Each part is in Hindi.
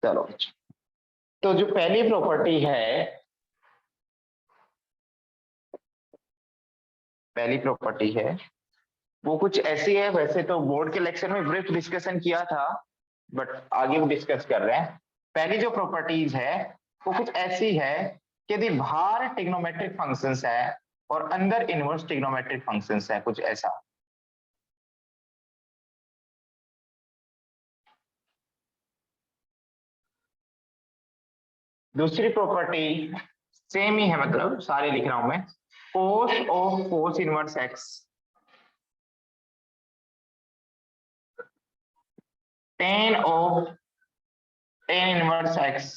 चलो, तो जो पहली प्रॉपर्टी है, वो कुछ ऐसी है। वैसे तो बोर्ड के लेक्चर में ब्रीफ डिस्कशन किया था, बट आगे वो डिस्कस कर रहे हैं। पहली जो प्रॉपर्टीज है वो कुछ ऐसी है कि यदि बाहर ट्रिग्नोमेट्रिक फंक्शंस है और अंदर इनवर्स ट्रिग्नोमेट्रिक फंक्शंस है, कुछ ऐसा। दूसरी प्रॉपर्टी सेम ही है, मतलब सारे लिख रहा हूं मैं। Cos of cos inverse x, tan of tan inverse x,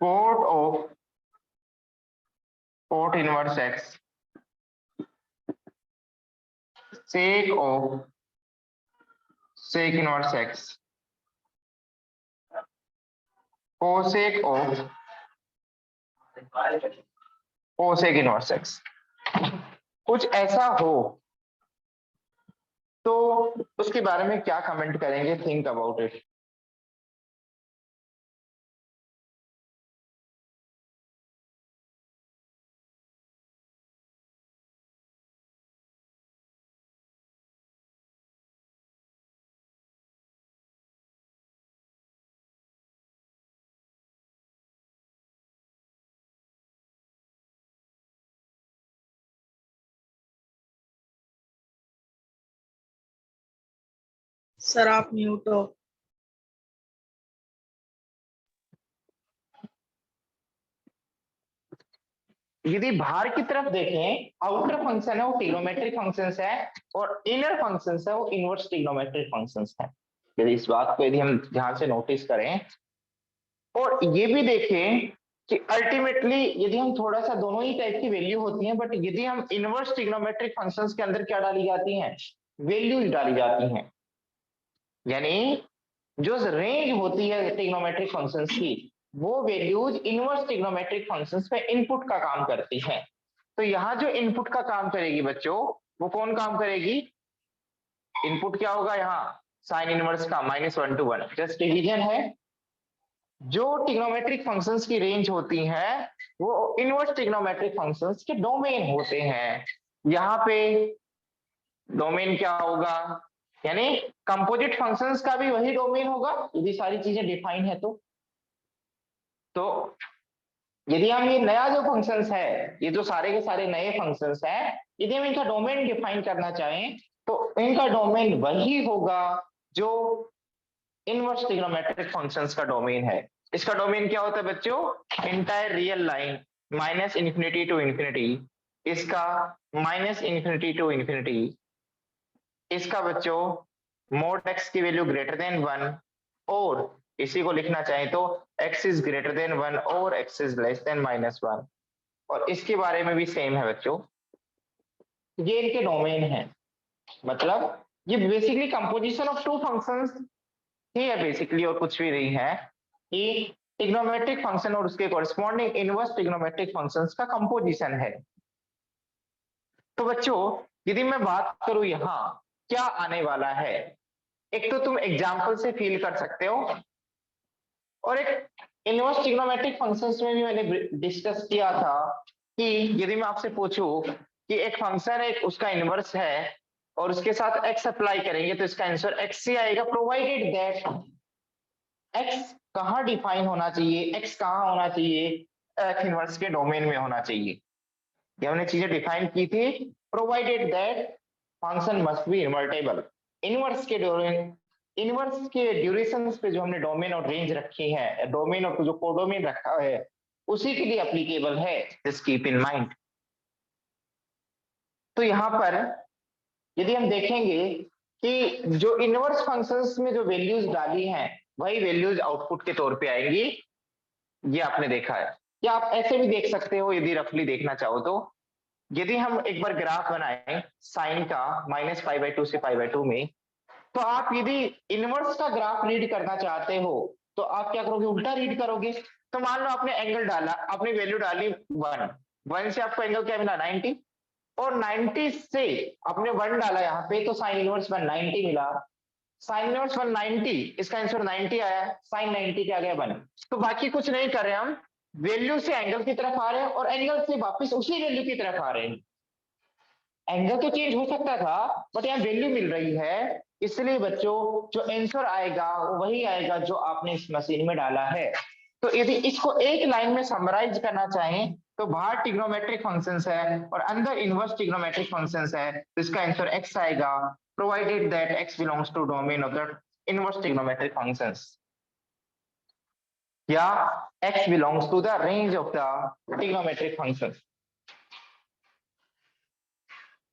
cot of cot inverse x, sec of sec inverse x, cosec of cosec inverse x. कुछ ऐसा हो तो उसके बारे में क्या कमेंट करेंगे? Think about it. सर आप म्यूट हो। यदि बाहर की तरफ देखें, आउटर फंक्शन है वो ट्रिग्नोमेट्रिक फंक्शंस है और इनर फंक्शंस है वो इनवर्स ट्रिग्नोमेट्रिक फंक्शंस है। यदि इस बात को यदि हम ध्यान से नोटिस करें और ये भी देखें कि अल्टीमेटली यदि हम थोड़ा सा, दोनों ही टाइप की वैल्यू होती हैं, बट यदि हम इनवर्स ट्रिग्नोमेट्रिक फंक्शंस के अंदर क्या डाली जाती हैं? वैल्यूज डाली जाती हैं। यानी जो रेंज होती है ट्रिग्नोमेट्रिक फंक्शंस की, वो वैल्यूज इनवर्स ट्रिग्नोमेट्रिक फंक्शंस में इनपुट का काम करती हैं। तो यहाँ जो इनपुट का काम करेगी बच्चों, वो कौन काम करेगी? इनपुट क्या होगा यहाँ? साइन इनवर्स का -1 to 1, जस्ट डिवीजन है। जो ट्रिग्नोमेट्रिक फंक्शंस की रेंज होती है वो इनवर्स ट्रिग्नोमेट्रिक फंक्शंस के डोमेन होते हैं। यहाँ पे डोमेन क्या होगा? यानी कंपोजिट फंक्शंस का भी वही डोमेन होगा यदि सारी चीजें डिफाइन है तो यदि हम ये नया जो फंक्शंस है, ये जो सारे के सारे नए फंक्शंस हैं, यदि हम इनका डोमेन डिफाइन करना चाहें तो इनका डोमेन वही होगा जो इनवर्स ट्रिग्नोमेट्रिक फंक्शंस का डोमेन है। इसका डोमेन क्या होता है बच्चों? इंटायर रियल लाइन -∞ to ∞, इसका -∞ to ∞, इसका बच्चों मोड x की वैल्यू ग्रेटर देन 1, और इसी को लिखना चाहें तो x इज ग्रेटर देन 1 और x इज लेस देन -1। और इसके बारे में भी सेम है बच्चों, ये इनके डोमेन है। मतलब ये basically composition of two functions ही है बेसिकली, और कुछ भी नहीं है। कि ट्रिग्नोमेट्रिक फंक्शन और उसके कॉरेस्पॉन्डिंग इनवर्स ट्रिग्नोमेट्रिक फंक्शंस का कंपोजिशन है। तो बच्चों यदि मैं बात करूं यहाँ क्या आने वाला है, एक तो तुम एग्जाम्पल से फील कर सकते हो, और एक इनवर्स ट्रिग्नोमेट्रिक फंक्शंस में भी मैंने डिस्कस किया था कि यदि मैं आपसे पूछूं कि एक फंक्शन है, उसका इनवर्स है और उसके साथ x अप्लाई करेंगे तो इसका आंसर x ही आएगा, प्रोवाइडेड दैट x कहाँ डिफाइन होना चाहिए, x कहाँ होना चाहिए? x इनवर्स के डोमेन में होना चाहिए। ये हमने चीजें डिफाइन की थी, provided that function must be invertible. Inverse के डोमेन, इनवर्स के ड्यूरेशंस पे जो हमने डोमेन और रेंज रखी है, डोमेन और जो कोडोमेन रखा है, उसी के लिए एप्लीकेबल है। Just keep in mind. तो यहाँ पर यदि हम देखेंगे कि जो इनवर्स फंक्शंस में जो वैल्यूज डाली हैं वही वैल्यूज आउटपुट के तौर पे आएंगी, ये आपने देखा है। या आप ऐसे भी देख सकते हो यदि रफली देखना चाहो तो, यदि हम एक बार ग्राफ बनाएं साइन का -π/2 से π/2 में, तो आप यदि इनवर्स का ग्राफ रीड करना चाहते हो तो आप क्या करोगे? उल्टा रीड करोगे। तो मान लो आपने एंगल डाला, आपने वैल्यू डाली 1 से आपको एंगल क्या मिला? 90, और 90 से आपने 1 डाला यहाँ पे तो साइन इनवर्स 190 मिला। साइन इनवर्स 190, इसका आंसर 90 आया, साइन 90 क्या गया 1। तो बाकी कुछ नहीं कर रहे हम, वैल्यू से एंगल की तरफ आ रहे हैं और एंगल से वापस उसी वैल्यू की तरफ आ रहे हैं। एंगल तो चेंज हो सकता था बट यहाँ वैल्यू मिल रही है, इसलिए बच्चों जो आंसर आएगा वो वही आएगा जो आपने इस मशीन में डाला है। तो यदि इसको एक लाइन में समराइज करना चाहें तो बाहर ट्रिग्नोमेट्रिक फंक्शंस है और अंदर इनवर्स ट्रिग्नोमेट्रिक फंक्शंस है, तो इसका आंसर x आएगा, provided that x belongs to domain of the inverse trigonometric functions, या x belongs to the range of the trigonometric functions.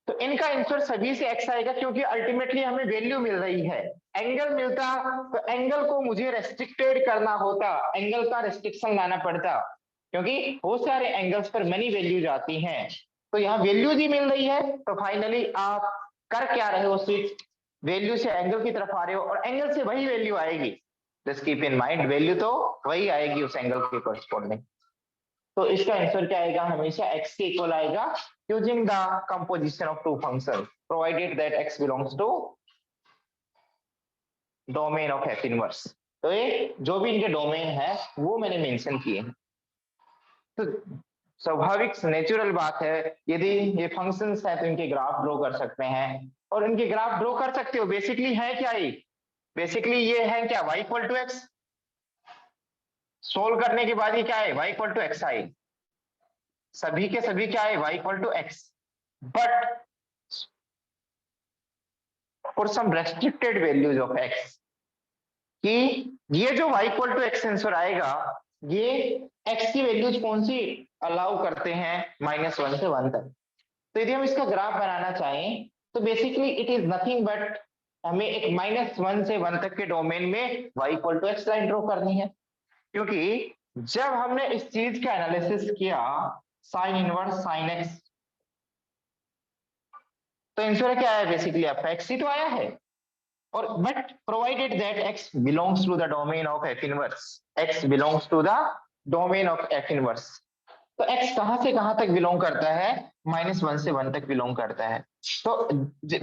तो इनका आंसर सभी से x आएगा क्योंकि अल्टीमेटली हमें वैल्यू मिल रही है। एंगल मिलता तो एंगल को मुझे रेस्ट्रिक्टेड करना होता, एंगल का रेस्ट्रिक्शन लाना पड़ता, क्योंकि बहुत सारे एंगल्स पर मनी वैल्यूज आती हैं। तो यहाँ वैल्यूज ही मिल रही है, तो फाइनली आप कर क्या रहे हो, स्विच वैल्यू से एंगल की तरफ आ रहे हो और एंगल से वही वैल्यू आएगी। Just keep in mind, value तो वही आएगी उस एंगल के कॉरस्पॉन्डिंग। तो इसका आंसर क्या आएगा, हमेशा x के इक्वल आएगा using the composition of two function, provided that x belongs to domain of f inverse. तो ये जो भी इनके डोमेन है वो मैंने मेंशन किए हैं। तो स्वाभाविक नेचुरल बात है, यदि ये फंक्शंस है तो इनके ग्राफ ड्रॉ कर सकते हैं, और इनके ग्राफ ड्रॉ कर सकते हो। बेसिकली है क्या ये, बेसिकली ये है क्या y equal to x, solve करने के बाद ये क्या है y इक्वल टू एक्स आई, सभी के सभी क्या है y equal to x, but for some restricted values of x, कि ये जो y equal to x answer आएगा, ये x की वैल्यूज कौन सी अलाउ करते हैं -1 से 1 तक। तो यदि हम इसका ग्राफ बनाना चाहें तो basically it is nothing but हमें एक -1 से 1 तक के डोमेन में y equal to x line draw करनी है, क्योंकि जब हमने इस चीज का एनालिसिस किया साइन इनवर्स साइन एक्स, तो आंसर क्या है बेसिकली आपका x ही तो आया है, और but provided that x belongs to the domain of f inverse, x belongs to the domain of f inverse. तो x कहां से कहां तक बिलोंग करता है, -1 से 1 तक बिलोंग करता है। तो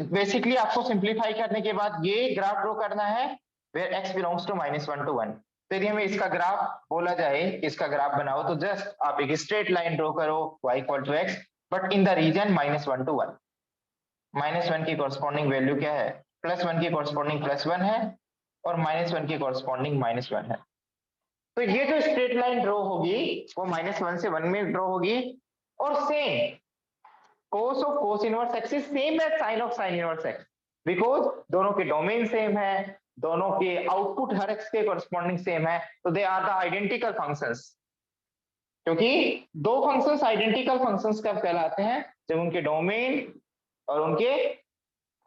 बेसिकली आपको सिंप्लीफाई करने के बाद ये ग्राफ ड्रॉ करना है where x belongs to -1 to 1। तो यदि हमें इसका ग्राफ बोला जाए, इसका ग्राफ बनाओ, तो जस्ट आप एक स्ट्रेट लाइन ड्रॉ करो y equal to x, but in the region -1 to 1। -1 की कॉरस्पॉन्डिंग वैल्यू क्या है, +1 की कॉरस्पॉन्डिंग +1 है, और -1 की कॉरस्पॉन्डिंग -1 है। तो ये जो स्ट्रेट लाइन ड्रॉ होगी वो -1 से 1 में ड्रॉ होगी, और same cos of cos inverse x is same as sin of sin inverse x, because दोनों के डोमेन सेम है, दोनों के आउटपुट हर x के कॉरस्पॉन्डिंग सेम है, तो they are the identical functions. क्योंकि दो फंक्शंस आइडेंटिकल फंक्शंस कब कहलाते हैं, जब उनके डोमेन और उनके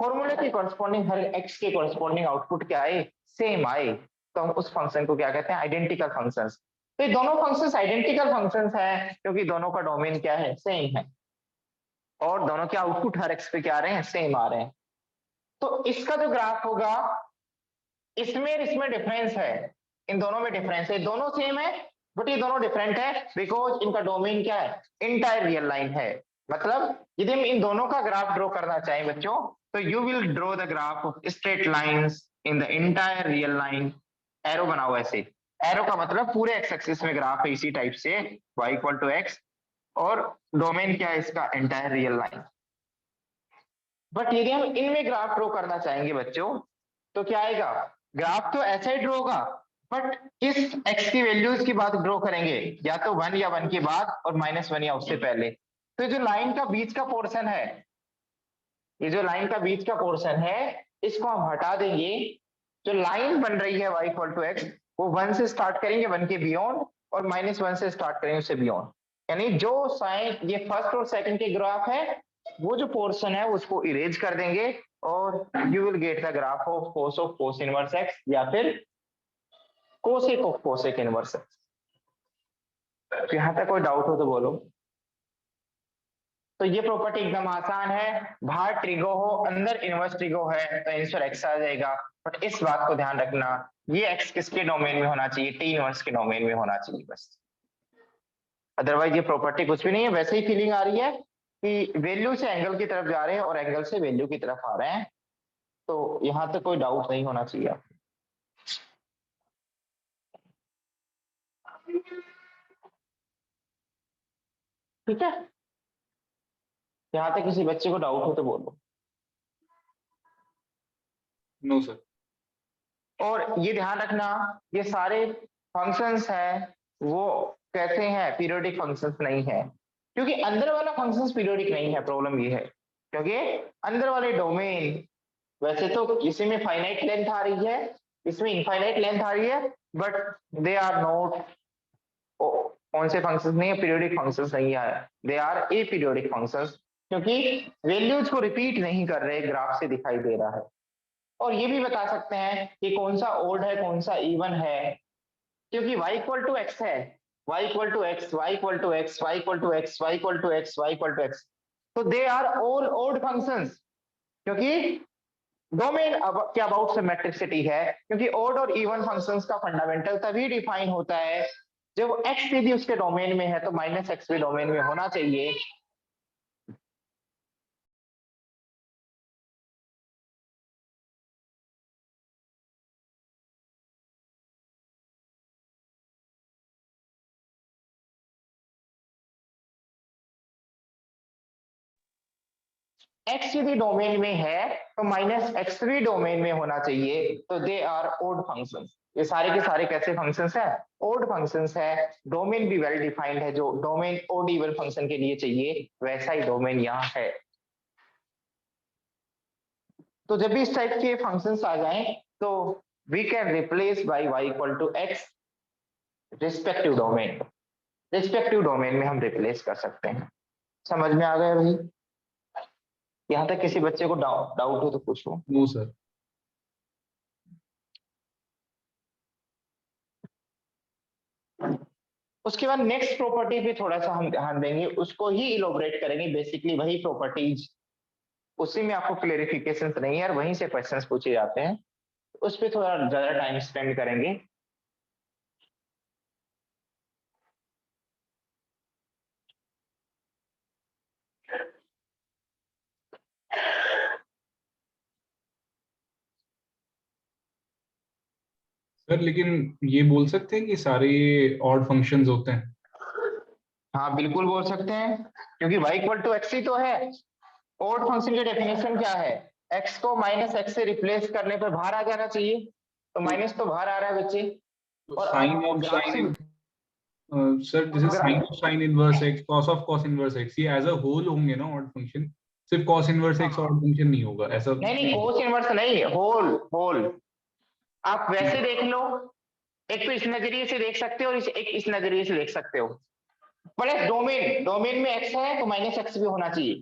फॉर्मूले के कॉरस्पॉन्डिंग हर x के कॉरस्पॉन्डिंग आउटपुट क्या आए, सेम आए, तो हम उस फंक्शन को क्या कहते हैं, आइडेंटिकल फंक्शंस। तो ये दोनों फंक्शंस आइडेंटिकल फंक्शंस हैं क्योंकि दोनों का डोमेन क्या है, सेम है, और दोनों के आउटपुट हर x पे क्या आ रहे हैं, सेम आ रहे हैं। तो इसका जो ग्राफ होगा, इसमें इसमें डिफरेंस है, इन दोनों में डिफरेंस है, दोनों सेम है बट ये दोनों डिफरेंट है बिकॉज इनका डोमेन क्या है, इंटायर रियल लाइन है। मतलब यदि हम इन दोनों का ग्राफ ड्रॉ करना चाहें बच्चों, तो you will draw the graph of straight lines in the entire real line. Arrow बनाओ ऐसे, एरो का मतलब पूरे एक्स एक्सिस में ग्राफ है इसी टाइप से, y इक्वल टू एक्स, और डोमेन क्या है इसका, एंटायर रियल लाइन। बट यदि हम इनमें ग्राफ ड्रॉ करना चाहेंगे बच्चों, तो क्या आएगा, ग्राफ तो ऐसा ही ड्रॉ होगा, बट किस x की वैल्यूज की बात ड्रॉ करेंगे, या तो 1 या 1 के बाद, और -1 या उससे पहले। तो जो लाइन का बीच का पोर्शन है, ये जो लाइन का बीच का पोर्शन है, इसको हम हटा देंगे। जो लाइन बन रही है y इक्वल टू एक्स, वो 1 से स्टार्ट करेंगे 1 के बियॉन्ड, और -1 से स्टार्ट करेंगे उससे बियॉन्ड। यानी जो साइन ये फर्स्ट और सेकंड के ग्राफ है, वो जो पोर्शन है उसको इरेज कर देंगे, और you will get the graph of cos inverse x, या फिर cosec of cosec inverse x. यहां तक कोई डाउट हो तो बोलो। तो ये प्रॉपर्टी एकदम आसान है, बाहर ट्रिगो हो अंदर इनवर्स ट्रिगो है तो आंसर एक्स आ जाएगा। बट इस बात को ध्यान रखना, ये एक्स किसके डोमेन में होना चाहिए, टी इनवर्स के डोमेन में होना चाहिए बस, अदरवाइज ये प्रॉपर्टी कुछ भी नहीं है। वैसे ही फीलिंग आ रही है कि वैल्यू से एंगल की तरफ जा रहे हैं और एंगल से वैल्यू की तरफ आ रहे हैं, तो यहाँ तक कोई डाउट नहीं होना चाहिए। ठीक है, यहाँ तक किसी बच्चे को डाउट हो तो बोलो। No sir. और ये ध्यान रखना, ये सारे फंक्शंस हैं वो कैसे हैं, पीरियोडिक फंक्शंस नहीं है, क्योंकि अंदर वाला फंक्शंस पीरियोडिक नहीं है। प्रॉब्लम ये है क्योंकि अंदर वाले डोमेन, वैसे तो किसी में फाइनाइट लेंथ आ रही है, इसमें इनफाइनाइट लेंथ आ रही है, बट दे आर नॉट, कौन से फंक्शंस नहीं है, पीरियोडिक फंक्शंस नहीं है, they are a periodic functions, क्योंकि वैल्यूज को रिपीट नहीं कर रहे, ग्राफ से दिखाई दे रहा है। और ये भी बता सकते हैं कि कौन सा ओड है कौन सा इवन है, क्योंकि y इक्वल टू एक्स है, y equal to x, y equal to x, y equal to x, y equal to x, y equal to x, तो they are all odd functions, क्योंकि डोमेन अब क्या अबाउट सिमेट्रिसिटी है, क्योंकि ओड और इवन फंक्शंस का फंडामेंटल तभी डिफाइन होता है जब x भी उसके डोमेन में है, तो माइनस एक्स भी डोमेन में होना चाहिए। x यदि डोमेन में है तो माइनस एक्स भी डोमेन में होना चाहिए, तो दे आर ओड फंक्शंस। ये सारे के सारे कैसे फंक्शंस हैं, ओड फंक्शंस है। डोमेन भी वेल डिफाइंड है, जो डोमेन ओड इवन फंक्शन के लिए चाहिए वैसा ही डोमेन यहाँ है। तो जब भी इस टाइप के फंक्शंस आ जाएं तो we can replace by y equal to x respective domain, respective domain में हम रिप्लेस कर सकते हैं। समझ में आ गया भाई? यहाँ तक किसी बच्चे को डाउट हो तो पूछो। No sir. उसके बाद नेक्स्ट प्रॉपर्टी पे थोड़ा सा हम ध्यान देंगे, उसको ही इलोबरेट करेंगे, बेसिकली वही प्रॉपर्टीज, उसी में आपको क्लेरिफिकेशन नहीं है और वहीं से क्वेश्चंस पूछे जाते हैं, उस पर थोड़ा ज्यादा टाइम स्पेंड करेंगे। सर लेकिन ये बोल सकते हैं कि सारे ऑड फंक्शंस होते हैं? हाँ बिल्कुल बोल सकते हैं, क्योंकि y इक्वल टू एक्स ही तो है। ओड फंक्शन की डेफिनेशन क्या है, x को माइनस एक्स से रिप्लेस करने पर बाहर आ जाना चाहिए, तो माइनस तो बाहर आ रहा है बच्चे। तो और साइन आप ऑफ ग्राफ सर जैसे साइन ऑफ से sign inverse x, cos of cos inverse x, ये एज अ होल होंगे ना ऑड फंक्शन? सिर्फ cos inverse x odd function नहीं होगा ऐसा? नहीं नहीं, कोस इनवर्स नहीं, होल होल। आप वैसे देख लो, एक तो इस नजरिए से देख सकते हो और एक इस नजरिए से देख सकते हो। प्लस डोमेन, डोमेन में एक्स है तो माइनस एक्स भी होना चाहिए,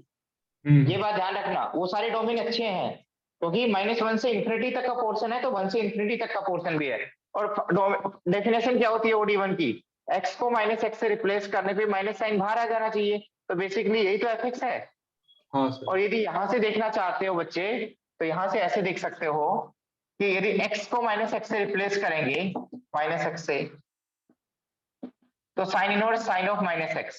ये बात ध्यान रखना। वो सारे डोमेन अच्छे हैं, क्योंकि माइनस वन से इंफिनिटी तक का पोर्शन है तो वन से इंफिनिटी तक का पोर्शन भी है। और डेफिनेशन क्या होती है ओडी वन की, एक्स को माइनस एक्स से रिप्लेस करने पे माइनस साइन बाहर आ जाना चाहिए, तो बेसिकली यही तो एफ एक्स है। हाँ सर। और यदि यहां से देखना चाहते हो बच्चे, तो यहां से ऐसे देख सकते हो कि यदि x को माइनस एक्स से रिप्लेस करेंगे, माइनस एक्स से, तो sine inverse sign of minus x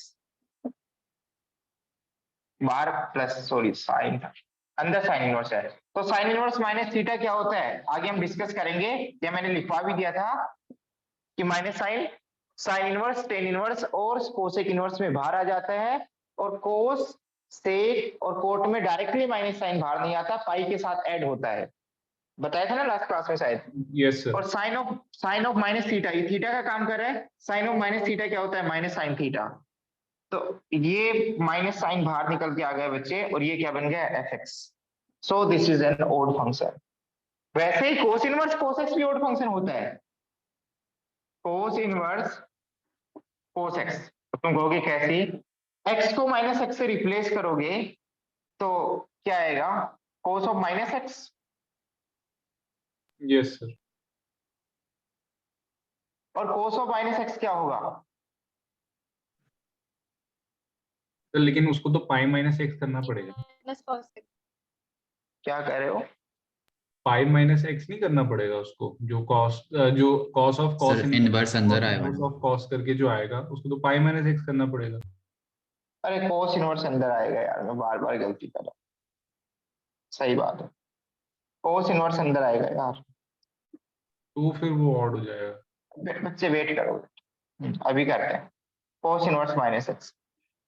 bar plus, sorry sine, अंदर साइन इनवर्स है, तो साइन इनवर्स माइनस थीटा क्या होता है आगे हम डिस्कस करेंगे। ये मैंने लिखवा भी दिया था कि minus sine, sine inverse, tan inverse और कोसेक इनवर्स में बाहर आ जाता है, और कोस, सेक और कोट में डायरेक्टली माइनस साइन बाहर नहीं आता, पाई के साथ ऐड होता है, बताया था ना लास्ट क्लास में शायद। Yes sir. और साइन ऑफ माइनस थीटा, ये थीटा का काम कर रहा है, साइन ऑफ माइनस थीटा क्या होता है, माइनस साइन थीटा। तो ये माइनस साइन बाहर निकल के आ गया बच्चे, और ये क्या बन गया, f x. So this is an odd function. वैसे ही कोस इनवर्स कोस एक्स भी ओड फंक्शन होता है, कोस इनवर्स कोस एक्स। तुम कहोगे कैसी, एक्स को माइनस एक्स से रिप्लेस करोगे तो क्या आएगा, cos of minus x. Yes sir. और कोस ऑफ माइनस एक्स क्या होगा, सर लेकिन उसको तो पाई माइनस एक्स करना पड़ेगा। Minus cos x. क्या कह रहे हो, पाई माइनस एक्स नहीं करना पड़ेगा उसको, जो cos of cos sir inverse अंदर आएगा ना। ऑफ कॉस करके जो आएगा उसको तो पाई माइनस एक्स करना पड़ेगा। अरे कोस इनवर्स अंदर आएगा यार, मैं बार बार गलती कर रहा हूँ, सही बात है, कोस इनवर्स अंदर आएगा यार, तो फिर वो ऑड हो जाएगा। बच्चे वेट करो, अभी करते हैं। कोस इनवर्स माइनस एक्स,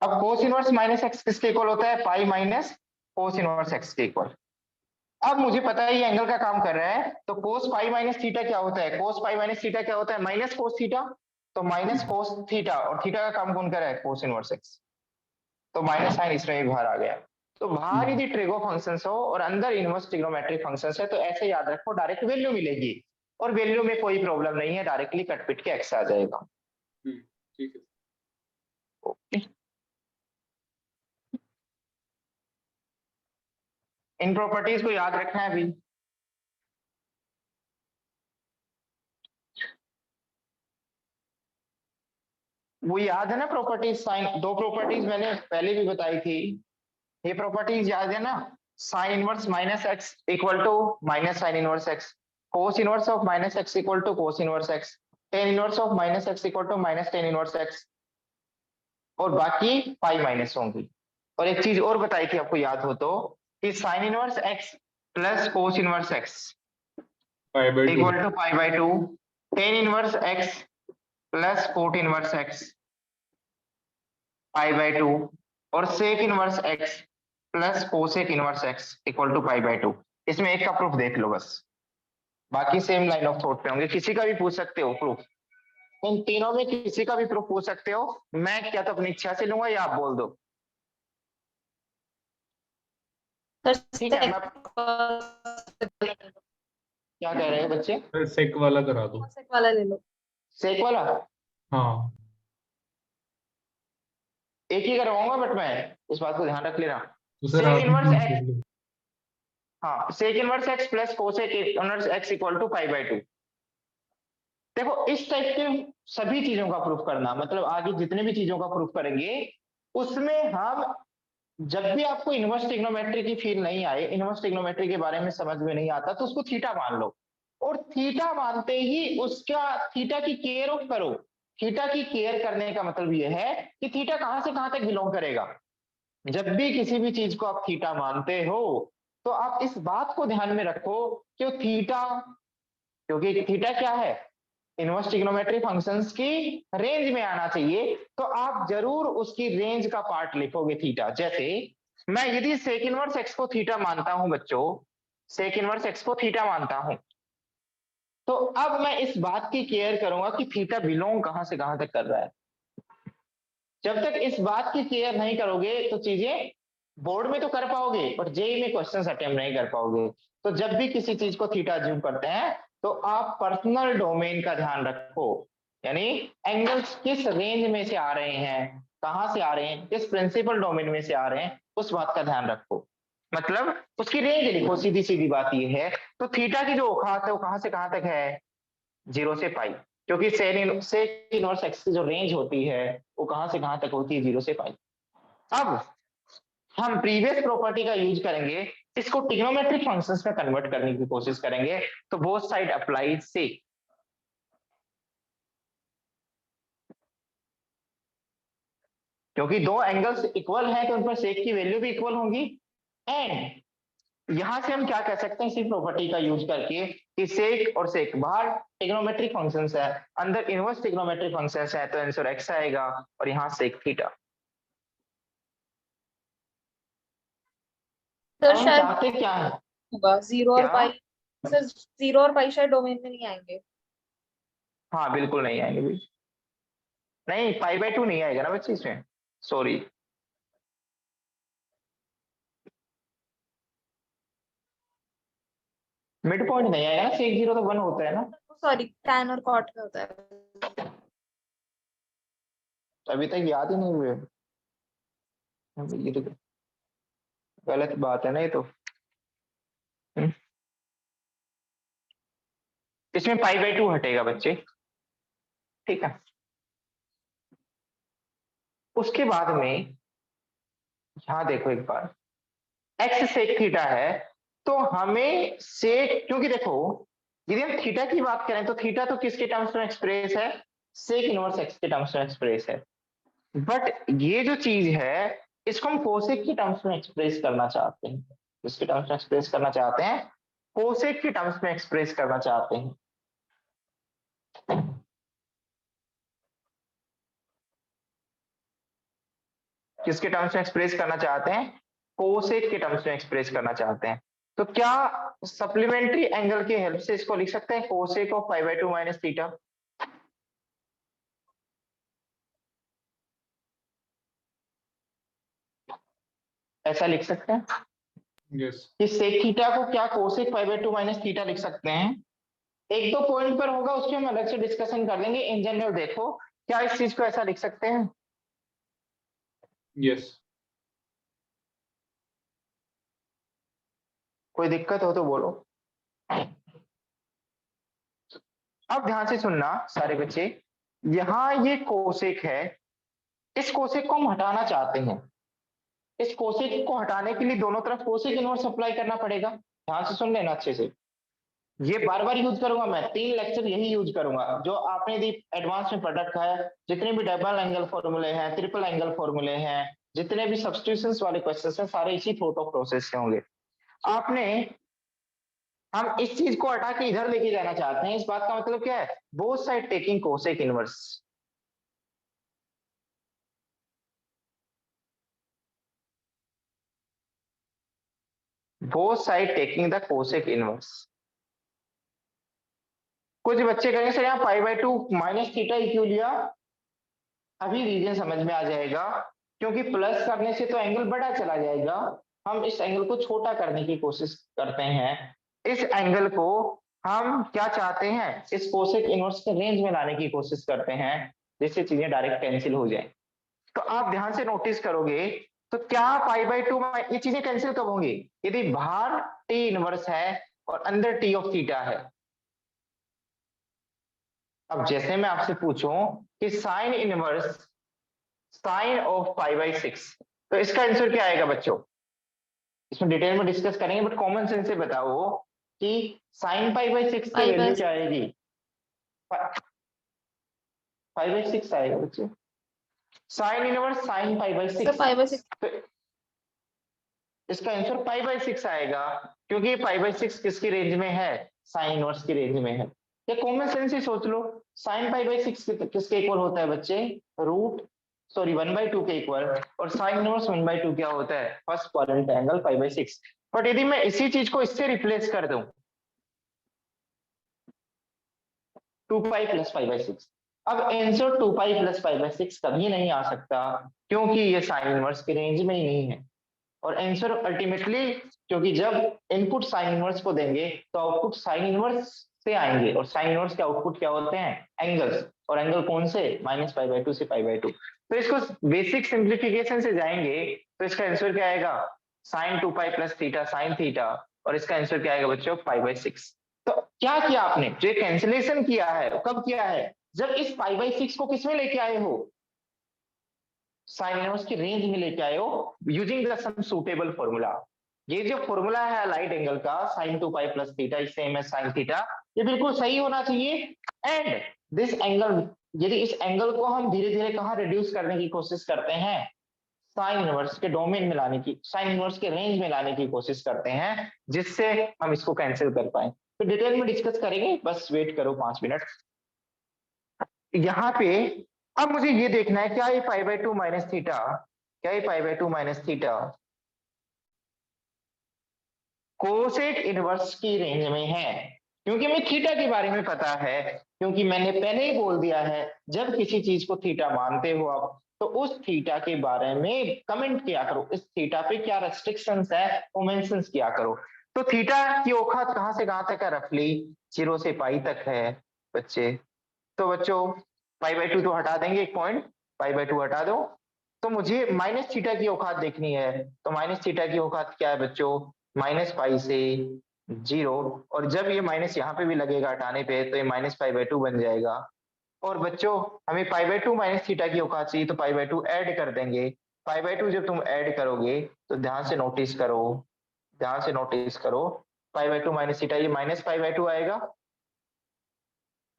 अब कोस इनवर्स माइनस एक्स किसके इक्वल होता है, pi minus cos inverse x के इक्वल। अब मुझे पता है ये एंगल का काम कर रहा है, तो कोस पाई माइनस थीटा क्या होता है, कोस पाई माइनस थीटा क्या होता है, माइनस कोस थीटा, तो माइनस कोस थीटा, और थीटा का काम कौन कर रहा है, कोस इनवर्स एक्स, तो माइनस साइन इसमें भी बाहर आ गया। तो बाहर यदि ट्रिगो फंक्शंस हो और अंदर इनवर्स ट्रिग्नोमेट्रिक फंक्शंस है, तो ऐसे याद रखो डायरेक्ट वैल्यू मिलेगी, और वैल्यू में कोई प्रॉब्लम नहीं है, डायरेक्टली कट पिट के एक्स आ जाएगा। ठीक है। ओके, इन प्रॉपर्टीज को याद रखना है अभी। वो याद है ना प्रॉपर्टीज, साइन, दो प्रॉपर्टीज मैंने पहले भी बताई थी, ये प्रॉपर्टीज याद है ना, sine inverse minus x equal to minus sine inverse x, cos inverse of minus x equal to cos inverse x, tan inverse of minus x equal to minus tan inverse x, और बाकी पाई माइनस होंगी। और एक चीज और बताई थी आपको याद हो तो, कि sine inverse x plus cos inverse x equal to pi by two, tan inverse x plus cot inverse x pi by two, और sec inverse x plus cosec inverse x equal to pi by two. इसमें एक का प्रूफ देख लो बस, बाकी सेम लाइन ऑफ थॉट पे होंगे, किसी का भी पूछ सकते हो प्रूफ, इन तीनों में किसी का भी प्रूफ पूछ सकते हो। मैं क्या तो अपनी इच्छा से लूंगा या आप बोल दो, ठीक है। मैं क्या कह रहे हैं बच्चे, सेक वाला करा दो। सेक वाला ले लो। सेक वाला हाँ एक ही करवाऊंगा, बट मैं इस बात को ध्यान रख लेना, तो सर सेक आप इनवर्स एक्स, हाँ sec inverse x plus cosec inverse x equal to pi by two. देखो इस टाइप के सभी चीजों का प्रूफ करना, मतलब आगे जितने भी चीजों का प्रूफ करेंगे उसमें हम, जब भी आपको इनवर्स ट्रिग्नोमेट्री की फील नहीं आए, इनवर्स ट्रिग्नोमेट्री के बारे में समझ में नहीं आता, तो उसको थीटा मान लो, और थीटा मानते ही उसका थीटा की केयर ऑफ करो। थीटा की केयर करने का मतलब यह है कि थीटा कहां से कहां तक बिलोंग करेगा। जब भी किसी भी चीज को आप थीटा मानते हो, तो आप इस बात को ध्यान में रखो कि थीटा, क्योंकि थीटा क्या है, इनवर्स ट्रिग्नोमेट्री फंक्शंस की रेंज में आना चाहिए, तो आप जरूर उसकी रेंज का पार्ट लिखोगे थीटा। जैसे मैं यदि सेक इनवर्स एक्स को थीटा मानता हूं बच्चों, सेक इनवर्स एक्स को थीटा मानता हूं, तो अब मैं इस बात की केयर करूंगा कि थीटा बिलोंग कहां से कहां तक कर रहा है। जब तक इस बात की केयर नहीं करोगे तो चीजें बोर्ड में तो कर पाओगे बट जेई में क्वेश्चंस अटेम्प्ट नहीं कर पाओगे। तो जब भी किसी चीज को थीटा ज्यूम करते हैं, तो आप पर्सनल डोमेन का ध्यान रखो, यानी एंगल्स किस रेंज में से आ रहे हैं, कहां से आ रहे हैं, किस प्रिंसिपल डोमेन में से आ रहे हैं, उस बात का ध्यान रखो, मतलब उसकी रेंज लिखो, सीधी सीधी बात ये है। तो थीटा की जो औकात है वो कहां से कहां तक है, 0 से पाई, क्योंकि सेक इनवर्स एक्स की जो रेंज होती है वो कहां से कहां तक होती है, 0 से पाई। अब हम प्रीवियस प्रॉपर्टी का यूज करेंगे, इसको ट्रिग्नोमेट्रिक फंक्शंस में कन्वर्ट करने की कोशिश करेंगे, तो बोथ साइड अप्लाई सेक, क्योंकि दो एंगल्स इक्वल हैं तो उन पर सेक की वैल्यू भी इक्वल होंगी। एंड यहां से हम क्या कह सकते हैं इसी प्रॉपर्टी का यूज करके, कि सेक और सेक बाहर ट्रिग्नोमेट्रिक फंक्शंस है, अंदर इनवर्स ट्रिग्नोमेट्रिक फंक्शंस है, तो आंसर एक्स आएगा, और यहाँ सेक थीटा। सर हम शायद चाहते क्या है, होगा जीरो और क्या, पाई, सर जीरो और पाई शायद डोमेन में नहीं आएंगे। हाँ बिल्कुल नहीं आएंगे भी, नहीं पाई बाई टू नहीं आएगा ना बच्चे इसमें, सॉरी, मिड पॉइंट नहीं आएगा ना, सेक 0 तो 1 होता है ना, सॉरी टैन और कॉट में होता है। अभी तक याद ही नहीं हुए, ये तो गलत बात है ना ये तो। इसमें पाई बाई टू हटेगा बच्चे, ठीक है। उसके बाद में यहां देखो एक बार, एक्स सेक थीटा है, तो हमें सेक, क्योंकि देखो यदि हम थीटा की बात करें तो थीटा तो किसके टर्म्स में एक्सप्रेस है, सेक इनवर्स एक्स के टर्म्स में एक्सप्रेस है, बट ये जो चीज है इसको हम कोसेक के टर्म्स में एक्सप्रेस करना चाहते हैं, इसके टर्म्स में एक्सप्रेस करना चाहते हैं, कोसेक की टर्म्स में एक्सप्रेस करना चाहते हैं। किसके टर्म्स में एक्सप्रेस करना चाहते हैं? कोसेक के टर्म्स में एक्सप्रेस करना चाहते हैं। तो क्या सप्लीमेंट्री एंगल की हेल्प से इसको लिख सकते हैं cosec of pi by 2 minus theta? ऐसा लिख सकते हैं यस कि सेक थीटा को क्या cosec pi by 2 minus theta लिख सकते हैं। एक दो पॉइंट पर होगा, उसके हम अलग से डिस्कशन कर लेंगे। इन जनरल देखो, क्या इस चीज को ऐसा लिख सकते हैं? यस कोई दिक्कत हो तो बोलो। अब ध्यान से सुनना सारे बच्चे, यहाँ ये कोसेक है, इस कोसेक को हम हटाना चाहते हैं। इस कोसेक को हटाने के लिए दोनों तरफ कोसेक इनवर्स अप्लाई करना पड़ेगा। ध्यान से सुन लेना अच्छे से, ये बार बार यूज करूंगा मैं, 3 लेक्चर यही यूज करूंगा जो आपने यदि एडवांस में पढ़ रखा है। जितने भी डबल एंगल फॉर्मूले हैं, ट्रिपल एंगल फॉर्मूले हैं, जितने भी सब्स्टिट्यूशंस वाले क्वेश्चंस हैं, सारे इसी थॉट ऑफ प्रोसेस से होंगे। आपने हम इस चीज को हटा के इधर लेके जाना चाहते हैं। इस बात का मतलब क्या है? Both side taking cosec inverse. Both side taking the cosec inverse. कुछ बच्चे कहेंगे सर यहाँ पाई बाय 2 माइनस थीटा ही क्यों लिया? अभी रीजन समझ में आ जाएगा, क्योंकि प्लस करने से तो एंगल बड़ा चला जाएगा। हम इस एंगल को छोटा करने की कोशिश करते हैं। इस एंगल को हम क्या चाहते हैं? इस कोसेक इनवर्स के रेंज में लाने की कोशिश करते हैं, जिससे चीजें डायरेक्ट कैंसिल हो जाए। तो आप ध्यान से नोटिस करोगे तो क्या पाई बाय 2 ये चीजें कैंसिल कब होंगी? यदि बाहर टी इनवर्स है और अंदर टी ऑफ थीटा है। अब जैसे मैं आपसे पूछूं कि sine inverse sign of pi by 6, तो इसका आंसर क्या आएगा बच्चों? इसमें डिटेल में डिस्कस करेंगे, बट कॉमन सेंस से बताओ कि साइन पाई बाय 6 की पाई वैल्यू बाय क्या आएगी? पाई बाय 6 आएगा बच्चों। Sign inverse sine pi by 6, sir pi by 6 तो इसका आंसर पाई बाय 6 आएगा, क्योंकि पाई बाय 6 किसकी रेंज में है? साइन इनवर्स की रेंज में है। या कॉमन सेंस ही सोच लो, साइन पाई बाय 6 किसके इक्वल होता है बच्चे? रूट 1/2 के इक्वल। और साइन इनवर्स 1/2 क्या होता है? First quadrant angle pi by 6। But यदि मैं इसी चीज को इससे रिप्लेस कर दूं 2 पाई प्लस पाई बाय 6, अब answer 2 pi plus pi by 6 कभी नहीं आ सकता, क्योंकि ये साइन इनवर्स की रेंज में ही नहीं है। और आंसर अल्टीमेटली, क्योंकि जब इनपुट साइन इनवर्स को देंगे तो आउटपुट साइन इनवर्स से आएंगे, और साइन इनवर्स के आउटपुट क्या होते हैं? एंगल्स। और एंगल कौन से? माइनस पाई बाय 2 से पाई बाय 2। तो इसको बेसिक सिंप्लीफिकेशन से जाएंगे तो इसका आंसर क्या आएगा? Sine 2 pi plus theta sine theta. और इसका आंसर क्या आएगा बच्चों? Pi by 6। तो क्या किया आपने? जो कैंसिलेशन किया है वो कब किया है? जब इस पाई बाय 6 को किसमें लेके आए हो? साइन इनवर्स की रेंज में लेके आए हो, using the some suitable formula. ये जो फॉर्मूला है लाइट एंगल का, sine 2 pi plus theta is same as sine theta, ये बिल्कुल सही होना चाहिए। एंड दिस एंगल, यदि इस एंगल को हम धीरे धीरे कहाँ रिड्यूस करने की कोशिश करते हैं? साइन इनवर्स के डोमेन में लाने की, साइन इनवर्स के रेंज में लाने की कोशिश करते हैं, जिससे हम इसको कैंसिल कर पाए। तो डिटेल में डिस्कस करेंगे, बस वेट करो 5 मिनट। यहाँ पे अब मुझे ये देखना है, क्या ये पाई बाय 2 माइनस थीटा, क्या ये pi by 2 minus theta cosec inverse की रेंज में है? क्योंकि मैं थीटा के बारे में पता है, क्योंकि मैंने पहले ही बोल दिया है, जब किसी चीज को थीटा मानते हो आप, तो उस थीटा के बारे में कमेंट किया करो, इस थीटा पे क्या रेस्ट्रिक्शंस है वो मेंशन किया करो। तो थीटा की औकात कहां से कहां तक है? रफली 0 से पाई तक है बच्चे। तो बच्चों पाई बाय 2 तो हटा देंगे, एक पॉइंट पाई बाय 2 हटा दो। तो मुझे माइनस थीटा की औकात देखनी है। तो माइनस थीटा की औकात क्या है बच्चों? माइनस पाई से 0। और जब ये माइनस यहाँ पे भी लगेगा हटाने पे, तो ये माइनस पाई बाय 2 बन जाएगा। और बच्चों हमें पाई बाय 2 माइनस थीटा की औकात चाहिए, तो पाई बाय 2 ऐड कर देंगे। पाई बाय 2 जब तुम ऐड करोगे तो ध्यान से नोटिस करो, ध्यान से नोटिस करो, पाई बाय 2 माइनस थीटा, ये माइनस पाई बाय 2 आएगा,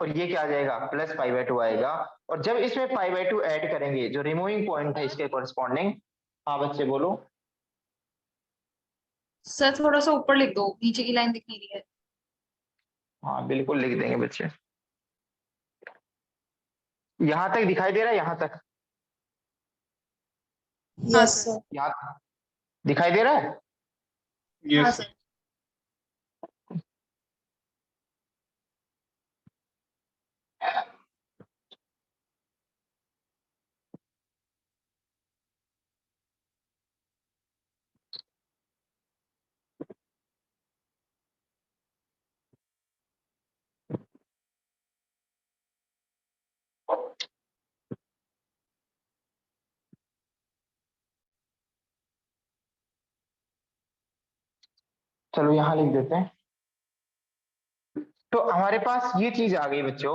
और ये क्या आ जाएगा? प्लस पाई बाय 2 आएगा। और जब इसमें पाई बाय 2 ऐड करेंगे, जो रिमूविंग पॉइंट है इसके कॉरेस्पॉन्डिंग, हाँ बच्चे बोलो। सर थोड़ा सा ऊपर लिख दो, नीचे की लाइन दिख नहीं रही है। हाँ बिल्कुल लिख देंगे बच्चे। यहां तक दिखाई दे रहा है, यहां तक? Yes sir. यहाँ दिखाई दे रहा है? हाँ यस सर। चलो यहां लिख देते हैं। तो हमारे पास ये चीज आ गई बच्चों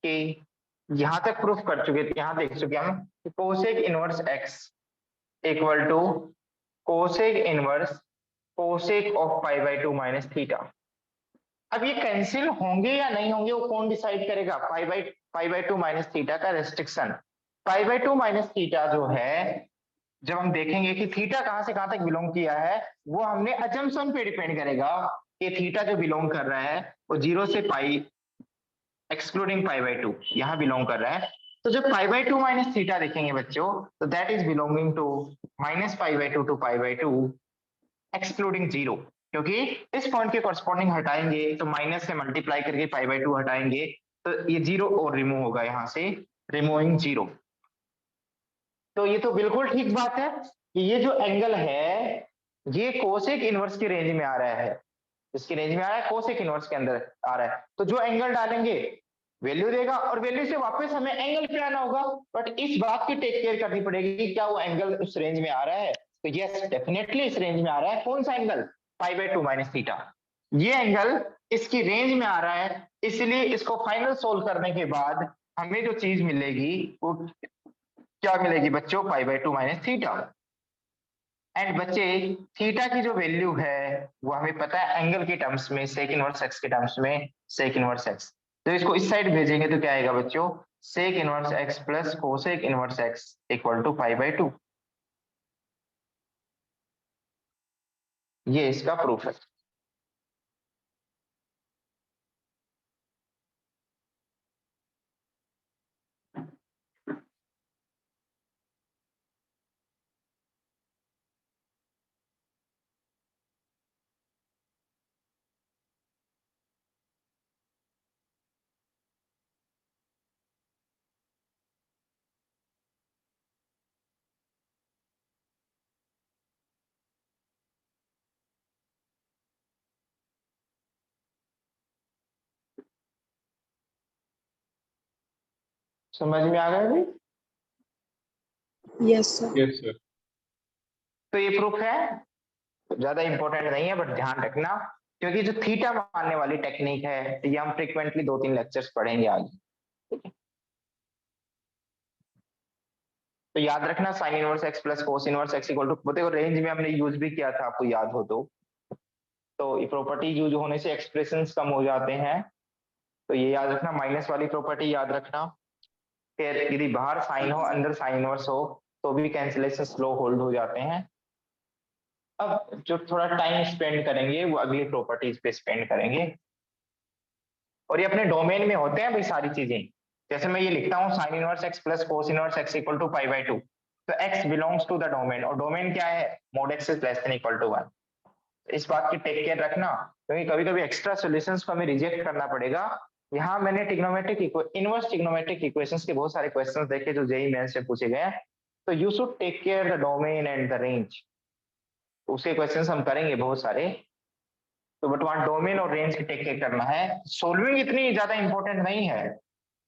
कि यहां तक प्रूफ कर चुके थे, यहां देख चुके हम कि cosec inverse x equal to cosec inverse cosec of pi by two minus theta. अब ये कैंसिल होंगे या नहीं होंगे वो कौन डिसाइड करेगा? Pi by two minus theta का restriction. Pi by two minus theta जो है, जब हम देखेंगे कि थीटा कहां से कहां तक बिलोंग किया है, वो हमने अजम्पशन पे डिपेंड करेगा कि थीटा जो बिलोंग कर रहा है वो 0 से pi excluding pi by two यहां बिलोंग कर रहा है। तो जब pi by two minus theta देखेंगे बच्चों, तो that is belonging to minus pi by two pi by two excluding 0, क्योंकि इस पॉइंट के कॉरस्पॉन्डिंग हटाएंगे तो माइनस से मल्टीप्लाई करके पाई बाई टू हटाएंगे तो ये 0 और रिमूव होगा यहां से, रिमूविंग 0। तो ये तो बिल्कुल ठीक बात है कि ये जो एंगल है ये कोसेक इनवर्स की रेंज में आ रहा है, इसकी रेंज में आ रहा है, कोसेक इनवर्स के अंदर आ रहा है। तो जो एंगल डालेंगे वैल्यू देगा और वैल्यू से वापस हमें एंगल पे आना होगा। बट इस बात की टेक केयर करनी पड़ेगी कि क्या वो एंगल उस रेंज में आ रहा है। तो यस डेफिनेटली इस रेंज में आ रहा है। कौन सा angle? Pi by two minus theta. ये एंगल इसकी रेंज में आ रहा है, इसलिए इसको फाइनल सोल्व करने के बाद हमें जो चीज मिलेगी वो क्या मिलेगी बच्चों? पाई by two minus theta. And बच्चे थीटा की जो वैल्यू है वो हमें पता है एंगल के टर्म्स में, सेक इनवर्स एक्स के टर्म्स में, सेक इनवर्स एक्स। तो इसको इस साइड भेजेंगे तो क्या आएगा बच्चों? Sec inverse x plus cosec inverse x equal to pi by two. ये इसका प्रूफ है। समझ में आ गया भाई? Yes sir. Yes sir. तो ये प्रूफ है, ज्यादा इंपॉर्टेंट नहीं है बट ध्यान रखना, क्योंकि जो थीटा मानने वाली टेक्निक है ये हम फ्रिक्वेंटली 2-3 लेक्चर्स पढ़ेंगे आगे। तो याद रखना sine inverse x plus cos inverse x equal to, देखो रेंज में हमने यूज भी किया था आपको याद हो तो ये प्रॉपर्टी यूज होने से एक्सप्रेशंस कम हो जाते हैं। तो ये याद रखना, माइनस वाली प्रॉपर्टी याद रखना। फिर यदि बाहर साइन हो अंदर साइन इनवर्स हो तो भी कैंसिलेशन स्लो होल्ड हो जाते हैं। अब जो थोड़ा टाइम स्पेंड करेंगे वो अगली प्रॉपर्टीज पे स्पेंड करेंगे, और ये अपने डोमेन में होते हैं भाई सारी चीजें। जैसे मैं ये लिखता हूँ sine inverse x plus cos inverse x equal to pi by two, तो x belongs to the domain, और डोमेन क्या है? Mod x is less than equal to 1। इस बात की टेक केयर रखना, क्योंकि कभी कभी एक्स्ट्रा सॉल्यूशंस को हमें रिजेक्ट करना पड़ेगा। यहाँ मैंने ट्रिग्नोमेट्रिक इनवर्स ट्रिग्नोमेट्रिक इक्वेशंस के बहुत सारे क्वेश्चंस देखे जो जेईई मेंस से पूछे गए हैं। तो you should take care the domain and the range, उसके क्वेश्चंस हम करेंगे बहुत सारे। तो बट वहां डोमेन और रेंज की टेक केयर करना है। सोल्विंग इतनी ज्यादा इंपॉर्टेंट नहीं है,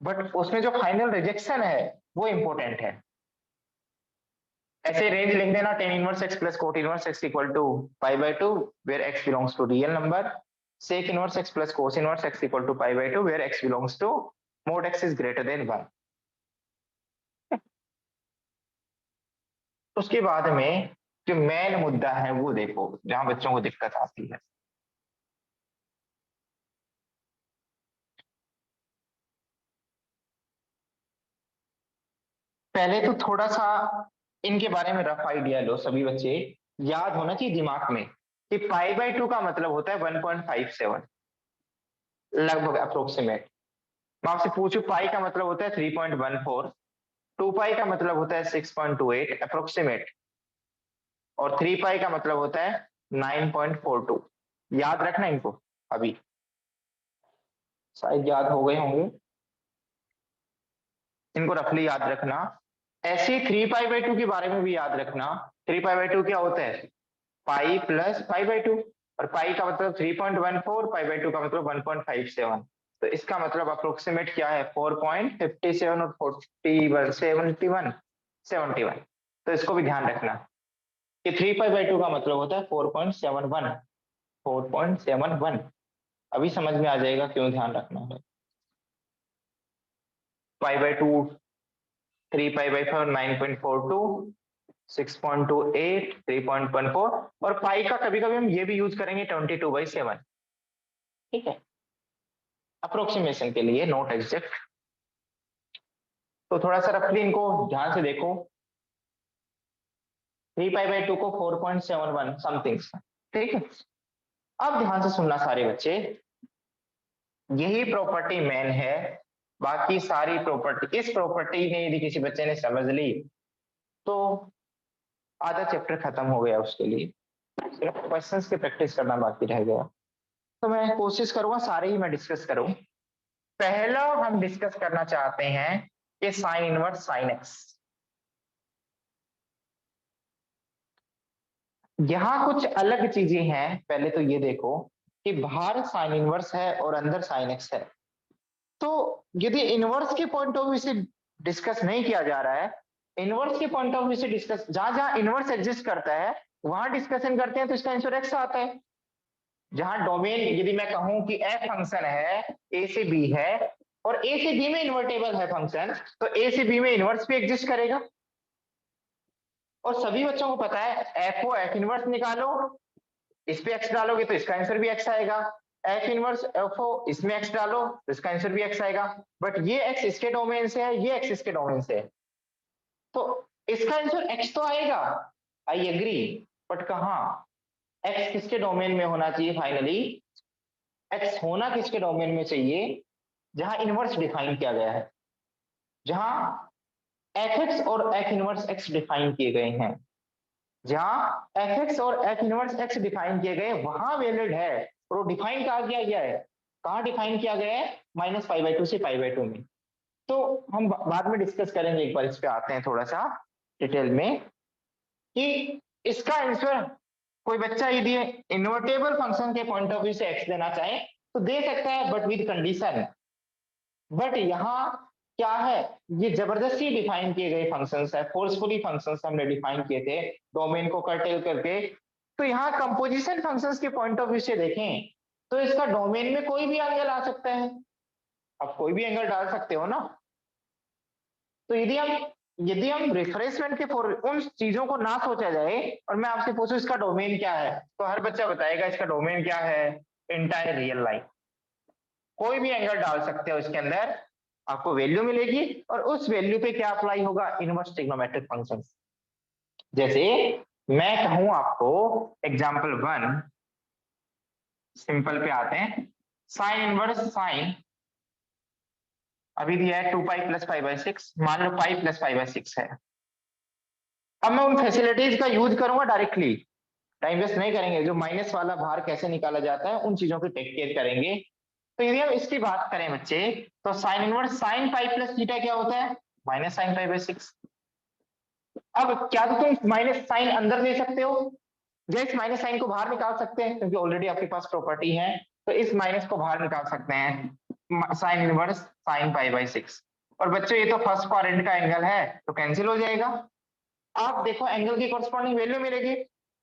बट उसमें जो फाइनल रिजेक्शन है वो इंपॉर्टेंट है। ऐसे रेंज लिख देना tan inverse x plus cot inverse x equal to pi by two where x belongs to real number, sec inverse x plus cos inverse x equal to pi by two where x belongs to mod x is greater than 1। उसके बाद में जो मेन मुद्दा है वो देखो जहां बच्चों को दिक्कत आती है। पहले तो थोड़ा सा इनके बारे में रफ आइडिया लो सभी बच्चे। याद होना चाहिए दिमाग में कि पाई बाई टू का मतलब होता है 1.57। लगभग अप्रोक्सीमेट। मैं आपसे पूछूं पाई का मतलब होता है 3.14, 2 पाई का मतलब होता है 6.28 अप्रोक्सीमेट, और 3 पाई का मतलब होता है 9.42। याद रखना इनको, अभी शायद याद हो गए होंगे, इनको रफली याद रखना। ऐसे 3 पाई बाई 2 के बारे में भी याद रखना। 3 पाई बाई 2 क्या होता है? पाई प्लस पाई बाई 2, और पाई का मतलब 3.14, पाई बाई 2 का मतलब 1.57। तो इसका मतलब अप्रोक्सीमेट क्या है? 4.57 और 41 71। तो इसको भी ध्यान रखना कि 3 पाई बाई 2 का मतलब होता है 4.71, 4.71। अभी समझ में आ जाएगा क्यों ध्यान रखना है। पाई बाई 2, 3 पाई बाई 4 9.42, 6.28, 3.14, और पाई का कभी कभी हम ये भी यूज करेंगे 22/7। ठीक है, अप्रोक्सीमेशन के लिए, नोट एग्जैक्ट। तो थोड़ा सा रफली इनको ध्यान से देखो। 3 पाई बाई 2 को 4.71 समथिंग, ठीक है। अब ध्यान से सुनना सारे बच्चे, यही प्रॉपर्टी मेन है, बाकी सारी प्रॉपर्टी, इस प्रॉपर्टी ने यदि किसी बच्चे ने समझ ली तो आधा चैप्टर खत्म हो गया उसके लिए, सिर्फ क्वेश्चंस की प्रैक्टिस करना बाकी रह गया। तो मैं कोशिश करूंगा सारे ही मैं डिस्कस करूं। पहला हम डिस्कस करना चाहते हैं कि साइन इनवर्स साइन एक्स। यहां कुछ अलग चीजें हैं, पहले तो ये देखो कि बाहर साइन इनवर्स है और अंदर साइन एक्स है। तो यदि इनवर्स के पॉइंट ऑफ व्यू से डिस्कस नहीं किया जा रहा है, इनवर्स के पॉइंट ऑफ व्यू से डिस्कस, जहां जहां इनवर्स एग्जिस्ट करता है वहां डिस्कशन करते हैं, तो इसका आंसर एक्स आता है। जहां डोमेन, यदि मैं कहूं कि एफ फंक्शन है, ए से बी है, और ए से बी में इन्वर्टेबल है फंक्शन, तो ए से बी में इनवर्स भी एग्जिस्ट करेगा। और सभी बच्चों को पता है एफ ओ एफ इनवर्स निकालो, इस पे एक्स डालोगे तो इसका आंसर भी एक्स आएगा। एफ इनवर्स एफ ओ, इसमें एक्स डालो तो इसका आंसर भी एक्स आएगा। बट ये एक्स इसके डोमेन से है, ये एक्स इसके डोमेन से है, तो इसका आंसर एक्स तो आएगा, आई एग्री। बट कहां? एक्स किसके डोमेन में होना चाहिए फाइनली? एक्स होना किसके डोमेन में चाहिए? जहां इनवर्स डिफाइन किया गया है, जहां एफ एक्स और एफ इनवर्स एक्स डिफाइन किए गए हैं, जहां एफ एक्स और एफ इनवर्स एक्स डिफाइन किए गए वहां वैलिड है। और वो डिफाइन कहा किया गया है, कहां डिफाइन किया गया है? -π/2 से π/2 में। तो हम बाद में डिस्कस करेंगे, एक बार इस पे आते हैं थोड़ा सा डिटेल में कि इसका आंसर कोई बच्चा यदि इन्वर्टेबल फंक्शन के पॉइंट ऑफ व्यू से एक्स देना चाहे तो दे सकता है, बट विद कंडीशन। बट यहाँ क्या है, ये जबरदस्ती डिफाइन किए गए फंक्शंस है, फोर्सफुली फंक्शंस हमने डिफाइन किए थे डोमेन को कर्टेल करके। तो यहाँ कंपोजिशन फंक्शंस के पॉइंट ऑफ व्यू से देखें तो इसका डोमेन में कोई भी एंगल आ सकता है, आप कोई भी एंगल डाल सकते हो ना। तो यदि हम रिफ्रेशमेंट के उन चीजों को ना सोचा जाए और मैं आपसे पूछूं इसका डोमेन क्या है, तो हर बच्चा बताएगा इसका डोमेन क्या है? Entire real line. कोई भी एंगल डाल सकते हो इसके अंदर, आपको वैल्यू मिलेगी, और उस वैल्यू पे क्या अप्लाई होगा? Inverse trigonometric function. जैसे मैं कहूं आपको एग्जाम्पल 1, सिंपल पे आते हैं, साइन इनवर्स साइन, अभी दिया है 2 पाई प्लस π/6, मान लो पाई प्लस π/6 है। अब मैं उन फैसिलिटीज का यूज करूंगा डायरेक्टली, टाइम वेस्ट नहीं करेंगे, जो माइनस वाला भार कैसे निकाला जाता है उन चीजों की टेक केयर करेंगे। तो यदि हम इसकी बात करें बच्चे, तो sine inverse sine pi plus theta क्या होता है? -sin π/6। अब क्या तो तुम माइनस साइन अंदर ले सकते हो, या इस माइनस साइन को बाहर निकाल सकते हैं, क्योंकि ऑलरेडी आपके पास प्रॉपर्टी है, तो इस माइनस को बाहर निकाल सकते हैं, साइन इनवर्स साइन π/6। और बच्चों ये तो फर्स्ट क्वाड्रेंट का एंगल है, तो कैंसिल हो जाएगा। आप देखो एंगल की कॉरस्पॉन्डिंग वैल्यू मिलेगी,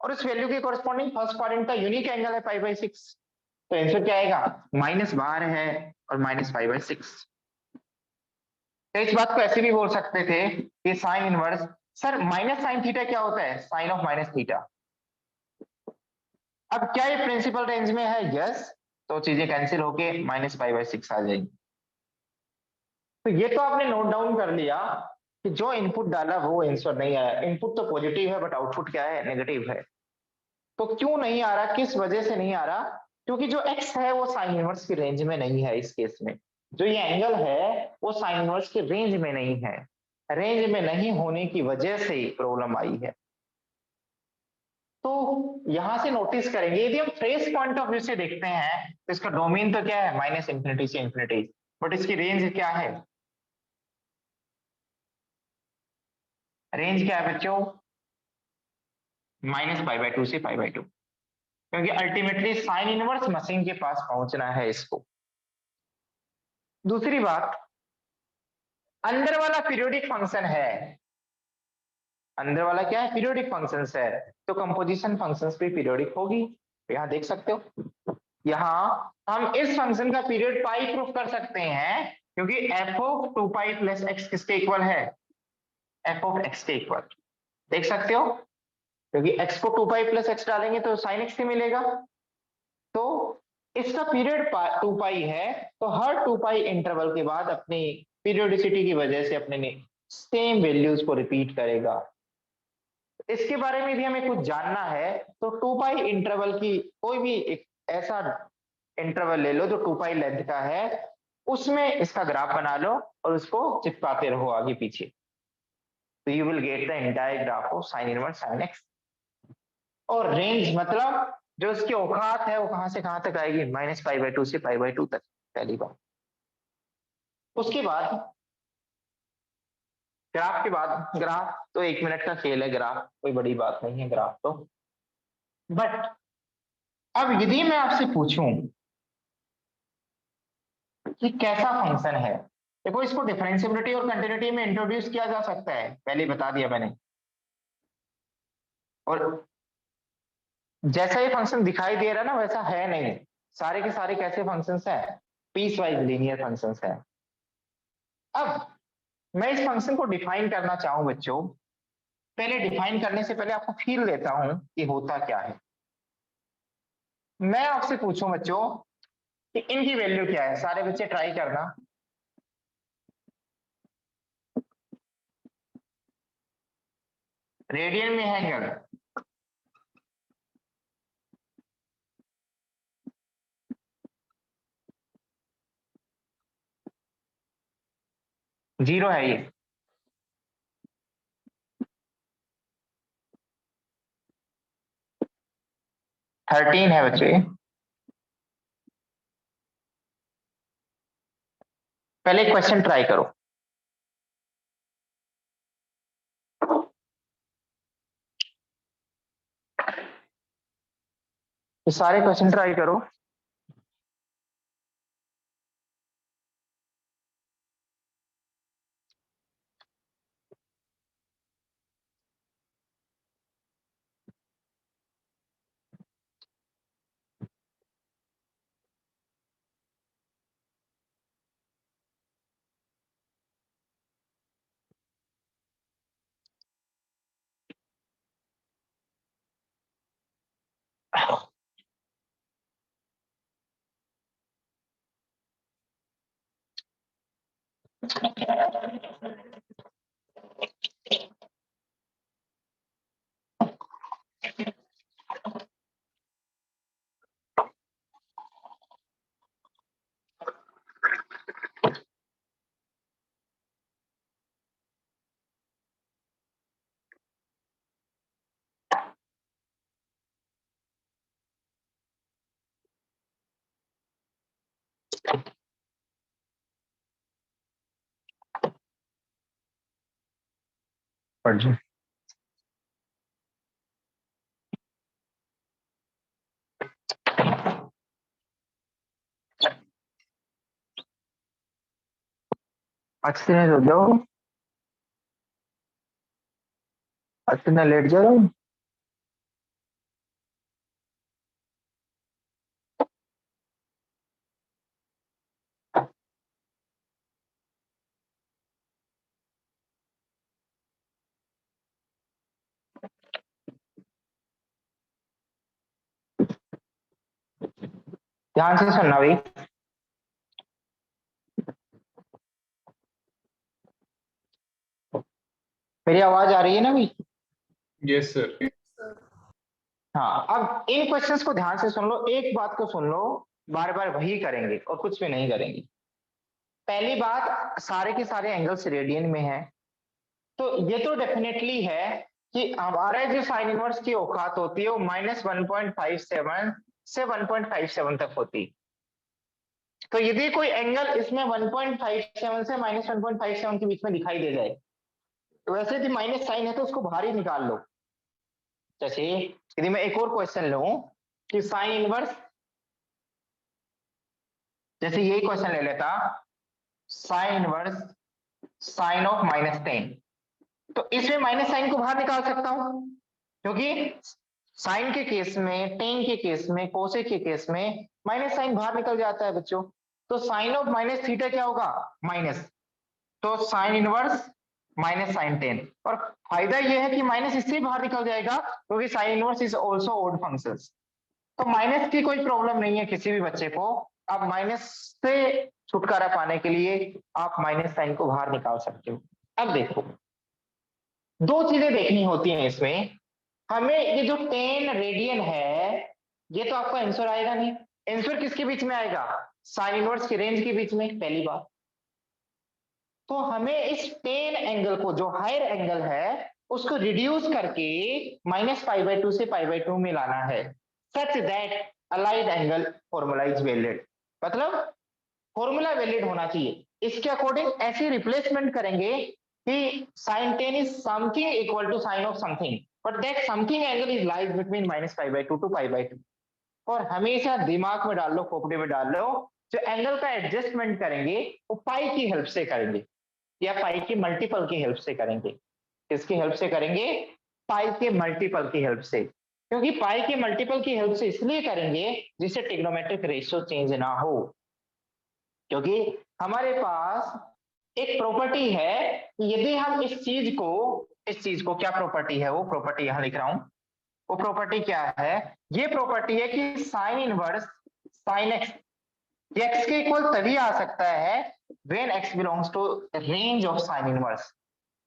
और उस वैल्यू के कॉरस्पॉन्डिंग फर्स्ट क्वाड्रेंट का यूनिक एंगल है π/6। तो आंसर क्या आएगा? माइनस बाहर है और -π/6। तो इस बात को ऐसे भी बोल सकते थे कि sine inverse, sir minus sine theta क्या होता है? Sine of minus theta. अब क्या ये प्रिंसिपल रेंज में है? यस। तो चीजें कैंसिल होके -π/6 आ जाएंगी। तो ये तो आपने नोट डाउन कर लिया कि जो इनपुट डाला वो आंसर नहीं आया। इनपुट तो पॉजिटिव है बट आउटपुट क्या है? नेगेटिव है। तो क्यों नहीं आ रहा, किस वजह से नहीं आ रहा? क्योंकि जो x है वो साइन इनवर्स की रेंज में नहीं है। इस केस में जो ये एंगल है वो साइन इनवर्स की रेंज में नहीं है। रेंज में नहीं होने की वजह से प्रॉब्लम आई है। तो यहां से नोटिस करेंगे, यदि हम ट्रेस पॉइंट ऑफ व्यू से देखते हैं तो इसका डोमेन तो क्या है, माइनस इंफिनिटी से इंफिनिटी, बट इसकी रेंज क्या है, रेंज क्या है बच्चों, -π/2 से π/2, क्योंकि अल्टीमेटली साइन इनवर्स मशीन के पास पहुंचना है इसको। दूसरी बात, अंदर वाला पीरियोडिक फंक्शन है, अंदर वाला क्या है, पीरियोडिक फंक्शंस है, तो कंपोजिशन फंक्शंस भी पीरियोडिक होगी। यहां देख सकते हो, यहां हम इस फंक्शन का पीरियड पाई प्रूफ कर सकते हैं, क्योंकि f ऑफ 2π + x किसके इक्वल है, f ऑफ x के इक्वल। देख सकते हो, क्योंकि x को 2π + x डालेंगे तो sin x से मिलेगा, तो इसका पीरियड 2π है, तो हर 2π इंटरवल के बाद अपनी पीरियोडिसिटी की वजह से अपने सेम वैल्यूज को रिपीट करेगा। इसके बारे में भी हमें कुछ जानना है, तो 2π इंटरवल की कोई भी एक ऐसा इंटरवल ले लो जो 2π लेंथ का है, उसमें इसका ग्राफ बना लो और उसको चिपकाते रहो आगे पीछे, तो you will get the entire graph of sine inverse sin x। और रेंज मतलब जो इसकी औकात है वो कहां से कहां तक आएगी, -π/2 से π/2 तक, पहली बात। उसके बाद ग्राफ के बाद, ग्राफ तो 1 मिनट का खेल है, ग्राफ कोई बड़ी बात नहीं है ग्राफ तो। बट अब यदि मैं आपसे पूछूं कि कैसा फंक्शन है, देखो इसको डिफरेंशिएबिलिटी और कंटिन्यूटी में इंट्रोड्यूस किया जा सकता है, पहले बता दिया मैंने। और जैसा ये फंक्शन दिखाई दे रहा है ना वैसा है नहीं, सारे के सारे कैसे फंक्शंस हैं, पीस वाइज लीनियर फंक्शंस हैं। अब मैं इस फंक्शन को डिफाइन करना चाहूं बच्चों, पहले डिफाइन करने से पहले आपको फील देता हूं कि होता क्या है। मैं आपसे पूछूं बच्चों कि इनकी वैल्यू क्या है, सारे बच्चे ट्राई करना। रेडियन में है एंगल, जीरो है ये, थर्टीन है बच्चे। पहले क्वेश्चन ट्राई करो, तो सारे क्वेश्चन ट्राई करो। पढ़ लो। अच्छे से सो जाओ, अच्छे से लेट जाओ। ध्यान से सुनना भाई, मेरी आवाज आ रही है ना भाई? Yes, sir. हाँ, अब इन क्वेश्चंस को ध्यान से सुन लो, एक बात को सुन लो, बार बार वही करेंगे और कुछ भी नहीं करेंगे। पहली बात, सारे के सारे एंगल्स रेडियन में है, तो ये तो डेफिनेटली है कि हमारा जो साइन इनवर्स की औकात होती है वो -1.57 से 1.57 तक होती। तो यदि कोई एंगल इसमें 1.57 से -1.57 के बीच में दिखाई दे जाए, तो वैसे यदि माइनस साइन है तो उसको बाहर ही निकाल लो। जैसे यदि मैं एक और क्वेश्चन लूं कि साइन इनवर्स, जैसे यही क्वेश्चन ले लेता, साइन इनवर्स साइन ऑफ -10, तो इसमें माइनस साइन को बाहर निकाल सकता हूं, क्योंकि साइन के केस में, टेन के केस में, कोसेक के केस में माइनस साइन बाहर निकल जाता है बच्चों। तो साइन ऑफ माइनस थीटा क्या होगा? माइनस, तो साइन इनवर्स माइनस साइन 10। और फायदा यह है कि माइनस इससे बाहर निकल जाएगा, क्योंकि sine inverse is also odd functions. तो माइनस की कोई प्रॉब्लम नहीं है किसी भी बच्चे को। आप माइनस से छुटकारा पाने के लिए आप माइनस साइन को बाहर निकाल सकते हो। अब देखो, दो चीजें देखनी होती हैं इसमें हमें। ये जो 10 रेडियन है, ये तो आपका आंसर आएगा नहीं। आंसर किसके बीच में आएगा? साइन इनवर्स की रेंज के बीच में, पहली बात। तो हमें इस 10 एंगल को, जो हायर एंगल है, उसको रिड्यूस करके -π/2 से π/2 में लाना है, such that allied angle formula is valid. मतलब फॉर्मूला वैलिड होना चाहिए। इसके अकॉर्डिंग ऐसी रिप्लेसमेंट करेंगे कि sin 10 is something equal to sin of something, but that something angle is lies between -π/2 to π/2। और हमेशा दिमाग में डाल लो, खोपड़ी में डाल लो, जो एंगल का एडजस्टमेंट करेंगे वो पाई की हेल्प से करेंगे, या पाई की मल्टीपल की हेल्प से करेंगे। किसकी हेल्प से करेंगे? पाई के मल्टीपल की हेल्प से। क्योंकि पाई के मल्टीपल की हेल्प से इसलिए करेंगे जिससे ट्रिग्नोमेट्रिक रेशियो चेंज ना हो। क्योंकि हमारे पास एक प्रॉपर्टी है कि यदि हम इस चीज को क्या प्रॉपर्टी है, वो प्रॉपर्टी यहां लिख रहा हूं। वो प्रॉपर्टी क्या है? ये प्रॉपर्टी है कि sine inverse sine x, x के इक्वल तभी आ सकता है when x belongs to range of sine inverse,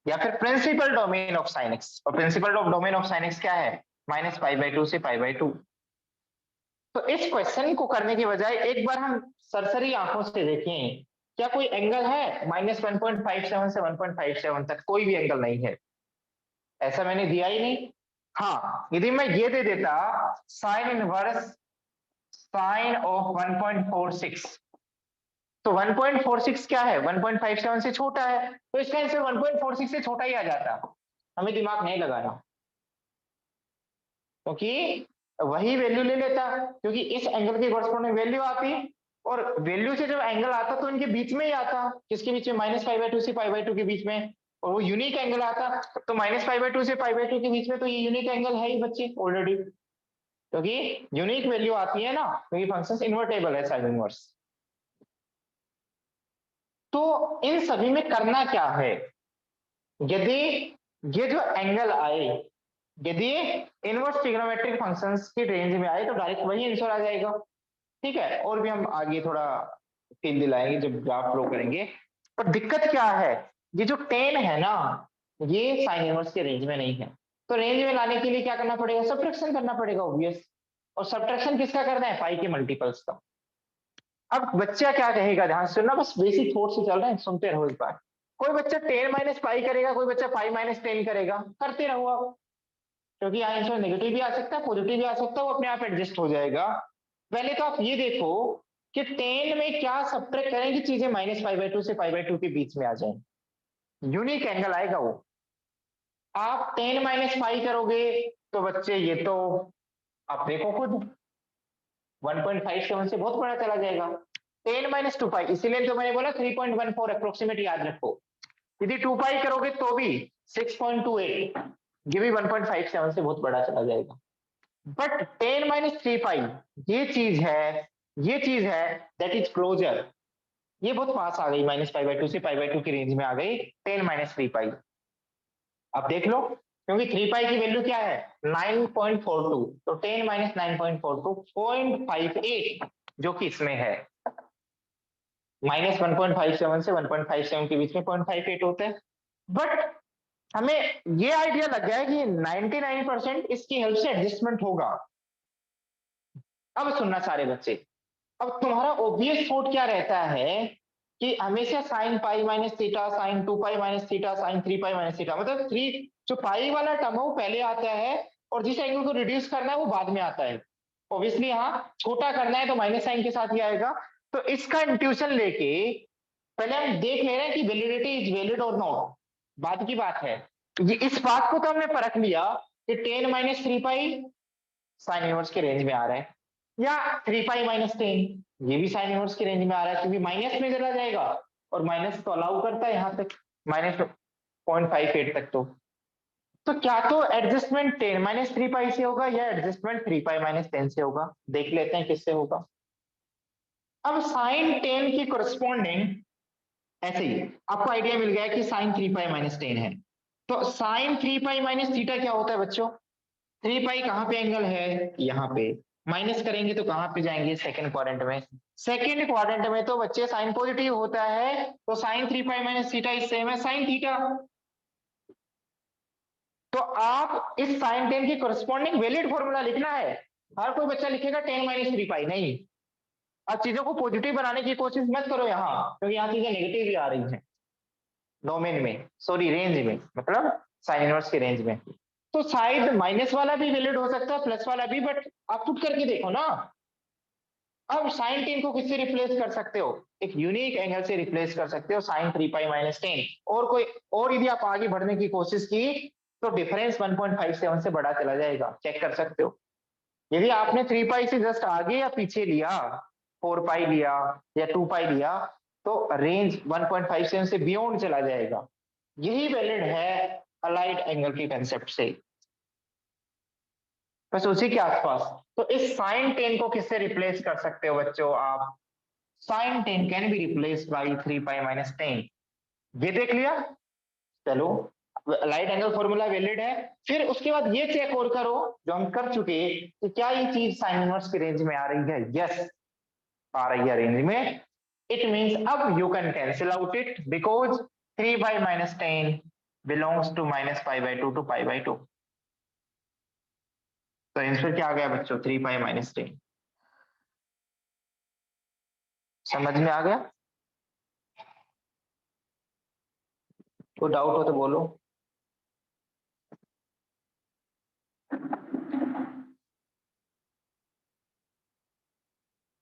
या फिर principal domain of sine x. और principal of domain of sine x क्या है? -π/2 से π/2। तो इस क्वेश्चन को करने के बजाय एक बार हम सरसरी आंखों से देखें, क्या कोई एंगल है -1.57 से 1.57 तक? कोई भी एंगल नहीं है, ऐसा मैंने दिया ही नहीं। हाँ, यदि मैं ये दे देता साइन इनवर्स साइन ऑफ 1.46, तो 1.46 क्या है? 1.57 से छोटा है, तो इसका आंसर 1.46 से छोटा ही आ जाता। हमें दिमाग नहीं लगाना, क्योंकि वही वैल्यू ले लेता, क्योंकि इस एंगल की कॉरस्पॉन्डिंग वैल्यू आती, और वैल्यू से जब एंगल आता तो इनके बीच में ही आता। किसके बीच में? -π/2 से π/2 के बीच में। और वो यूनिक एंगल आता, तो -π/2 से π/2 के बीच में तो ये यूनिक एंगल है ही बच्चे ऑलरेडी, क्योंकि यूनिक वैल्यू आती है ना, क्योंकि फंक्शन इन्वर्टेबल है साइन इनवर्स। तो इन सभी में करना क्या है? यदि ये जो एंगल आए, यदि इनवर्स ट्रिग्नोमेट्रिक फंक्शंस की रेंज में आए, तो डायरेक्ट वही आंसर आ जाएगा। ठीक है, और भी हम आगे थोड़ा फील दिलाएंगे जब ग्राफ फ्लो करेंगे। पर दिक्कत क्या है? ये जो 10 है ना, ये साइन इनवर्स के रेंज में नहीं है। तो रेंज में लाने के लिए क्या करना पड़ेगा? सब्ट्रैक्शन करना पड़ेगा, ऑब्वियस। और सब्ट्रैक्शन किसका करना है? पाई के मल्टीपल्स का। अब बच्चा क्या कहेगा, ध्यान से सुनना, बस बेसिक थॉट से चल रहे हैं, सुनते रहो एक बार। कोई बच्चा 10 - पाई करेगा, कोई बच्चा पाई -10 करेगा, करते रहो आप, क्योंकि आंसर नेगेटिव भी आ सकता है, पॉजिटिव भी आ सकता है, वो अपने आप एडजस्ट हो जाएगा। पहले तो आप ये देखो कि 10 में क्या सब्ट्रैक्ट करें कि चीजें -π/2 से π/2 के बीच में आ जाए, यूनिक एंगल आएगा वो। आप 10 - पाई करोगे तो बच्चे ये तो आप देखो खुद 1.57 से बहुत बड़ा चला जाएगा। 10 - 2 पाई, इसीलिए तो मैंने बोला 3.14 अप्रोक्सीमेट याद रखो। यदि 2 पाई करोगे तो भी 6.28, ये भी 1.57 से बहुत बड़ा चला जाएगा। बट 10 - 3 पाई ये चीज है दैट इज क्लोजर, ये बहुत पास आ गई, -π/2 से π/2 की रेंज में आ गई 10 - 3 पाई। अब देख लो, क्योंकि 3 पाई की वैल्यू क्या है? 9.42, तो 10 - 9.42 0.58, जो कि इसमें है -1.57 से 1.57 के बीच में 0.58 होता है। बट हमें ये आइडिया लग गया है कि 99% इसकी हेल्प से एडजस्टमेंट होगा। अब सुनना सारे बच्चे, अब तुम्हारा ऑब्वियस थॉट क्या रहता है कि हमेशा sine pi minus theta, sine 2 pi minus theta, sine 3 pi minus theta, मतलब 3 जो पाई वाला टर्म है वो पहले आता है और जिस एंगल को रिड्यूस करना है वो बाद में आता है। ऑब्वियसली यहाँ छोटा करना है तो माइनस साइन के साथ ही आएगा। तो इसका इंट्यूशन लेके पहले हम देख ले रहे हैं कि वैलिडिटी इज वैलिड और नॉट, बाद की बात है। ये इस बात को तो हमने परख लिया कि 10 माइनस 3 पाई साइन इनवर्स के रेंज में आ रहा है, या 3 पाई माइनस 10 ये भी साइन इनवर्स के रेंज में आ रहा है, क्योंकि माइनस में चला जाएगा और माइनस तो अलाउ करता है यहाँ तक माइनस 0.58 तक। तो क्या तो एडजस्टमेंट 10 माइनस 3 पाई से होगा या एडजस्टमेंट 3 पाई माइनस 10 से होगा, देख लेते हैं किससे होगा। अब साइन 10 की कोरस्पॉन्डिंग ऐसे ही आपको आइडिया मिल गया कि साइन 3 पाई माइनस 10 है, तो साइन 3 पाई माइनस थीटा क्या होता है बच्चों, 3 पाई कहाँ पे एंगल है, यहाँ पे, माइनस करेंगे तो कहाँ पे जाएंगे, सेकंड क्वाड्रेंट में। सेकंड क्वाड्रेंट में तो बच्चे साइन पॉजिटिव होता है, तो sine 3 pi minus theta is same है साइन थीटा। तो आप इस साइन 10 की कोरस्पॉन्डिंग वैलिड फॉर्मूला लिखना है। हर कोई बच्चा लिखेगा 10 माइनस 3 पाई नहीं। अब चीजों को पॉजिटिव बनाने की कोशिश मत करो यहाँ, क्योंकि यहाँ चीजें नेगेटिव भी आ रही हैं डोमेन में, सॉरी रेंज में, मतलब साइन इनवर्स के रेंज में। तो शायद माइनस वाला भी वैलिड हो सकता है, प्लस वाला भी, बट आप पुट करके देखो ना। अब साइन 10 को किससे रिप्लेस कर सकते हो, एक यूनिक एंगल से रिप्लेस कर सकते हो, साइन 3 पाई माइनस 10। और कोई और यदि आप आगे बढ़ने की कोशिश की तो डिफरेंस 1.57 से बड़ा चला जाएगा, चेक कर सकते हो। यदि आपने 3 पाई से जस्ट आगे या पीछे लिया, 4 पाई लिया या 2 पाई लिया, तो रेंज 1.57 से बियॉन्ड चला जाएगा। यही वैलिड है अलाइड एंगल की कंसेप्ट से, बस उसी के आसपास। तो इस साइन 10 को किससे रिप्लेस कर सकते हो बच्चों आप, sine 10 can be replace by 3 pi minus 10। ये देख लिया, चलो लाइट एंगल फॉर्मूला वैलिड है। फिर उसके बाद ये चेक और करो जो हम कर चुके कि क्या ये चीज साइन इनवर्स की रेंज में आ रही है, यस आ रही है रेंज में। इट मींस अब you can cancel out it because 3 pi minus 10 belongs to minus pi by 2 to pi by 2। तो आंसर क्या आ गया बच्चों, 3 पाई माइनस 10। समझ में आ गया, कोई डाउट हो तो बोलो।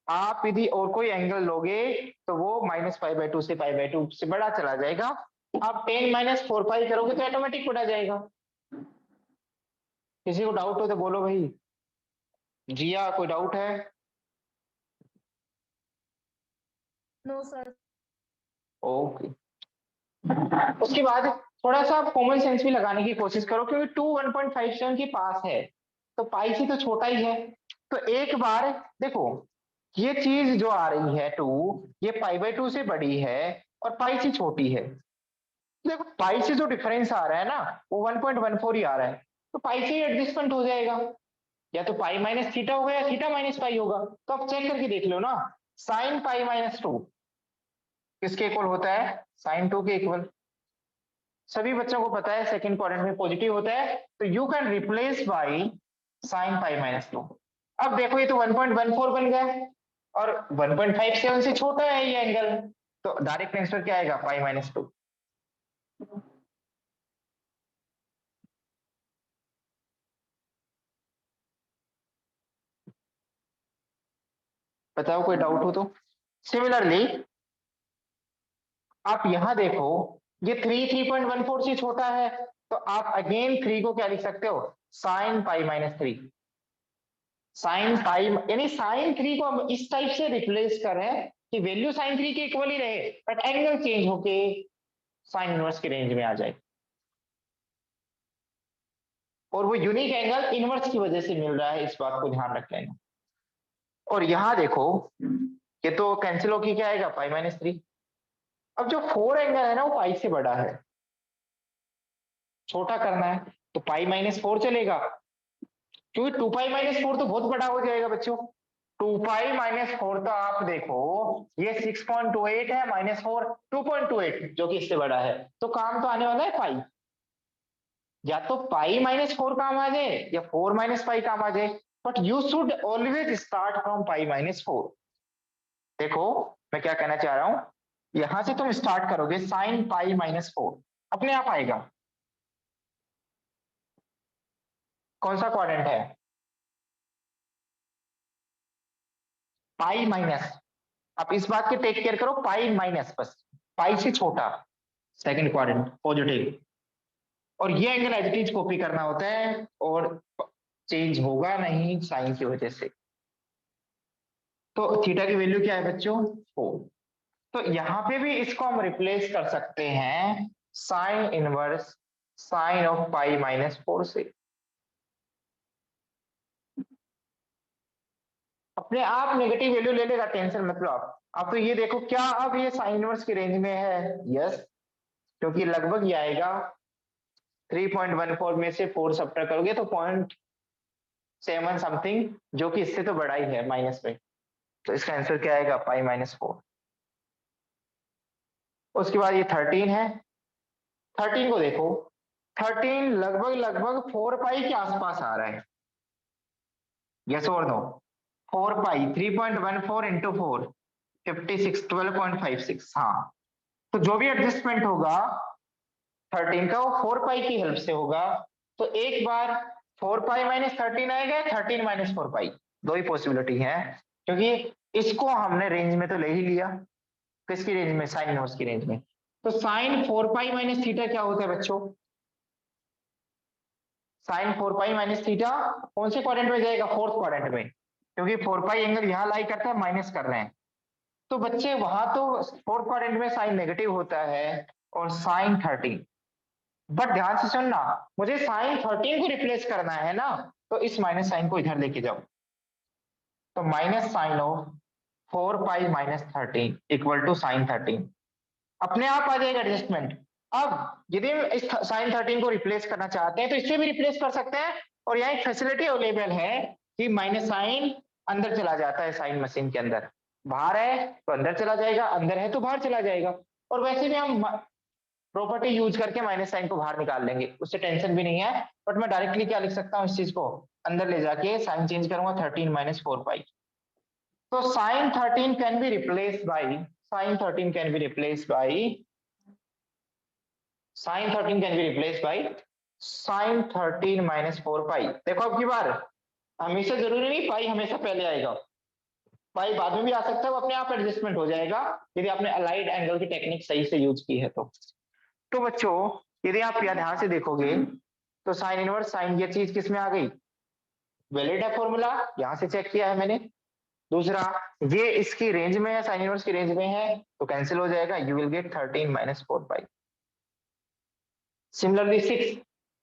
आप यदि और कोई एंगल लोगे तो वो माइनस पाई बाई 2 से पाई बाई 2 से बड़ा चला जाएगा। आप 10 माइनस 4 पाई करोगे तो ऑटोमेटिक बड़ा जाएगा। किसी को डाउट हो तो बोलो भाई। जिया कोई डाउट है? No sir. ओके, उसके बाद थोड़ा सा कॉमन सेंस भी लगाने की कोशिश करो, क्योंकि 2 1.57 के पास है तो पाई से तो छोटा ही है। तो एक बार देखो, ये चीज जो आ रही है 2, ये पाई बाई 2 से बड़ी है और पाई से छोटी है। देखो पाई से जो डिफरेंस आ रहा है ना वो 1.14 ही आ रहा है, तो पाई से ही एडजस्टमेंट हो जाएगा। या तो पाई माइनस थीटा होगा या थीटा माइनस पाई होगा। तो आप चेक करके देख लो ना, साइन पाई माइनस 2 किसके इक्वल होता है, साइन 2 के इक्वल। सभी बच्चों को पता है सेकंड क्वाड्रेंट में पॉजिटिव होता है, तो you can replace by sine pi minus 2। अब देखो ये तो 1.14 बन गया है और 1.57 से छोटा है ये एंगल, तो डायरेक्ट आंसर क्या आएगा, पाई माइनस 2। बताओ कोई डाउट हो तो। सिमिलरली आप यहां देखो, ये 3.14 से छोटा है, तो आप अगेन 3 को क्या लिख सकते हो, sign pi minus 3। Sine pi यानी साइन 3 को हम इस टाइप से रिप्लेस करें कि वैल्यू साइन 3 के इक्वल ही रहे बट एंगल चेंज होके साइन इनवर्स की रेंज में आ जाए। और वो यूनिक एंगल इनवर्स की वजह से मिल रहा है, इस बात को ध्यान रख लेना। और यहां देखो ये तो कैंसिल होके क्या आएगा, पाई माइनस 3। अब जो 4 एंगल है ना वो पाई से बड़ा है, छोटा करना है तो पाई माइनस 4 चलेगा, क्योंकि 2 पाई माइनस 4 तो बहुत बड़ा हो जाएगा बच्चों। 2 पाई माइनस 4 तो आप देखो ये 6.28 है, माइनस 4 2.28 जो कि इससे बड़ा है, तो काम तो आने वाला है पाई। या तो पाई माइनस 4 काम आ जाए या 4 माइनस पाई काम आ जाए, but you should always start from pi minus 4। देखो मैं क्या कहना चाह रहा हूं, यहां से तुम स्टार्ट करोगे साइन पाई माइनस 4, अपने आप आएगा। कौन सा क्वाड्रेंट है? Pi minus. आप इस बात की टेक केयर करो, पाई माइनस, बस पाई से छोटा, सेकंड क्वाड्रेंट पॉजिटिव। और ये angle as it is copy करना होता है और चेंज होगा नहीं साइन की वजह से। तो थीटा की वैल्यू क्या है बच्चों? 4। तो यहां पे भी इसको हम रिप्लेस कर सकते हैं sign inverse sign of pi minus 4 से। अपने आप नेगेटिव वैल्यू ले लेगा, टेंशन मत लो आप तो ये देखो क्या अब ये साइन इनवर्स की रेंज में है? यस, क्योंकि लगभग ये आएगा 3.14 में से 4 सब्ट्रैक्ट करोगे तो 0.7 समथिंग, जो कि इससे तो बड़ा ही है माइनस में। तो इसका आंसर क्या आएगा? Pi minus 4। उसके बाद ये 13 है। 13 को देखो, 13 लगभग लगभग 4 पाई के आसपास आ रहा है। यस और नो? 4 पाई 3.14 इंटू 4 56 12.56। हाँ, तो जो भी एडजस्टमेंट होगा 13 का वो 4 पाई की हेल्प से होगा। तो एक बार 4 पाई माइनस 13 आएगा, 13 माइनस 4 पाई, दो ही पॉसिबिलिटी है, क्योंकि इसको हमने रेंज में तो ले ही लिया। किसकी रेंज में? साइन इनवर्स की रेंज में। तो साइन 4 पाई माइनस थीटा क्या होता है बच्चों? साइन 4 पाई माइनस थीटा कौन से क्वाड्रेंट में जाएगा? फोर्थ क्वाड्रेंट में, क्योंकि 4 पाई एंगल यहां लाई करता है, माइनस कर रहे हैं। तो बच्चे वहां तो फोर्थ क्वाड्रेंट में साइन नेगेटिव होता है और साइन 13। बट ध्यान से सुनना, मुझे साइन 13 को रिप्लेस करना है ना, तो इस माइनस साइन को इधर लेके जाओ। तो minus sine of 4 pi minus 13 equal to sine 13, अपने आप आ जाएगा एडजस्टमेंट। अब यदि हम इस साइन 13 को रिप्लेस करना चाहते हैं तो इससे भी रिप्लेस कर सकते हैं, और यहाँ एक फैसिलिटी अवेलेबल है कि माइनस साइन अंदर चला जाता है साइन मशीन के अंदर, बाहर है तो अंदर चला जाएगा, अंदर है तो बाहर चला जाएगा। और वैसे भी हम प्रॉपर्टी यूज करके माइनस साइन को बाहर निकाल लेंगे, उससे टेंशन भी नहीं है। बट मैं डायरेक्टली क्या लिख सकता हूँ, इस चीज को अंदर ले जाके साइन चेंज करूंगा 13 माइनस 4 पाई। तो sine 13 can be replaced by, sine 13 can be replaced by, sine 13 can be replaced by sine 13 minus 4 pi. देखो अब की बार हमेशा जरूरी नहीं पाई हमेशा पहले आएगा, पाई बाद में भी आ सकता है, वो अपने आप एडजस्टमेंट हो जाएगा यदि आपने अलाइड एंगल की टेक्निक सही से यूज की है तो बच्चों यदि आप यहाँ ध्यान से देखोगे तो साइन इनवर्स साइन, ये चीज किस में आ गई? वैलिड है फॉर्मूला, यहां से चेक किया है मैंने। दूसरा, ये इसकी रेंज में है, साइन इनवर्स की रेंज में है, तो कैंसिल हो जाएगा, you will get 13 minus 4 pi. Similarly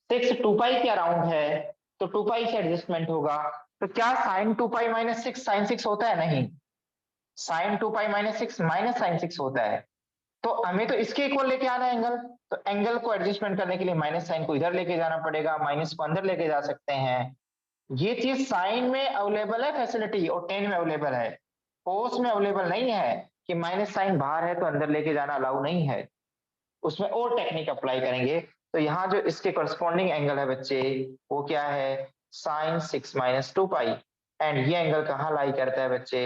6 2 पाई के अराउंड है, तो 2 पाई से एडजस्टमेंट होगा। तो क्या साइन 2 पाई माइनस 6 साइन 6 होता है? नहीं, sine 2 pi minus 6 minus sine 6 होता है। तो हमें तो इसके इक्वल लेके आना है एंगल, तो एंगल को एडजस्टमेंट करने के लिए माइनस साइन को इधर लेके जाना पड़ेगा, माइनस को अंदर लेके जा सकते हैं। ये चीज साइन में अवेलेबल है फैसिलिटी, और टेन में अवेलेबल है, कोस में अवेलेबल नहीं है कि माइनस साइन बाहर है तो अंदर लेके जाना अलाउ नहीं है, उसमें और टेक्निक अप्लाई करेंगे। तो यहाँ जो इसके करस्पॉन्डिंग एंगल है बच्चे, वो क्या है? Sine 6 minus 2 pi. एंड ये एंगल कहाँ लाई करता है बच्चे?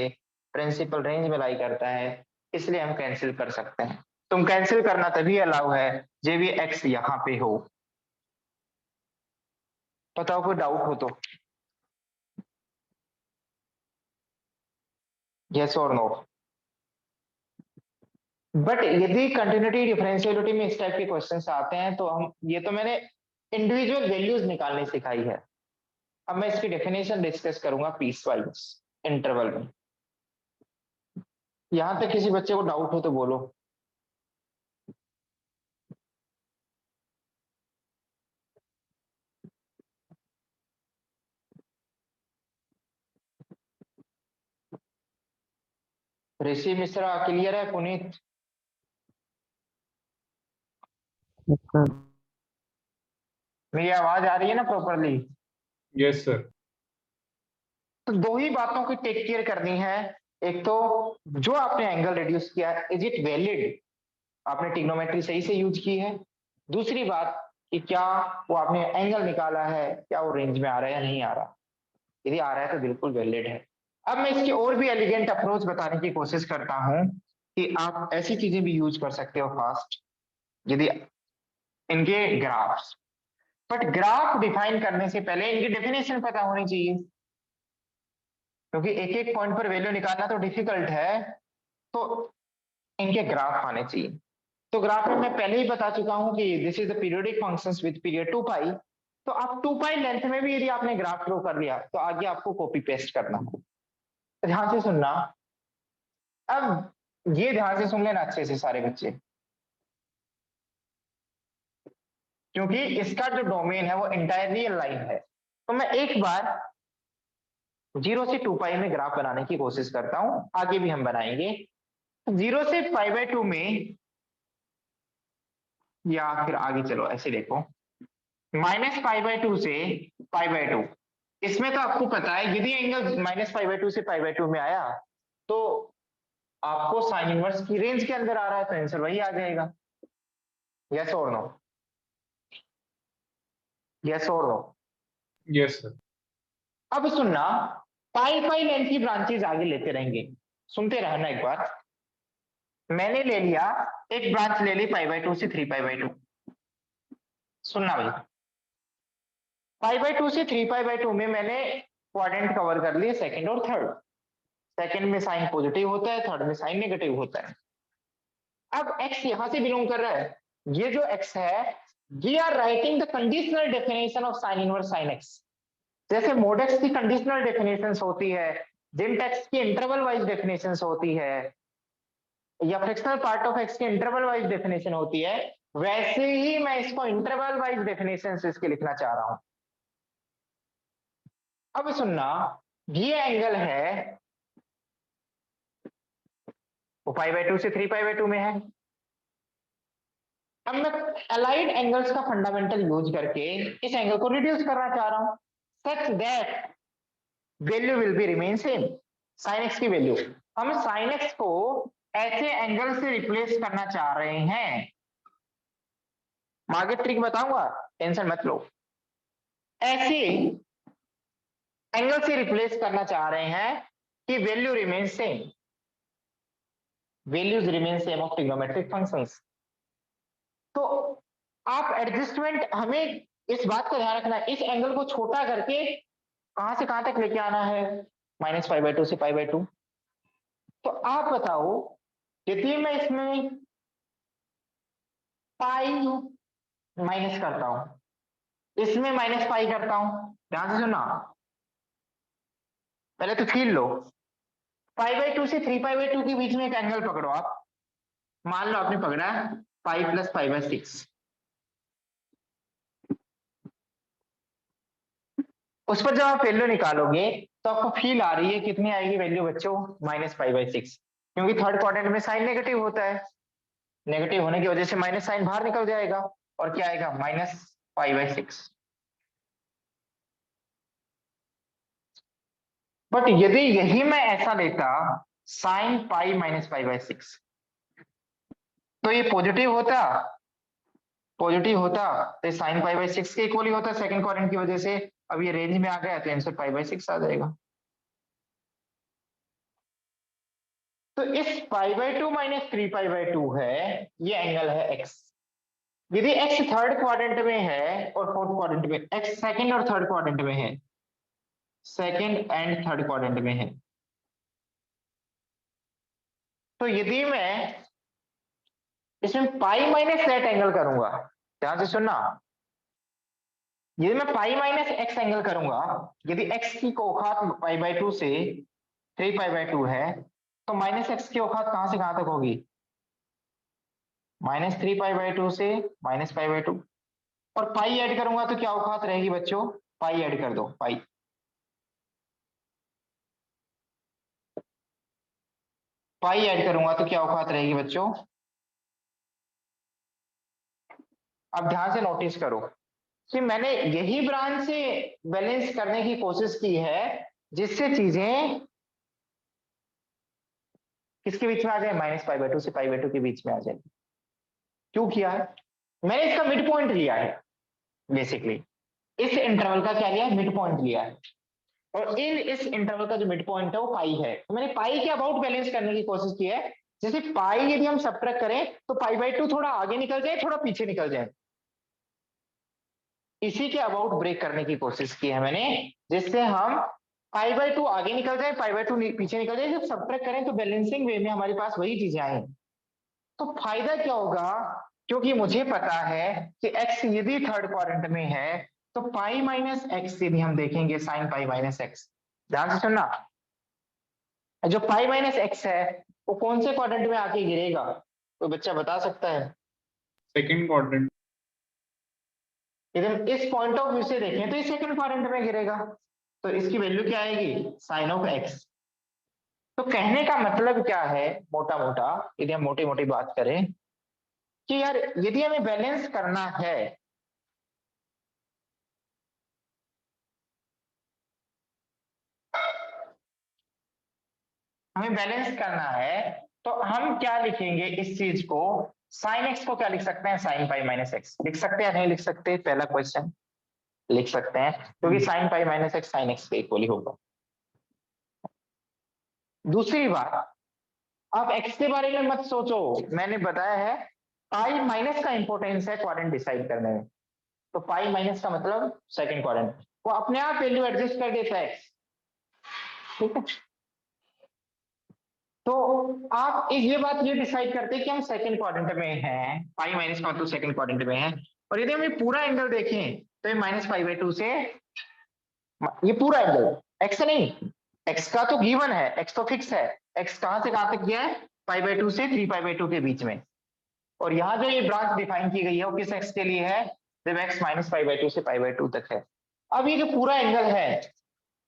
प्रिंसिपल रेंज में लाई करता है, इसलिए हम कैंसिल कर सकते हैं। तुम कैंसिल करना तभी अलाउ है जब ये एक्स यहाँ पे हो। बताओ कोई डाउट हो तो? यस और नो? बट यदि कंटिन्यूटी डिफरेंशियलिटी में इस टाइप के क्वेश्चंस आते हैं तो हम, ये तो मैंने इंडिविजुअल वैल्यूज निकालनी सिखाई है, अब मैं इसकी डेफिनेशन डिस्कस करूंगा पीस वाइज इंटरवल में। यहां तक किसी बच्चे को डाउट हो तो बोलो। ऋषि मिश्रा क्लियर है? पुनीत मेरी आवाज आ रही है ना प्रॉपरली? Yes sir. तो दो ही बातों की टेक केयर करनी है, एक तो जो आपने एंगल रिड्यूस किया इज इट वैलिड, आपने ट्रिग्नोमेट्री सही से यूज की है। दूसरी बात, कि क्या वो आपने एंगल निकाला है, क्या वो रेंज में आ रहा है या नहीं आ रहा। यदि आ रहा है तो बिल्कुल वैलिड है। अब मैं इसकी और भी एलिगेंट अप्रोच बताने की कोशिश करता हूं कि आप ऐसी चीजें भी यूज कर सकते हो फास्ट, यदि इनके ग्राफ्स, बट ग्राफ डिफाइन करने से पहले इनकी डेफिनेशन पता होनी चाहिए, क्योंकि एक एक पॉइंट पर वैल्यू निकालना तो डिफिकल्ट है, तो इनके ग्राफ आने चाहिए। तो ग्राफ में मैं पहले ही बता चुका हूं कि this is the periodic functions with period 2 पाई। तो आप 2 पाई लेंथ में भी यदि आपने ग्राफ ड्रॉ कर लिया तो आगे आपको कॉपी पेस्ट करना है। तो ध्यान से सुनना, अब ये ध्यान से सुन लेना अच्छे से सारे बच्चे, क्योंकि इसका जो डोमेन है वो इंटायरली लाइन है। तो मैं एक बार 0 से 2 पाई में ग्राफ बनाने की कोशिश करता हूं, आगे भी हम बनाएंगे। 0 से पाई बाय 2 में, या फिर आगे चलो ऐसे देखो, माइनस पाई बाय 2 से पाई बाय 2, इसमें तो आपको पता है यदि एंगल माइनस पाई बाय 2 से पाई बाय 2 में आया तो आपको साइन इनवर्स की रेंज के अंदर आ रहा है, तो आंसर वही आ जाएगा। यस और नो? यस और नो? Yes sir. अब सुनना, पाई पाई लेंथ की ब्रांचेज आगे लेते रहेंगे, सुनते रहना एक बार। मैंने ले लिया, एक ब्रांच ले ली पाई बाय 2 से 3 पाई बाय 2। सुनना भाई, पाई बाय 2 से 3 पाई बाय 2 में मैंने क्वाड्रेंट कवर कर लिए, सेकंड और थर्ड। सेकंड में साइन पॉजिटिव होता है, थर्ड में साइन नेगेटिव होता है। अब x यहां से बिलोंग कर रहा है, ये जो x है, we are writing the conditional definition of sine inverse sine x। जैसे मोड x की कंडीशनल डेफिनेशंस होती है, जिन x की इंटरवल वाइज डेफिनेशंस होती है, या फ्रैक्शनल पार्ट ऑफ x की इंटरवल वाइज डेफिनेशन होती है, वैसे ही मैं इसको इंटरवल वाइज डेफिनेशंस इसके लिखना चाह रहा हूं। अब सुनना, ये एंगल है वो पाई बाय 2 से 3 पाई बाय 2 में है। अब मैं अलाइड एंगल्स का फंडामेंटल यूज करके इस एंगल को रिड्यूस करना चाह रहा हूं, such that value will be remain same, sine x की वैल्यू। हम साइन एक्स को ऐसे एंगल से रिप्लेस करना चाह रहे हैं, मैं आगे ट्रिक बताऊंगा, टेंशन मत लो। ऐसे एंगल से रिप्लेस करना चाह रहे हैं कि value remain same, values remain same of trigonometric functions. तो आप एडजस्टमेंट, हमें इस बात का ध्यान रखना है, इस एंगल को छोटा करके कहां से कहां तक लेके आना है, माइनस पाई बाय 2 से पाई बाय 2। तो आप बताओ, यदि मैं इसमें पाई माइनस करता हूं, इसमें माइनस पाई करता हूं, ध्यान से सुनना, पहले तो फील लो। पाई बाय 2 से 3 पाई बाय 2 के बीच में एक एंगल पकड़ो आप, मान लो आपने पकड़ा पाई प्लस पाई बाय 6। उस पर जब आप वैल्यू निकालोगे तो आपको फील आ रही है, कितनी आएगी वैल्यू बच्चों, माइनस पाई बाय 6, क्योंकि थर्ड क्वाड्रेंट में साइन नेगेटिव होता है, नेगेटिव होने की वजह से माइनस साइन बाहर निकल जाएगा और क्या आएगा, माइनस पाई बाय 6। बट यदि यही मैं ऐसा लेता, sign pi minus pi by 6, तो ये पॉजिटिव होता, पॉजिटिव होता तो साइन पाई बाय 6 के इक्वल ही होता सेकंड क्वाड्रेंट की वजह से। अब ये रेंज में आ गया तो आंसर पाई बाय 6 आ जाएगा। तो इस pi by 2 minus 3 pi by 2 है, ये एंगल है x। यदि x थर्ड क्वाड्रेंट में है और फोर्थ क्वाड्रेंट में, x सेकंड और थर्ड क्वाड्रेंट में है, सेकंड एंड थर्ड क्वाड्रेंट में है, तो यदि मैं इसमें पाई माइनस सेट एंगल करूंगा, ध्यान से सुनना, यदि मैं पाई माइनस एक्स एंगल करूंगा, यदि x की औकात पाई बाय 2 से 3 पाई बाय 2 है, तो माइनस एक्स की औकात कहां से कहां तक होगी, माइनस 3 पाई बाय 2 से माइनस पाई बाय 2। और पाई ऐड करूंगा तो क्या औकात रहेगी बच्चों, पाई ऐड कर दो, पाई, पाई ऐड करूंगा तो क्या औकात रहेगी बच्चों। अब ध्यान से नोटिस करो कि मैंने यही ब्रांच से बैलेंस करने की कोशिश की है, जिससे चीजें किसके बीच में आ जाए, माइनस पाई बाय 2 से पाई बाय 2 के बीच में आ जाए। क्यों किया है, मैंने इसका मिड पॉइंट लिया है, बेसिकली इस इंटरवल का क्या लिया है, मिड पॉइंट लिया है, और इस इंटरवल का जो मिड पॉइंट है वो पाई है। तो मैंने पाई के अबाउट बैलेंस करने की कोशिश की है, जैसे पाई यदि हम सब्ट्रैक्ट करें तो पाई बाई 2 थोड़ा आगे निकल जाए, थोड़ा पीछे निकल जाए, इसी के अबाउट ब्रेक करने की कोशिश की है मैंने, जिससे हम पाई बाई 2 आगे निकल जाए, पाई बाई 2 पीछे निकल जाए, जब सब्ट्रैक्ट करें तो बैलेंसिंग वे में हमारे पास वही चीजें आए। तो फायदा क्या होगा, क्योंकि मुझे पता है कि एक्स यदि थर्ड क्वाड्रेंट में है तो पाई माइनस एक्स यदि हम देखेंगे साइन पाई माइनस एक्स, ध्यान से सुनना, जो पाई माइनस एक्स है वो कौन से क्वाड्रेंट में आके गिरेगा, कोई बच्चा बता सकता है? Second quadrant. यदि हम इस पॉइंट ऑफ व्यू से देखें तो ये सेकंड क्वाड्रेंट में गिरेगा, तो इसकी वैल्यू क्या आएगी, साइन ऑफ एक्स। तो कहने का मतलब क्या है, मोटा मोटा यदि हम मोटी मोटी बात करें कि यार यदि हमें बैलेंस करना है हमें बैलेंस करना है तो हम क्या लिखेंगे इस चीज को, साइन एक्स को क्या लिख सकते हैं, साइन पाई माइनस एक्स लिख सकते हैं, नहीं लिख सकते? पहला क्वेश्चन लिख सकते हैं, क्योंकि sign pi minus x sine x के इक्वल ही होगा। दूसरी बात, आप एक्स के बारे में मत सोचो, मैंने बताया है पाई माइनस का इंपॉर्टेंस है क्वाड्रेंट डिसाइड करने में, तो पाई माइनस का मतलब सेकंड क्वाड्रेंट, वो अपने आप वैल्यू एडजस्ट कर देता है, ठीक है? तो आप ये बात ये डिसाइड करते हैं कि हम सेकंड क्वाड्रेंट में हैं, पाई माइनस का मतलब सेकंड क्वाड्रेंट में है, और यदि हम ये पूरा एंगल देखें तो ये माइनस पाई बाई 2 से, ये पूरा एंगल एक्स नहीं, एक्स का तो गिवन है, एक्स तो फिक्स है, एक्स कहां से कहां तक गया है, पाई बाई 2 से 3 पाई बाई 2 के बीच में, और यहाँ जो ये ब्रांच डिफाइन की गई है वो किस एक्स के लिए है, जब एक्स माइनस पाई बाई 2 से पाई बाई 2 तक है। अब ये जो पूरा एंगल है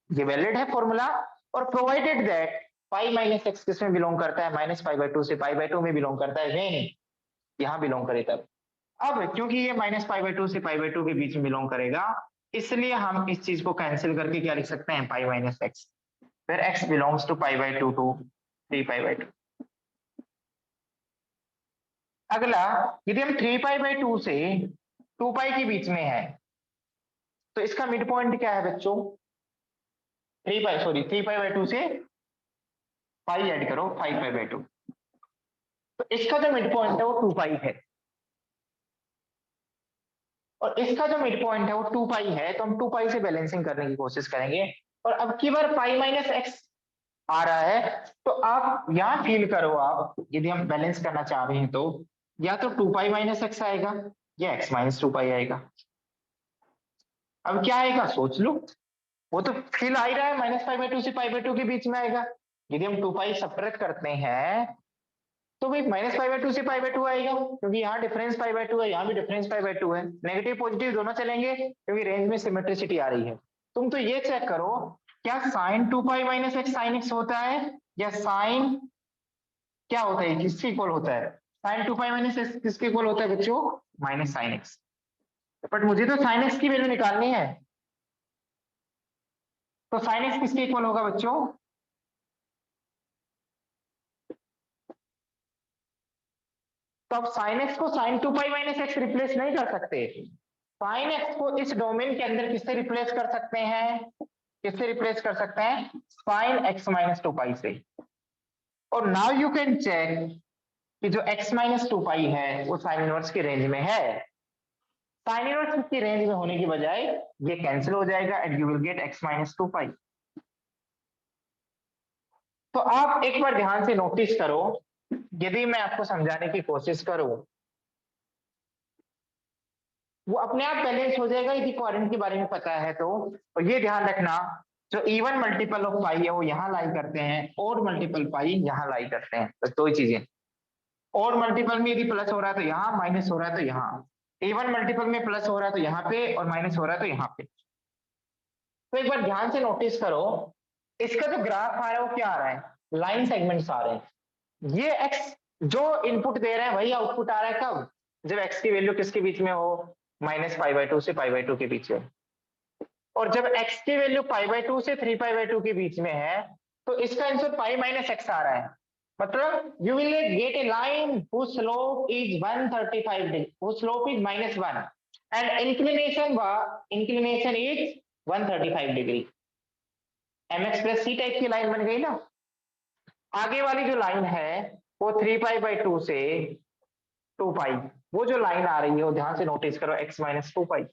ये वैलिड है फॉर्मूला, और provided that pi minus x किस में बिलोंग करता है, माइनस पाई बाई 2 से पाई बाई 2 में बिलोंग करता है, वेन यहाँ बिलोंग करे तब। अब क्योंकि ये माइनस पाई बाई 2 से पाई बाई 2 के बीच में बिलोंग करेगा, इसलिए हम इस चीज को कैंसिल करके क्या लिख सकते हैं, पाई माइनस एक्स, फिर x belongs to pi by 2 to 3 pi by 2। अगला, यदि हम 3 पाई बाई 2 से 2 पाई के बीच में है तो इसका मिड पॉइंट क्या है बच्चों, 3 पाई बाई 2 से पाई ऐड करो 5 पाई बाई 2, तो इसका जो मिड पॉइंट है वो 2 पाई है, और इसका जो मिड पॉइंट है वो 2 पाई है, तो हम 2 पाई से बैलेंसिंग करने की कोशिश करेंगे, और अब की बार पाई माइनस एक्स आ रहा है, तो आप यहां फील करो, आप यदि हम बैलेंस करना चाह रहे हैं तो या तो 2 पाई माइनस एक्स आएगा या एक्स माइनस 2 पाई आएगा। अब क्या आएगा सोच लो, वो तो फील आ ही रहा है माइनस पाई बाई 2 से पाई बाई 2 के बीच में आएगा, यदि हम 2 पाई सब्ट्रैक्ट करते हैं तो भाई माइनस पाई बाई 2 से पाई बाई 2 आएगा, क्योंकि यहाँ डिफरेंस पाई बाई 2 है, यहाँ भी डिफरेंस पाई बाई 2 है, नेगेटिव पॉजिटिव दोनों चलेंगे क्योंकि रेंज में सिमेट्रिसिटी आ रही है। तुम तो ये चेक करो क्या sine 2 pi minus x sine x होता है, या साइन क्या होता है, किसके इक्वल होता है, साइन 2 पाई माइनस एक्स किसके इक्वल होता है बच्चों, माइनस साइन एक्स। बट मुझे तो साइन एक्स की वैल्यू निकालनी है, तो साइन एक्स किसके इक्वल होगा बच्चों, तो अब साइन एक्स को sine 2 pi minus x replace नहीं कर सकते, साइन एक्स को इस डोमेन के अंदर किससे रिप्लेस कर सकते हैं, किससे रिप्लेस कर सकते हैं, साइन एक्स माइनस 2 पाई से। और नाउ यू कैन चेक कि जो x माइनस 2 पाई है वो साइन इनवर्स की रेंज में है, साइन इनवर्स की रेंज में होने की बजाय ये कैंसिल हो जाएगा and you will get x minus 2 पाई। तो आप एक बार ध्यान से नोटिस करो, यदि मैं आपको समझाने की कोशिश करूं वो अपने आप बैलेंस हो जाएगा यदि क्वाड्रेंट के बारे में पता है तो। और ये ध्यान रखना जो इवन मल्टीपल ऑफ पाई है वो यहाँ लाई करते हैं, और मल्टीपल पाई यहाँ लाई करते हैं, बस दो ही चीजें, और मल्टीपल में यदि प्लस हो रहा है तो यहाँ, माइनस हो रहा है तो यहाँ, इवन मल्टीपल में प्लस हो रहा है तो यहाँ पे और माइनस हो रहा है तो यहाँ पे। तो एक बार ध्यान से नोटिस करो इसका जो ग्राफ आ रहा है वो क्या आ रहा है, लाइन सेगमेंट्स आ रहे हैं, ये एक्स जो इनपुट दे रहे हैं वही आउटपुट आ रहा है, कब, जब एक्स की वैल्यू किसके बीच में हो, माइनस पाई बाई 2 से पाई बाई 2 के बीच में, और जब एक्स की वैल्यू पाई बाई 2 से 3 पाई बाई 2 के बीच में है तो इसका आंसर पाई माइनस एक्स आ रहा है, मतलब you will get a line whose slope is 135 degree, whose slope is -1, and inclination is 135 degree. mx plus c type की लाइन बन गई ना। आगे वाली जो लाइन है वो 3π/2 से 2π, वो जो लाइन आ रही है वो ध्यान से नोटिस करो, x माइनस 2π।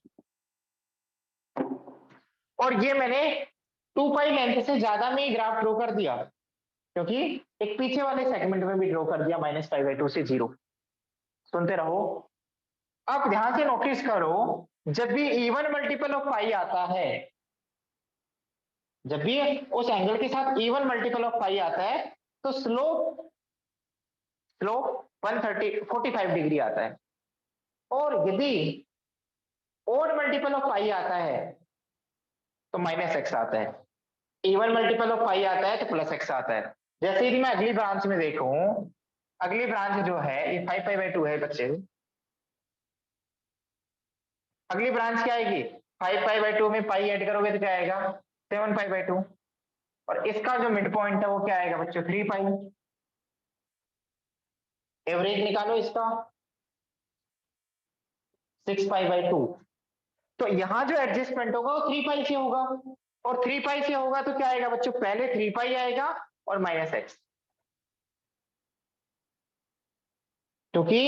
और ये मैंने 2π लेंथ से ज्यादा में ही ग्राफ ड्रॉ कर दिया, क्योंकि एक पीछे वाले सेगमेंट में भी ड्रॉ कर दिया -π/2 से 0। सुनते रहो। अब ध्यान से नोटिस करो, जब भी इवन मल्टीपल ऑफ पाई आता है, जब भी उस एंगल के साथ इवन मल्टीपल ऑफ पाई आता है, तो स्लोप 45 डिग्री आता है। और यदि ओड मल्टीपल ऑफ पाई आता है तो -x आता है, इवन मल्टीपल ऑफ पाई आता है तो +x आता है। जैसे यदि मैं अगली ब्रांच में देखूं, अगली ब्रांच जो है ये 5π/2 है बच्चे। अगली ब्रांच क्या आएगी? 5π/2 में पाई ऐड करोगे तो क्या आएगा? 7π/2। और इसका जो मिड पॉइंट है वो क्या आएगा बच्चों? 3π। एवरेज निकालो इसका, 6π/2। तो यहां जो एडजस्टमेंट होगा वो 3π से होगा, और 3π से होगा तो क्या आएगा बच्चों? पहले 3π आएगा और -x, क्योंकि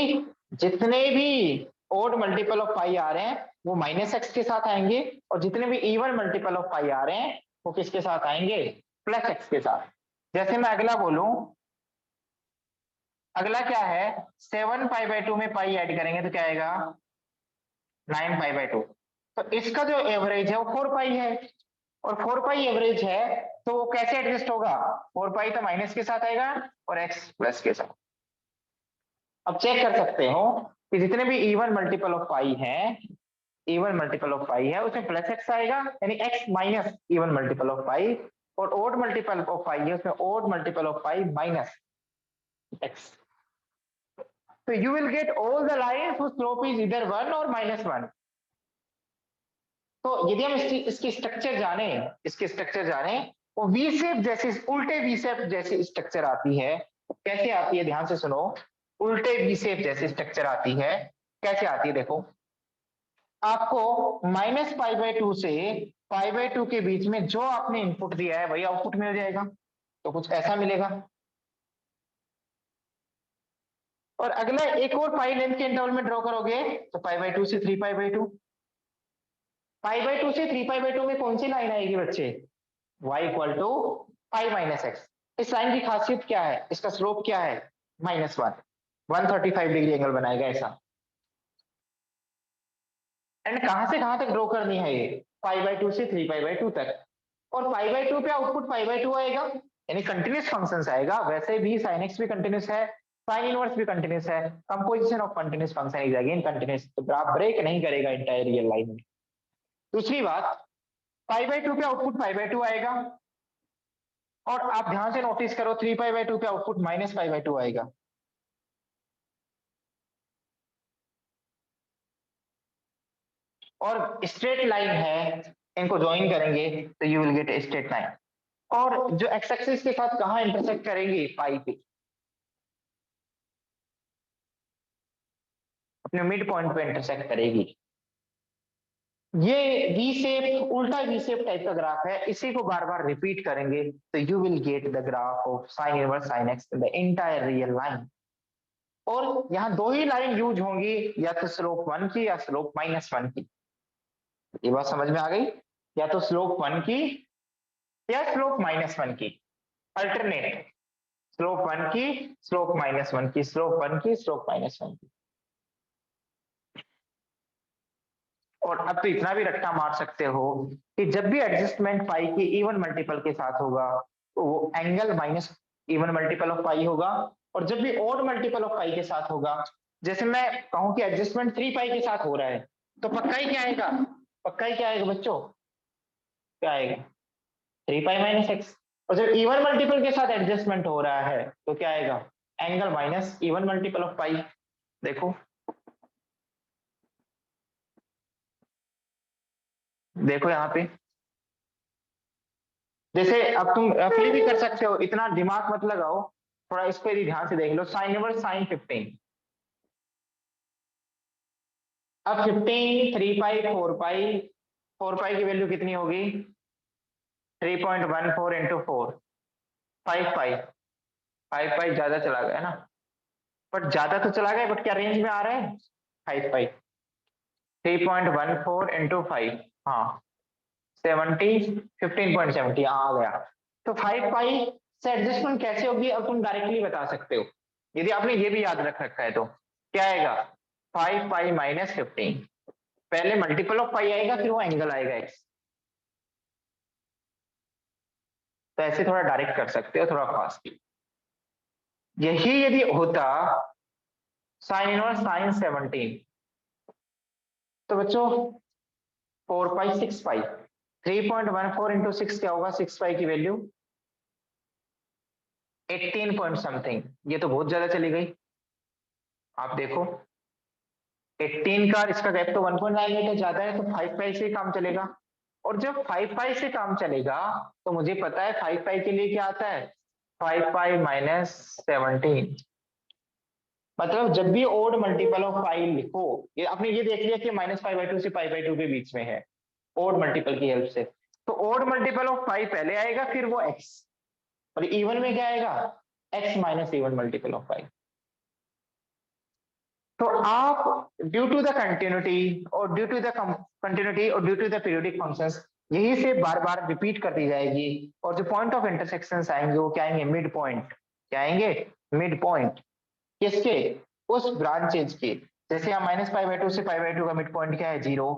जितने भी ओड मल्टीपल ऑफ पाई आ रहे हैं वो -x के साथ आएंगे, और जितने भी इवन मल्टीपल ऑफ पाई आ रहे हैं वो किसके साथ आएंगे? +x के साथ। जैसे मैं अगला बोलूं, अगला क्या है? 7π/2 में पाई ऐड करेंगे तो क्या आएगा? 9π/2। तो इसका जो एवरेज है वो 4π है, और 4π एवरेज है तो वो कैसे एडजस्ट होगा? 4π तो माइनस के साथ आएगा और x प्लस के साथ। अब चेक कर सकते हो कि जितने भी इवन मल्टीपल ऑफ पाई है, इवन मल्टीपल ऑफ पाई है उसमें +x आएगा, यानी x minus even multiple of pi, और ओड मल्टीपल ऑफ पाई है उसमें odd multiple of pi minus x। तो you will get all the lines whose slope is either 1 or -1। तो यदि हम इसकी स्ट्रक्चर जाने, इसके स्ट्रक्चर जाने, वो वी शेप जैसी, उल्टे वी शेप जैसी स्ट्रक्चर आती है। कैसे आती है? ध्यान से सुनो। उल्टे वी शेप जैसी स्ट्रक्चर आती है। कैसे आती है देखो, आपको -π/2 से π/2 के बीच में जो आपने इनपुट दिया है वही आउटपुट मिल जाएगा। तो कुछ ऐसा मिलेगा। और अगला एक और पाई लेंथ के इंटरवल में ड्रॉ करोगे तो π/2 से 3π/2। π/2 से 3π/2 में कौन सी लाइन आएगी बच्चे? y equal to π-x। इस लाइन की खासियत क्या है? इसका स्लोप क्या है? -1, 135 डिग्री एंगल बनाएगा ऐसा। एंड कहां से कहां तक ड्रॉ करनी है ये? π/2 से 3π/2 तक। और π/2 पे आउटपुट π/2 आएगा, यानी कंटिन्यूस फंक्शंस आएगा। वैसे भी sin x भी कंटिन्यूस है, sin इनवर्स भी कंटिन्यूस है। Composition of continuous function is again continuous. तो ग्राफ ब्रेक नहीं करेगा इंटायर रियल लाइन में। दूसरी बात, π/2 पे आउटपुट π/2 आएगा, और आप ध्यान से नोटिस करो 3π/2 पे आउटपुट -π/2 आएगा। और स्ट्रेट लाइन है, इनको ज्वाइन करेंगे तो you will get straight line. और जो एक्स एक्सिस के साथ कहां इंटरसेक्ट करेंगे? पाई पे, अपने मिड पॉइंट पे इंटरसेक्ट करेगी। ये वी शेप, उल्टा वी शेप टाइप का ग्राफ है। इसी को बार बार रिपीट करेंगे तो you will get the graph of sine inverse sine x in the entire real line. और यहाँ दो ही लाइन यूज होंगी, या तो स्लोप 1 की या स्लोप -1 की। ये बात समझ में आ गई? या तो स्लोप 1 की या स्लोप -1 की, अल्टरनेट। स्लोप 1 की, स्लोप -1 की, स्लोप 1 की, स्लोप -1 की। और अब तो इतना भी रट्टा मार सकते हो कि जब भी एडजस्टमेंट पाई की इवन मल्टीपल के साथ होगा तो वो angle minus even multiple of pi होगा, और जब भी ऑड मल्टीपल ऑफ पाई के साथ होगा, जैसे मैं कहूं कि एडजस्टमेंट 3π के साथ हो रहा है, तो पक्का ही क्या आएगा? पक्का ही क्या आएगा बच्चों? क्या आएगा? 3π - x। और जब इवन मल्टीपल के साथ एडजस्टमेंट हो रहा है तो क्या आएगा? Angle minus even multiple of pi. देखो देखो यहाँ पे, जैसे अब तुम फिर भी कर सकते हो, इतना दिमाग मत लगाओ, थोड़ा इसको यदि ध्यान से देख लो। साइन इनवर्स साइन 15, अब 15, 3 पाई, 4 पाई, 4 पाई की वैल्यू कितनी होगी? 3.14 इंटू 4, 5 पाई। 5 पाई ज्यादा चला गया ना, बट ज्यादा तो चला गया, बट क्या रेंज में आ रहा है? 5 पाई। 3.14 इंटू 5, हाँ 70, 15.70 आ गया। तो 5 पाई से एडजस्टमेंट कैसे होगी अब तुम डायरेक्टली बता सकते हो, यदि आपने ये भी याद रख रखा है तो। क्या आएगा? 5 पाई माइनस 15, पहले मल्टीपल ऑफ पाई आएगा, फिर वो एंगल आएगा एक्स। तो ऐसे थोड़ा डायरेक्ट कर सकते हो, थोड़ा फास्ट। यही यदि होता साइन इनवर्स साइन 17, तो बच्चों 4 पाई 6 पाई, 3.14 इंटू 6 क्या होगा? 6 पाई की वैल्यू 18 पॉइंट समथिंग, ये तो बहुत ज्यादा चली गई। आप देखो 18 का इसका गैप तो 1.9 मीटर ज्यादा है, तो 5 पाई से काम चलेगा। और जब 5 पाई से काम चलेगा तो मुझे पता है 5 पाई के लिए क्या आता है? 5 पाई माइनस 17। मतलब जब भी ओड मल्टीपल ऑफ पाई लिखो, ये आपने ये देख लिया कि -π/2 से π/2 के बीच में है ओड मल्टीपल की हेल्प से, तो ओड मल्टीपल ऑफ पाई पहले आएगा, फिर वो एक्स, और इवन में क्या आएगा? X minus even multiple of pi. तो आप ड्यू टू द कंटिन्यूटी और ड्यू टू द कंटिन्यूटी और due to the periodic functions यही से बार बार रिपीट करती जाएगी, और जो पॉइंट ऑफ इंटरसेक्शन आएंगे वो क्या आएंगे? Mid point. क्या आएंगे? Mid point. किसके? उस ब्रांचेज के। जैसे यहाँ -π/2 से π/2 का मिड पॉइंट क्या है? 0।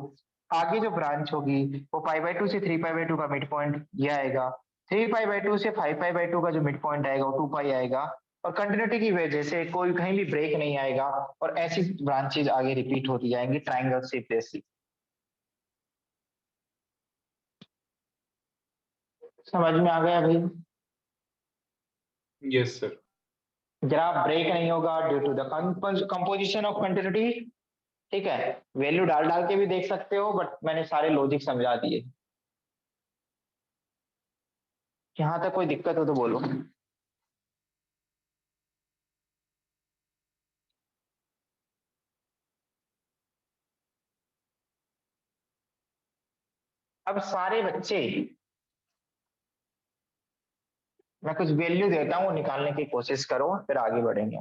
आगे जो ब्रांच होगी वो π/2 से 3π/2 का मिड पॉइंट ये आएगा। 3π/2 से 5π/2 का जो मिड पॉइंट आएगा वो 2 पाई आएगा, और कंटिन्यूटी की वजह से कोई कहीं भी ब्रेक नहीं आएगा, और ऐसी ब्रांचेज आगे रिपीट होती जाएंगी ट्राइंगल शेप जैसी। समझ में आ गया भाई? Yes sir. ग्राफ ब्रेक नहीं होगा due to the composition of continuity. ठीक है, वैल्यू डाल डाल के भी देख सकते हो, बट मैंने सारे लॉजिक समझा दिए। यहाँ तक कोई दिक्कत हो तो बोलो। अब सारे बच्चे, मैं कुछ वैल्यू देता हूँ, निकालने की कोशिश करो, फिर आगे बढ़ेंगे।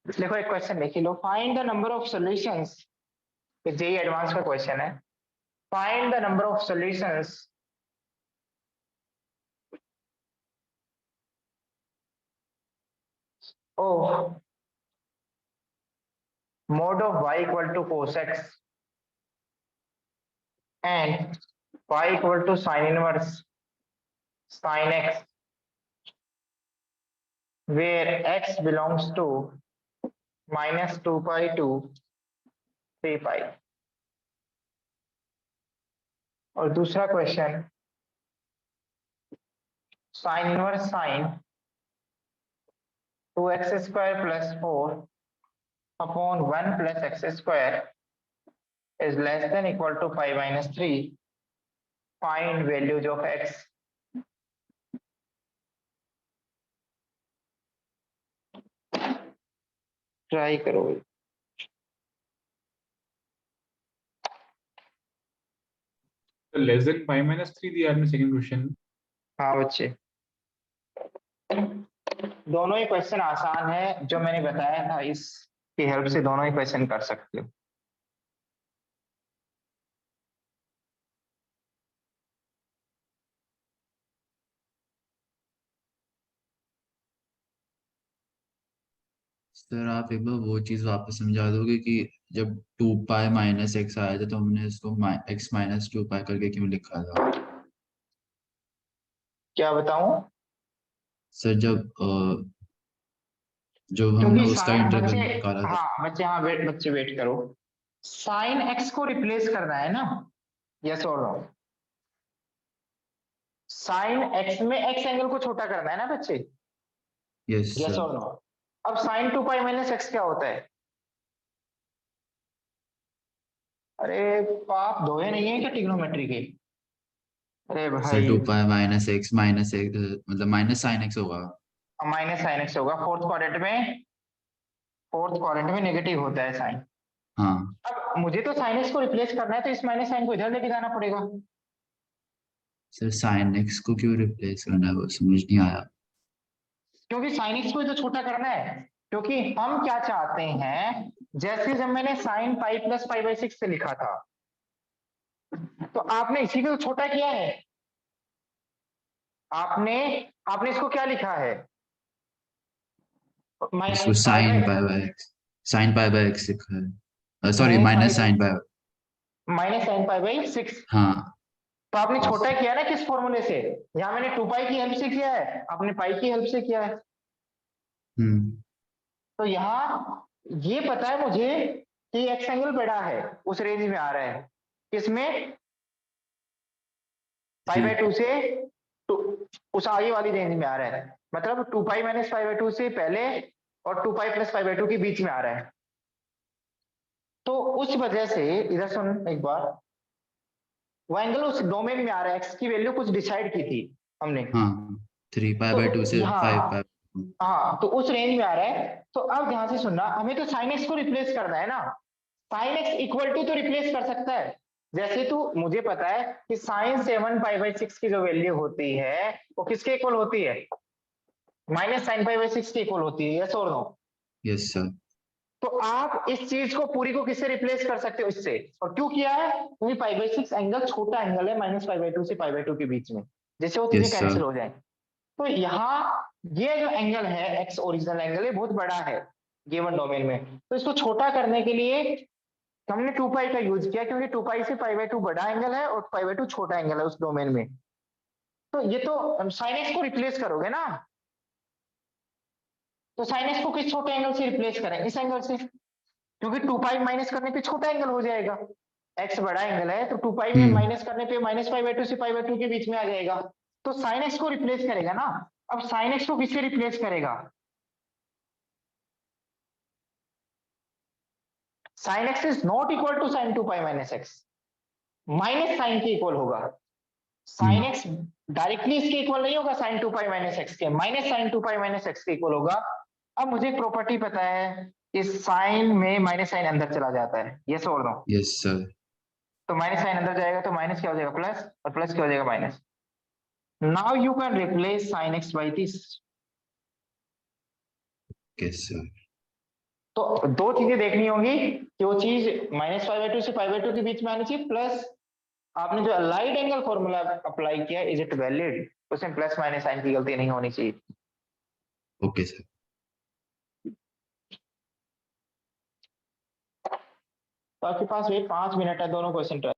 देखो एक क्वेश्चन लिख लो, find the number of solutions. JEE advance का क्वेश्चन है। Find the number of solutions of mod of y equal to cos x and y equal to sin inverse sin x, where x belongs to -2 pi to 3 pi। और दूसरा question, sin inverse sin 2x square plus 4 upon 1 plus x square is less than equal to pi minus 3। Find values of x। Try करो। लेस देन π-3 दिया आपने सेकंड क्वेश्चन। हाँ बच्चे, दोनों ही क्वेश्चन आसान है, जो मैंने बताया था इसकी हेल्प से दोनों ही क्वेश्चन कर सकते हो। सर आप एक बार वो चीज वापस समझा दोगे कि जब 2 पाई माइनस एक्स आया था तो हमने इसको x माइनस 2 पाई करके क्यों लिखा था? क्या बताऊं? सर जब हमने क्योंकि उसका साइन इंटरवल बच्चे, निकाला था। हाँ बच्चे, हाँ वेट, बच्चे वेट करो। साइन एक्स को रिप्लेस करना है ना, यस और नो? साइन एक्स में एक्स एंगल को छोटा करना है ना बच्चे, यस यस सर। और नो। अब साइन 2 पाई माइनस एक्स क्या होता है? अरे पाप धोए नहीं है क्या ट्रिग्नोमेट्री के? अरे सर भाई 2 pi minus x minus x मतलब माइनस साइन एक्स होगा। माइनस साइन एक्स होगा, फोर्थ क्वाड्रेंट में नेगेटिव होता है साइन। हाँ अब मुझे तो साइन एक्स को रिप्लेस करना है, तो इस माइनस साइन को इधर लेके जाना पड़ेगा, सर साइन एक्स को क्यों रिप्लेस करना है वो समझ नहीं आया। क्योंकि साइन एक्स को ही तो छोटा करना है। क्योंकि हम क्या चाहते हैं, जैसे जब मैंने sine pi plus pi by 6 से लिखा था, तो आपने इसी को तो छोटा किया है। आपने आपने इसको क्या लिखा है? इसको minus pi sine by, pi by x, sine pi by x लिखा है, सॉरी नहीं minus sign pi. Minus sine pi by 6। हाँ तो आपने yes, छोटा किया ना किस फॉर्मूले से? यहाँ मैंने 2 पाई की हेल्प से किया है, आपने पाई की हेल्प से किया है। हम्म तो यहाँ ये पता है मुझे कि एक्स एंगल बड़ा है, उस रेंज में आ रहा है, किसमें? पाई बाई 2 से टू, उस आगे वाली रेंज में आ रहा है, मतलब 2 पाई माइनस पाई बाई 2 से पहले और 2 पाई प्लस पाई बाई 2 के बीच में आ रहा है। तो उस वजह से इधर सुन एक बार, वो एंगल उस डोमेन में आ रहा है, एक्स की वैल्यू कुछ डिसाइड की थी हमने। हाँ 3 पाई बाय 2 तो से 5 यहाँ पाई। हाँ, तो उस रेंज में आ रहा है। तो अब ध्यान से सुनना, हमें तो साइन एक्स को रिप्लेस करना है ना। साइन एक्स इक्वल टू तो रिप्लेस कर सकता है। जैसे तू, मुझे पता है कि साइन 7 पाई बाई 6 की जो वैल्यू होती है वो किसके इक्वल होती है? माइनस साइन पाई बाई 6 के इक्वल होती है, यस और नो? Yes sir. तो आप इस चीज को पूरी को किससे रिप्लेस कर सकते हो? इससे। और क्यों किया है? क्योंकि पाई बाई 6 एंगल छोटा एंगल है माइनस पाई बाई 2 से पाई बाई 2 के बीच में, जिससे वो चीजें यस कैंसिल सर। हो जाए। तो यहाँ ये जो एंगल है एक्स ओरिजिनल एंगल है, बहुत बड़ा है गिवन डोमेन में। तो इसको छोटा करने के लिए हमने 2 पाई का यूज किया, क्योंकि 2 पाई से पाई बाई 2 बड़ा एंगल है और पाई बाई 2 छोटा एंगल है उस डोमेन में। तो ये तो साइन एक्स को रिप्लेस करोगे ना, तो साइन एक्स को किस छोटे एंगल से रिप्लेस करें? इस एंगल से, क्योंकि 2 पाई माइनस करने पे छोटा एंगल हो जाएगा। एक्स बड़ा एंगल है तो 2 पाई में हम्म माइनस करने पे माइनस पाई बाई 2 से पाई बाई 2 के बीच में आ जाएगा। तो साइन एक्स को रिप्लेस करेगा ना। अब साइन एक्स को किससे रिप्लेस करेगा? Sine x is not equal to sine 2 pi minus x, minus sine के इक्वल होगा। साइन हम्म एक्स डायरेक्टली इसके इक्वल नहीं होगा, साइन 2 पाई माइनस एक्स के, minus sine 2 pi minus x के इक्वल होगा। अब मुझे एक प्रॉपर्टी पता है कि साइन में माइनस साइन अंदर चला जाता है, यस और नो? Yes sir. तो माइनस साइन अंदर जाएगा तो माइनस क्या हो जाएगा प्लस, और प्लस क्या हो जाएगा minus. Now you can replace sine x by this. Yes sir. तो दो चीजें देखनी होगी कि वो चीज माइनस पाई बाई 2 से पाई बाई 2 के बीच में आनी चाहिए, प्लस आपने जो अलाइड एंगल फॉर्मूला अप्लाई किया, इज इट वैलिड? उसमें प्लस माइनस साइन की गलती नहीं होनी चाहिए। Okay sir. तो आपके पास वही 5 मिनट है, दोनों क्वेश्चन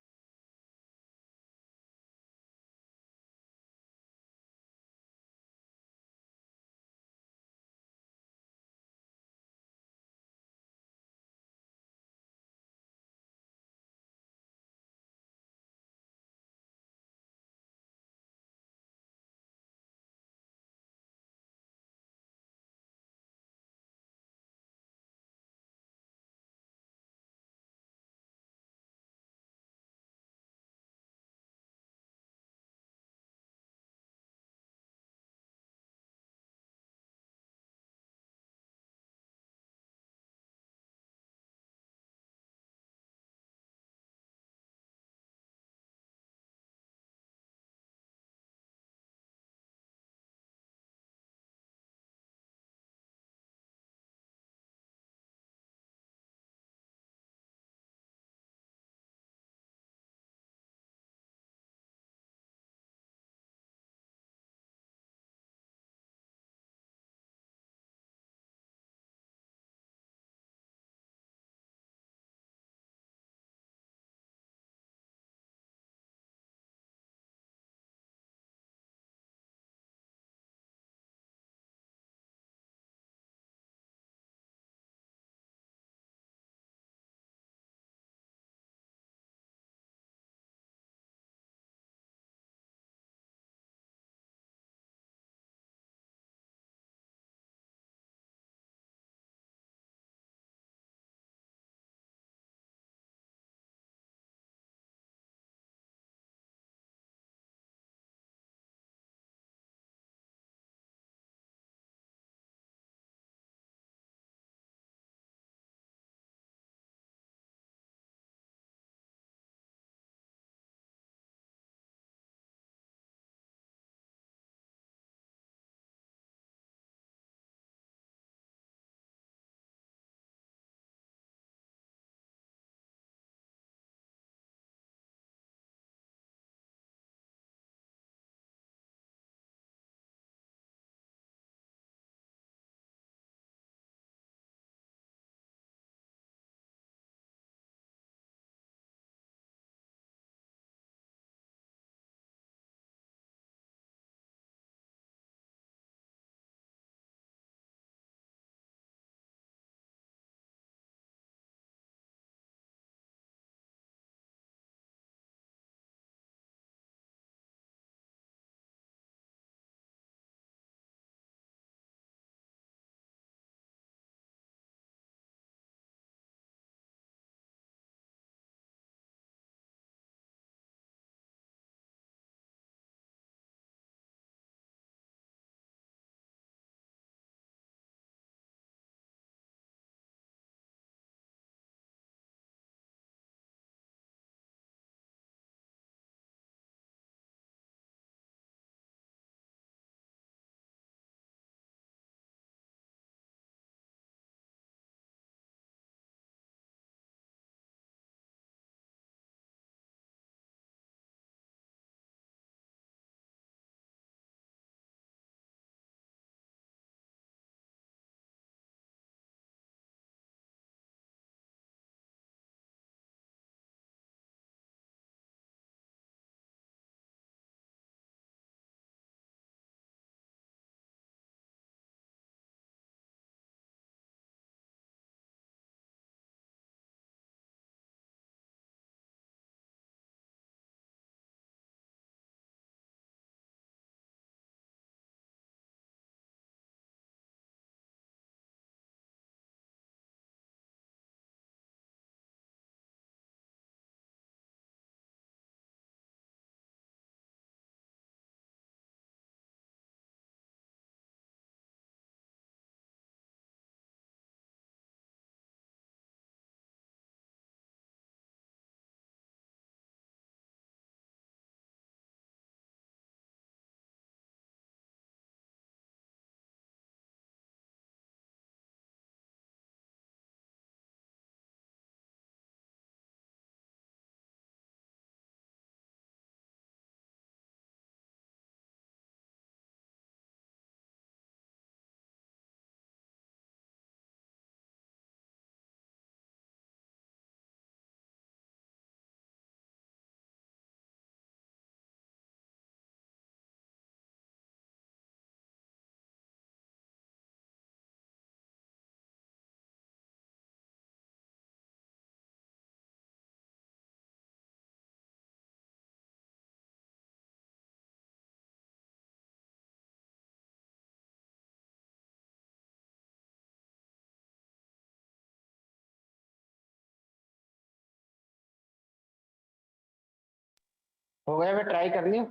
हो गया, मैं ट्राई कर लियो।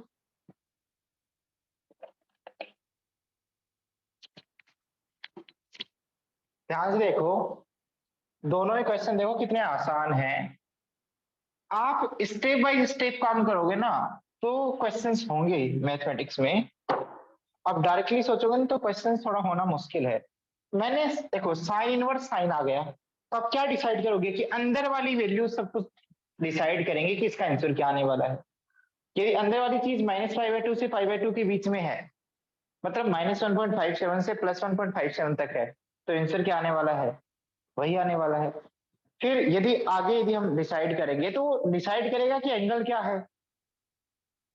ध्यान से देखो, दोनों ही क्वेश्चन देखो कितने आसान हैं। आप स्टेप बाय स्टेप काम करोगे ना तो क्वेश्चंस होंगे मैथमेटिक्स में। अब डायरेक्टली सोचोगे ना तो क्वेश्चंस थोड़ा होना मुश्किल है। मैंने देखो साइन इनवर्स साइन आ गया, तो आप क्या डिसाइड करोगे कि अंदर वाली वैल्यू सब कुछ डिसाइड करेंगे कि इसका आंसर क्या आने वाला है। यदि अंदर वाली चीज -5/2 से π/2 के बीच में है, मतलब -1.57 से +1.57 तक है, तो आंसर क्या आने वाला है, वही आने वाला है। फिर यदि हम डिसाइड करेंगे तो डिसाइड करेगा कि एंगल क्या है।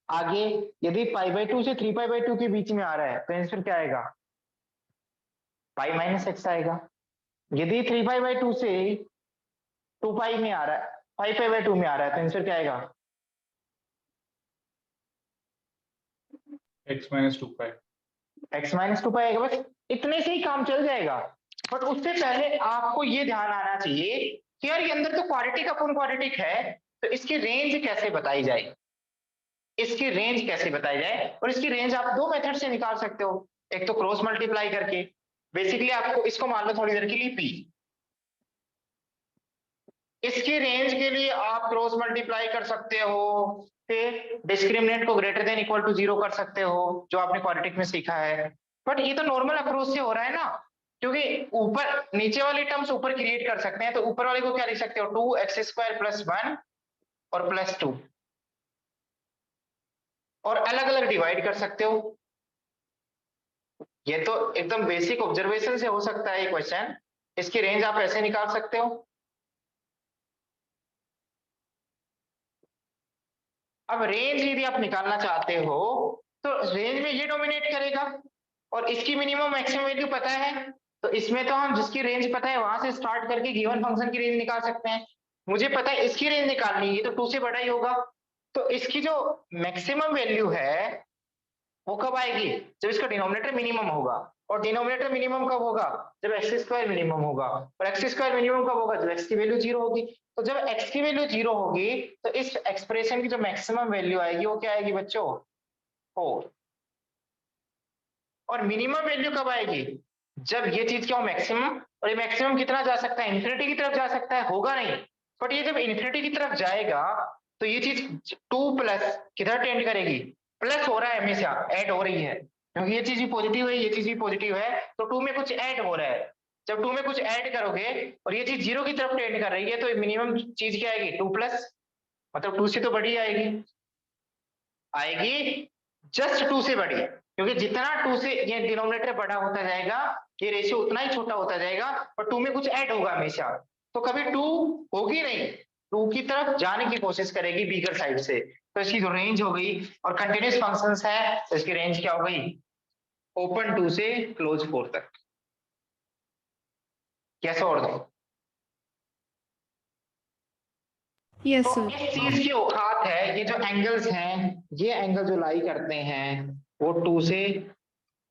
आगे यदि π/2 से 3π/2 के बीच में आ रहा है तो आंसर क्या आएगा, π-x आएगा। यदि 3π/2 से 2π में आ रहा है, 5π/2 में आ रहा है तो आंसर क्या आएगा, x-2π। x-2π आएगा। बस इतने से ही काम चल जाएगा। बट उससे पहले आपको ये ध्यान आना चाहिए कि यार ये अंदर तो क्वाड्रेटिक अपन क्वाड्रेटिक है, तो इसकी रेंज कैसे बताई जाए, इसकी रेंज कैसे बताई जाए। और इसकी रेंज आप दो मेथड से निकाल सकते हो। एक तो क्रॉस मल्टीप्लाई करके, बेसिकली आपको इसको मान लो थोड़ी देर के लिए p, इसकी रेंज के लिए आप क्रॉस मल्टीप्लाई कर सकते हो, फिर डिस्क्रिमिनेंट को ग्रेटर देन इक्वल टू 0 कर सकते हो, जो आपने क्वाड्रेटिक में सीखा है। बट ये तो नॉर्मल अप्रोच से हो रहा है ना, क्योंकि ऊपर नीचे वाली टर्म्स ऊपर क्रिएट कर सकते हैं, तो ऊपर वाले को क्या लिख सकते हो, 2x² + 1 और +2, और अलग अलग डिवाइड कर सकते हो। ये तो एकदम बेसिक ऑब्जर्वेशन से हो सकता है ये क्वेश्चन। इसकी रेंज आप ऐसे निकाल सकते हो। अब रेंज यदि आप निकालना चाहते हो तो रेंज में ये डोमिनेट करेगा, और इसकी मिनिमम मैक्सिमम वैल्यू पता है, तो इसमें तो हम जिसकी रेंज पता है वहां से स्टार्ट करके गिवन फंक्शन की रेंज निकाल सकते हैं। मुझे पता है इसकी रेंज निकालनी है, तो 2 से बड़ा ही होगा, तो इसकी जो मैक्सिमम वैल्यू है वो कब आएगी, जब इसका डिनोमिनेटर मिनिमम होगा। और डिनोमिनेटर मिनिमम कब होगा, जब x² मिनिमम होगा। और x² मिनिमम कब होगा, जब x की वैल्यू 0 होगी। तो जब x की वैल्यू 0 होगी तो इस एक्सप्रेशन की जो मैक्सिमम वैल्यू आएगी वो क्या आएगी बच्चों, 4। और मिनिमम वैल्यू कब आएगी, जब ये चीज क्या हो, मैक्सिमम। और ये मैक्सिमम कितना जा सकता है, इन्फिनिटी की तरफ जा सकता है, होगा नहीं। बट ये जब इन्फिनिटी की तरफ जाएगा तो ये चीज 2+ किधर टेंड करेगी, प्लस हो रहा है, हमेशा ऐड हो रही है, क्योंकि ये चीज भी पॉजिटिव है, ये चीज भी पॉजिटिव है, तो 2 में कुछ ऐड हो रहा है। जब 2 में कुछ ऐड करोगे और ये चीज 0 की तरफ टेंड कर रही है, तो मिनिमम चीज क्या आएगी, 2+, मतलब 2 से तो बड़ी आएगी, आएगी जस्ट 2 से बड़ी, क्योंकि जितना 2 से ये डिनोमिनेटर बड़ा होता जाएगा ये रेशियो उतना ही छोटा होता जाएगा, और 2 में कुछ ऐड होगा हमेशा, तो कभी 2 होगी नहीं, 2 की तरफ जाने की कोशिश करेगी बीगर साइड से। तो इसकी जो रेंज हो गई, और कंटिन्यूस फंक्शंस है तो इसकी रेंज क्या हो गई, ओपन 2 से क्लोज 4 तक। कैसे और दो, Yes, तो sir. इस चीज की औकात है, ये जो एंगल्स हैं, ये एंगल जो लाई करते हैं वो 2 से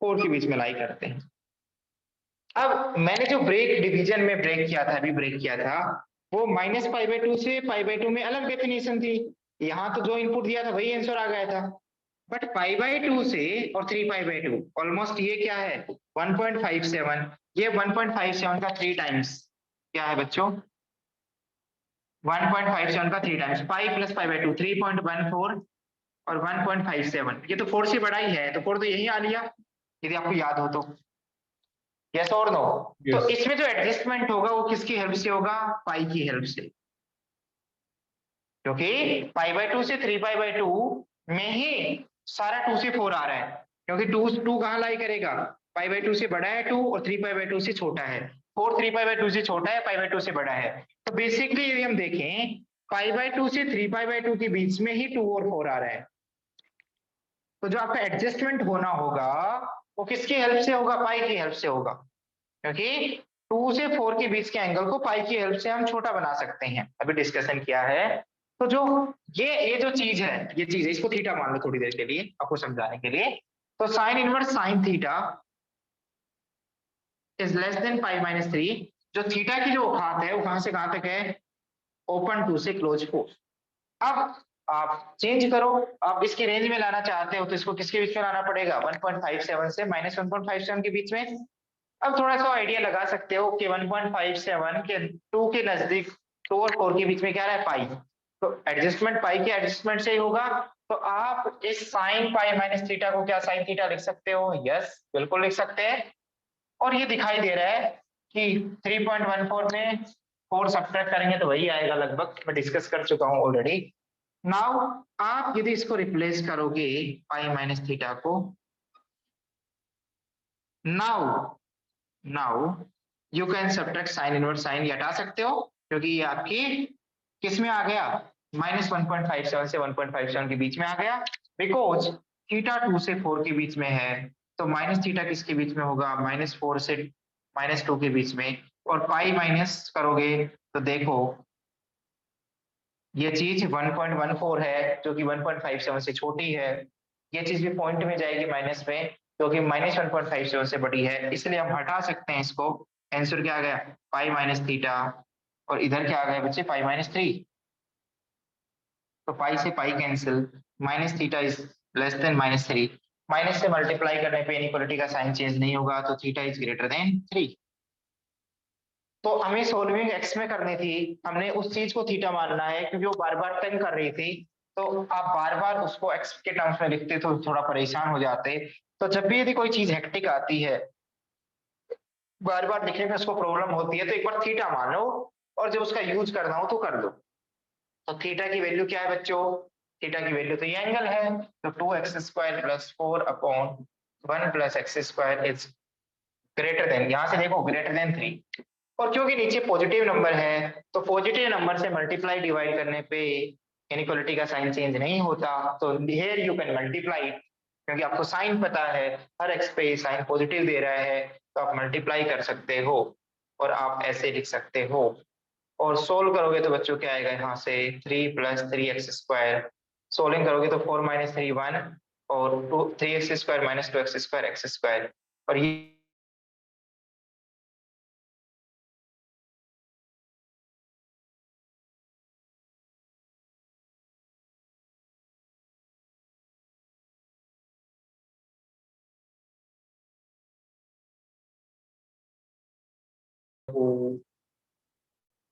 4 के बीच में लाई करते हैं। अब मैंने जो ब्रेक डिवीजन में ब्रेक किया था, अभी ब्रेक किया था, वो -π/2 से π/2 में अलग डेफिनेशन थी। यहाँ तो जो इनपुट दिया था वही आंसर आ गया था। बट π/2 से और 3π/2 ऑलमोस्ट ये क्या है, 1.57, ये 1.57 का 3 टाइम्स क्या है बच्चों, 1.57 का 3 टाइम्स, पाई + π/2 3.14 और 1.57, ये तो 4 से बड़ा ही है, तो 4 तो यही आ लिया यदि आपको याद हो तो। यस और नो। तो Yes. इसमें जो एडजस्टमेंट होगा वो किसकी हेल्प से होगा, पाई की हेल्प से, क्योंकि π/2 से 3π/2 में ही सारा 2 से 4 आ रहा है, क्योंकि 2 कहाँ लाई करेगा, π/2 से बड़ा है 2 और 3π/2 से छोटा है, 4 3π/2 से छोटा है, π/2 से बड़ा है। तो बेसिकली यदि हम देखें π/2 से 3π/2 के बीच में ही 2 और 4 आ रहा है, तो जो आपका एडजस्टमेंट होना होगा वो किसकी हेल्प से होगा, पाई की हेल्प से होगा, क्योंकि 2 से 4 के बीच के एंगल को पाई की हेल्प से हम छोटा बना सकते हैं, अभी डिस्कशन किया है। तो जो ये जो चीज है, ये चीज है, इसको थीटा मान लो थोड़ी देर के लिए आपको समझाने के लिए। तो sine inverse sine theta is less than π-3, जो थीटा की जो औकात है वो कहां से कहां तक है, ओपन 2 से क्लोज 4। अब आप चेंज करो, आप इसकी रेंज में लाना चाहते हो तो इसको किसके बीच में लाना पड़ेगा, 1.57 से -1.57 के बीच में। अब थोड़ा सा आइडिया लगा सकते हो कि 1.57 के 2 के नजदीक 2 और 4 के बीच में क्या रहा है, पाई। तो एडजस्टमेंट पाई के एडजस्टमेंट से ही होगा। तो आप इस साइन पाई माइनस थीटा को क्या साइन थीटा लिख सकते हो, यस बिल्कुल लिख सकते हैं। और ये दिखाई दे रहा है कि 3.14 में 4 सब्ट्रैक्ट करेंगे तो वही आएगा लगभग, मैं डिस्कस कर चुका हूं ऑलरेडी। नाउ आप यदि इसको रिप्लेस करोगे पाई माइनस थीटा को, now you can subtract sign inverse sign, ये हटा सकते हो क्योंकि ये आपकी किस में आ गया, -1.57 से 1.57 के बीच में आ गया। बिकॉज थीटा 2 से 4 के बीच में है, तो माइनस थीटा किसके बीच में होगा, -4 से -2 के बीच में। और पाई माइनस करोगे तो देखो ये चीज 1.14 है जो कि 1.57 से छोटी है, ये चीज भी पॉइंट में जाएगी माइनस में जो कि -1.57 से बड़ी है, इसलिए हम हटा सकते हैं इसको। आंसर क्या आ गया, पाई माइनस थीटा, और इधर क्या आ गया बच्चे, पाई -3। तो पाई से pi cancel, minus theta is less then -3, minus से मल्टीप्लाई करने पे इनइक्वालिटी का साइन चेंज नहीं होगा, तो थीटा इज ग्रेटर देन 3। तो हमें सोल्विंग एक्स में करनी थी, हमने उस चीज को थीटा मानना है क्योंकि वो बार बार तंग कर रही थी। तो आप बार बार उसको एक्स के टर्म्स में लिखते तो थोड़ा परेशान हो जाते। तो जब भी यदि कोई चीज हेक्टिक आती है, बार बार लिखने में उसको प्रॉब्लम होती है, तो एक बार थीटा मानो और जब उसका यूज करना हो तो कर दो। तो थीटा की वैल्यू क्या है बच्चों, थीटा की वैल्यू तो ये एंगल है, तो 2x² + 4/1 + x² is greater then, यहां से देखो ग्रेटर देन 3। और क्योंकि नीचे पॉजिटिव नंबर है तो पॉजिटिव नंबर से मल्टीप्लाई डिवाइड करने पे इनइक्वालिटी का साइन चेंज नहीं होता, तो हियर यू कैन मल्टीप्लाई, क्योंकि आपको साइन पता है, हर एक्स पे साइन पॉजिटिव दे रहा है तो आप मल्टीप्लाई कर सकते हो और आप ऐसे लिख सकते हो। और सोल्व करोगे तो बच्चों क्या आएगा, यहाँ से 3 + 3x², सोल्विंग करोगे तो 4 - 3 1, और 3x² - 2x² x², और ये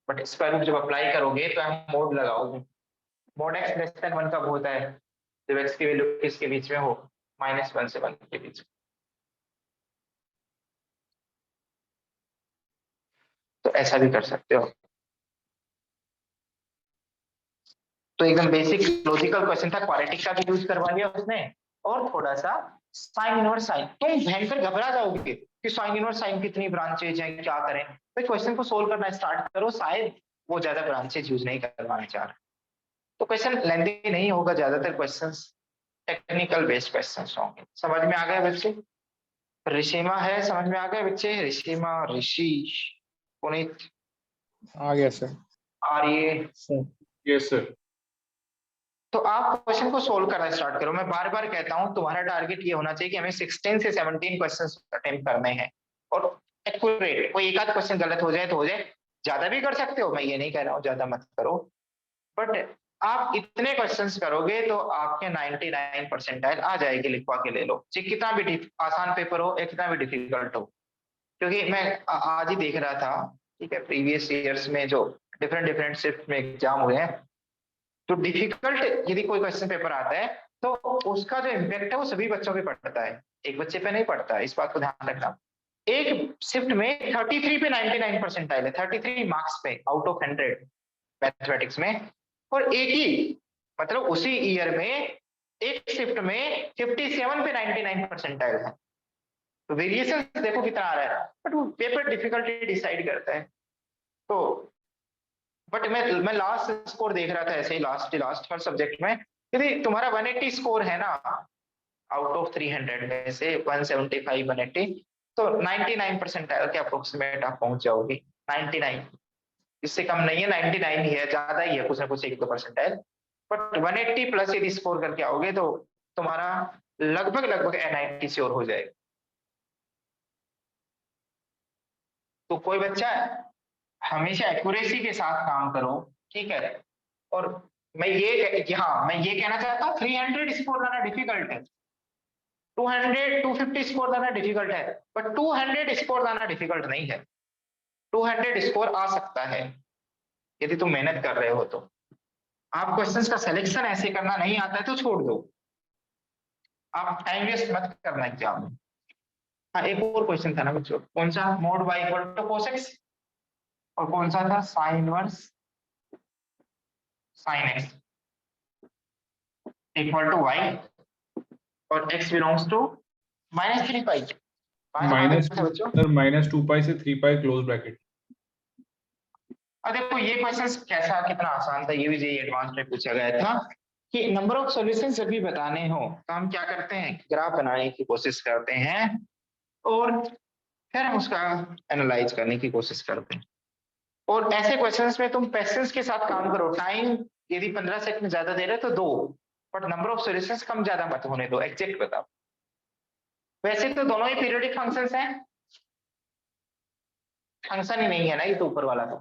बट स्क्वायर रूट जब अप्लाई करोगे तो हम मोड लगाओगे, मोड x लेस देन 1 कब होता है, जब x की वैल्यू किसके बीच में हो, -1 से 1 के बीच में। तो ऐसा भी कर सकते हो। तो एकदम बेसिक लॉजिकल क्वेश्चन था, क्वाड्रेटिक का भी यूज करवा लिया उसने, और थोड़ा सा साइन इनवर्स साइन। तुम भयंकर घबरा जाओगे कि साइन इनवर्स साइन कितनी ब्रांचेज हैं, क्या करें। तो क्वेश्चन को सोल्व करना स्टार्ट करो, शायद वो ज्यादा ब्रांचेज यूज नहीं करवाना चाह रहे। तो क्वेश्चन लेंथी नहीं होगा, ज्यादातर क्वेश्चंस टेक्निकल बेस्ड क्वेश्चंस होंगे। समझ में आ गया बच्चे, ऋषिमा है, समझ में आ गया बच्चे, ऋषिमा, ऋषि, पुनीत, आ गया सर। आर्य। Yes sir. तो आप क्वेश्चन को सोल्व करना स्टार्ट करो। मैं बार बार कहता हूं तुम्हारा टारगेट ये होना चाहिए कि हमें 16 से 17 क्वेश्चंस अटेम्प्ट करने हैं, और एक्यूरेट, कोई एक आध क्वेश्चन गलत हो जाए तो हो जाए, ज्यादा भी कर सकते हो, मैं ये नहीं कह रहा हूँ ज्यादा मत करो, बट आप इतने क्वेश्चंस करोगे तो आपके 99 परसेंटाइल आ जाएगी, लिखवा के ले लो, चाहे कितना भी आसान पेपर हो या कितना भी डिफिकल्ट हो। क्योंकि मैं आज ही देख रहा था, ठीक है, प्रीवियस ईयर्स में जो डिफरेंट डिफरेंट शिफ्ट में एग्जाम हुए हैं, तो डिफिकल्ट यदि कोई क्वेश्चन पेपर आता है तो उसका जो इम्पैक्ट है वो सभी बच्चों पे पड़ता है, एक बच्चे पे नहीं पड़ता, इस बात को ध्यान रखना। एक शिफ्ट में 33 पे 99 परसेंटाइल है, 33 मार्क्स पे आउट ऑफ 100 मैथमेटिक्स में, और एक ही मतलब उसी ईयर में एक शिफ्ट में 57 पे 99 परसेंटाइल है। तो वेरिएशन देखो कितना आ रहा है, बट वो पेपर डिफिकल्टी डिसाइड करता है। तो बट मैं लास्ट स्कोर देख रहा था ऐसे ही, लास्ट हर सब्जेक्ट में, यदि तुम्हारा 180 स्कोर है ना आउट ऑफ 300 में से 175 180, तो 99 परसेंटाइल के अप्रोक्सीमेट आप पहुंच जाओगे। 99, इससे कम नहीं है, 99 ही है, ज्यादा ही है कुछ ना कुछ 1-2 परसेंटाइल, बट 180 प्लस यदि स्कोर करके आओगे तो तुम्हारा लगभग लगभग NIT श्योर हो जाएगा। तो कोई बच्चा हमेशा एक्यूरेसी के साथ काम करो, ठीक है, और मैं ये कहना चाहता हूँ 300 स्कोर लाना डिफिकल्ट है, 200 250 स्कोर लाना डिफिकल्ट है, बट 200 स्कोर लाना डिफिकल्ट नहीं है। 200 स्कोर आ सकता है यदि तुम मेहनत कर रहे हो तो। आप क्वेश्चंस का सिलेक्शन ऐसे करना नहीं आता है तो छोड़ दो, आप टाइम वेस्ट मत करना एग्जाम में। हाँ, एक और क्वेश्चन था ना बच्चों, कौन सा? Mod y equal to cosec x, और कौन सा था? Sine inverse sine x equal to y, और x belongs to -3 pi. Minus बच्चों सर -2 पाई से 3 पाई क्लोज ब्रैकेट। अब देखो ये क्वेश्चन कैसा कितना आसान था, ये भी जेईई एडवांस में पूछा गया था कि नंबर ऑफ सॉल्यूशन जब भी बताने हो तो हम क्या करते हैं, ग्राफ बनाने की कोशिश करते हैं और फिर हम उसका एनालाइज करने की कोशिश करते हैं। और ऐसे क्वेश्चंस में तुम पेशेंस के साथ काम करो। टाइम यदि 15 सेकंड ज्यादा दे रहे तो दो, बट नंबर ऑफ सॉल्यूशंस कम ज्यादा मत होने दो, एग्जैक्ट बताओ। वैसे तो दोनों ही पीरियोडिक फंक्शंस हैं, फंक्शन ही नहीं है ना ये तो ऊपर वाला तो,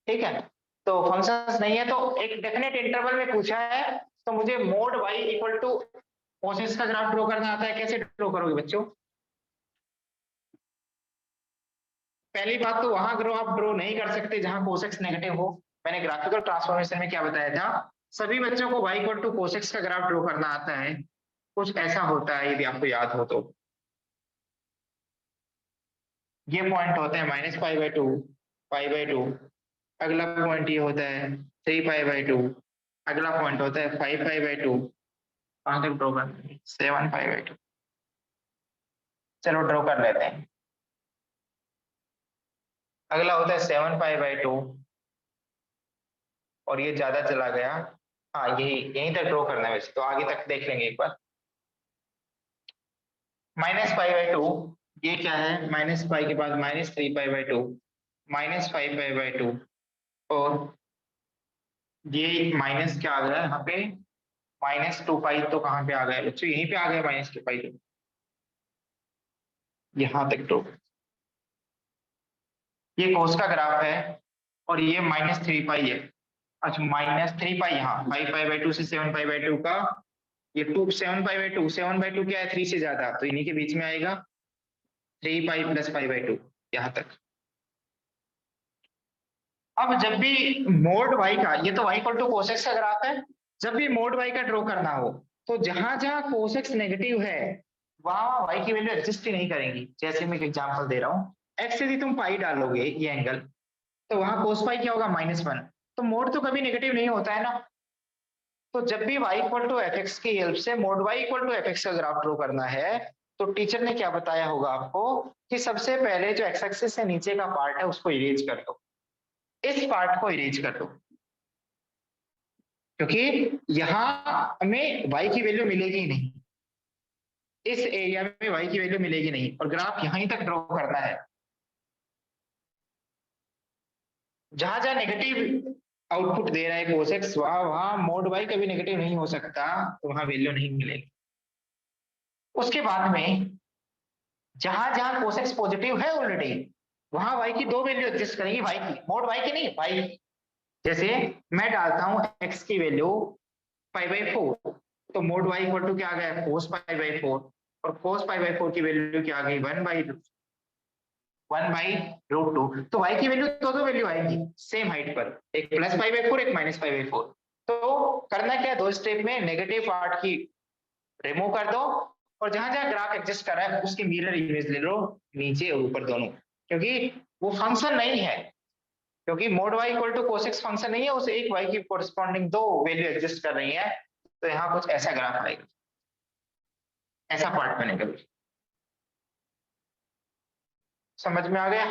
ठीक है। तो फंक्शंस नहीं है तो एक डेफिनेट इंटरवल में पूछा है, तो मुझे मोड y इक्वल टू कोसेक्स का ग्राफ ड्रॉ करना आता है। कैसे ड्रॉ करोगे बच्चों? पहली बात तो वहां ग्राफ ड्रॉ नहीं कर सकते जहां कोसेक्स नेगेटिव हो। मैंने ग्राफिकल ट्रांसफॉर्मेशन में क्या बताया था, सभी बच्चों को y इक्वल टू कोसेक्स का ग्राफ ड्रॉ करना आता है। कुछ ऐसा होता है यदि आपको याद हो तो, ये पॉइंट होते हैं -π/2 π/2, अगला पॉइंट ये होता है 3π/2, अगला पॉइंट होता है 5π/2, कहां तक ड्रॉ कर 7π/2। चलो ड्रॉ कर लेते हैं। अगला होता है 7π/2, और ये ज्यादा चला गया। हाँ यहीं तक ड्रॉ करना है वैसे तो, आगे तक देख लेंगे एक बार। -π/2 ये क्या है, -π के बाद -3π/2, -5π/2, और ये माइनस क्या आ गया यहाँ पे, -2π तो कहाँ पे आ गया बच्चों, यहीं पे आ गया -2π तो, यहाँ तक तो ये कोस का ग्राफ है, और ये -3π है। अच्छा -3π यहाँ 5π/2 से 7π/2 का, ये 7π/2, 7/2 क्या है 3 से ज्यादा, तो इन्हीं के बीच में आएगा 3π + π/2 यहाँ तक। अब जब भी मोड y का, ये तो y इक्वल टू कोसेक्स का ग्राफ है, जब भी मोड y का ड्रॉ करना हो तो जहां जहां कोसेक्स नेगेटिव है वहां y की वैल्यू एग्जिस्ट ही नहीं करेंगी। जैसे मैं एक एग्जांपल दे रहा हूं, x यदि तुम पाई डालोगे ये एंगल, तो वहां कोस पाई क्या होगा -1, तो मोड तो कभी नेगेटिव नहीं होता है ना। तो जब भी y इक्वल टू fx की हेल्प से mod y equal to fx का ग्राफ ड्रॉ करना है, तो टीचर ने क्या बताया होगा आपको कि सबसे पहले जो x एक्सिस से नीचे का पार्ट है उसको इरेज कर दो, इस पार्ट को इरेज कर दो, क्योंकि यहां हमें y की वैल्यू मिलेगी ही नहीं, इस एरिया में y की वैल्यू मिलेगी नहीं, और ग्राफ यहीं तक ड्रॉ करना है। जहां जहां नेगेटिव आउटपुट दे रहा है कोसेक्स, वहां मोड y कभी नेगेटिव नहीं हो सकता, तो वहां वैल्यू नहीं मिलेगी। उसके बाद में जहां जहां कोसेक्स पॉजिटिव है ऑलरेडी, वहां y की दो वैल्यू एग्जिस्ट करेगी, y की, मोड y की नहीं, y की। जैसे मैं डालता हूं x की वैल्यू π/4, तो मोड y इक्वल टू क्या आ गया cos π/4, और cos π/4 की वैल्यू क्या आ गई 1/√2, तो y की वैल्यू दो वैल्यू आएगी सेम हाइट पर, एक +π/4 एक -π/4। तो करना क्या, दो स्टेप में नेगेटिव पार्ट की रिमूव कर दो, और जहां जहां ग्राफ एग्जिस्ट कर रहा है उसकी मिरर इमेज ले लो, नीचे और ऊपर दोनों, क्योंकि वो फंक्शन नहीं है, क्योंकि mod y equal to cosec x function नहीं है, उस एक y की कोरिस्पॉन्डिंग दो वैल्यू एग्जिस्ट कर रही है। तो यहाँ कुछ ऐसा ग्राफ आएगा, ऐसा पार्ट बनेगा। समझ में आ गया,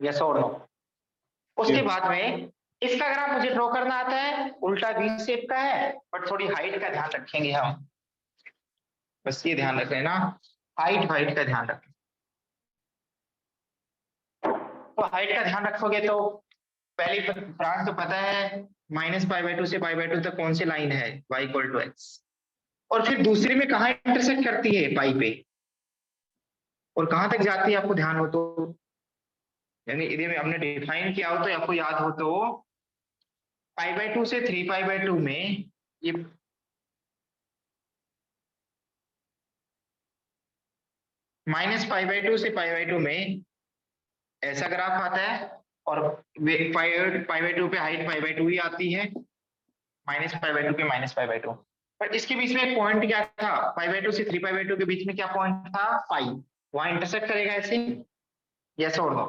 यस और नो? उसके बाद में इसका ग्राफ मुझे ड्रॉ करना आता है, उल्टा वी शेप का है, बट थोड़ी हाइट का ध्यान रखेंगे हम, बस ये ध्यान रख लेना, हाइट का ध्यान रखें। तो हाइट का ध्यान रखोगे तो पहली ब्रांच तो पता है -π/2 से π/2 तक कौन सी लाइन है, y इक्वल टू x, और फिर दूसरी में कहाँ इंटरसेक्ट करती है, पाई पे, और कहाँ तक जाती है आपको ध्यान हो तो, यानी यदि हमने डिफाइन किया हो तो आपको याद हो तो π/2 से 3π/2 में ये -π/2 से π/2 में ऐसा ग्राफ आता है और π/2 पे हाइट π/2 ही आती है, -π/2 पे -π/2। पर इसके बीच में एक पॉइंट क्या था, π/2 से 3π/2 के बीच में क्या पॉइंट था, पाई, वहां इंटरसेक्ट करेगा ऐसे, यस और नो।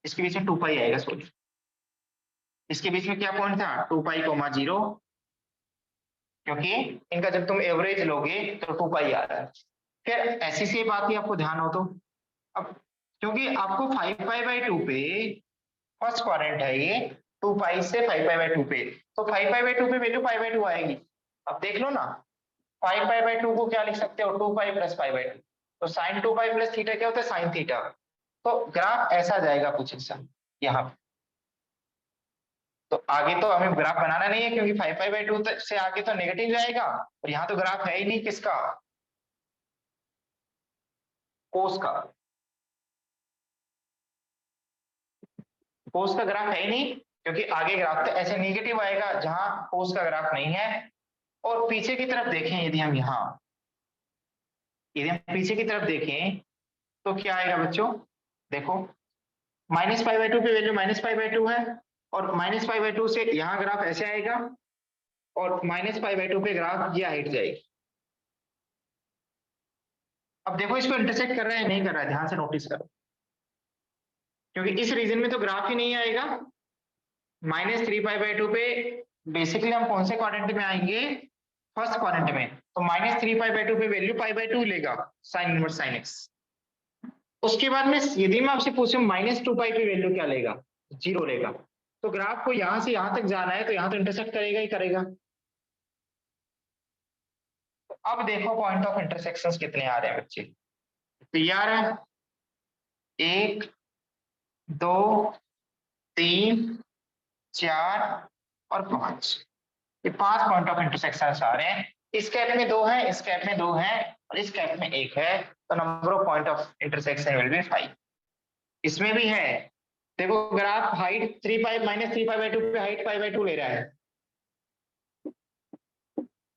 इसके बीच में 2π आएगा, सॉरी इसके बीच में क्या पॉइंट था, 2π, 0, क्योंकि इनका जब तुम एवरेज लोगे तो 2π आ रहा है। फिर ऐसी सी बात ही आपको ध्यान हो तो, अब क्योंकि आपको 5π/2 पे फर्स्ट क्वाड्रेंट है ये, 2π से 5π/2 पे, तो 5π/2 पे वैल्यू π/2 आएगी। अब देख लो ना, 5π/2 को क्या लिख सकते हो, 2π + π/2, तो sin 2π + थीटा क्या होता है, sin थीटा। तो ग्राफ ऐसा जाएगा कुछ ऐसा यहाँ। तो आगे तो हमें ग्राफ बनाना नहीं है, क्योंकि 5π/2 से आगे तो नेगेटिव जाएगा, और यहाँ तो ग्राफ है ही नहीं, किसका, कोस का। कोस का ग्राफ है ही नहीं, क्योंकि आगे ग्राफ तो ऐसे नेगेटिव आएगा जहां कोस का ग्राफ नहीं है। और पीछे की तरफ देखें, यदि हम पीछे की तरफ देखें तो क्या आएगा बच्चों, देखो -π/2 पे वैल्यू -π/2 है, और -π/2 से यहाँ ग्राफ ऐसे आएगा, और -π/2 पे ग्राफ ये हाइट जाएगी। अब देखो इसको इंटरसेक्ट कर रहा है नहीं कर रहा है, ध्यान से नोटिस करो, क्योंकि इस रीजन में तो ग्राफ ही नहीं आएगा। -3π/2 पे बेसिकली हम कौन से क्वाड्रेंट में आएंगे, फर्स्ट क्वाड्रेंट में, तो -3π/2 पे वैल्यू π/2 लेगा, sin इनवर्स sin x। उसके बाद में यदि मैं आपसे पूछूं -2π पे वैल्यू क्या लेगा, 0 लेगा, तो ग्राफ को यहां से यहां तक जाना है, तो यहां तो इंटरसेक्ट करेगा ही करेगा। तो अब देखो पॉइंट ऑफ इंटरसेक्शंस कितने आ रहे हैं बच्चे, तैयार है, 1 2 3 4 और 5, ये 5 पॉइंट ऑफ इंटरसेक्शन आ रहे हैं। इस कैप में 2 है, इस कैप में 2 है, और इस कैप में 1 है, तो number of point of intersection will be 5। इसमें भी है, देखो ग्राफ हाइट -3π/2 पे हाइट π/2 ले रहा है,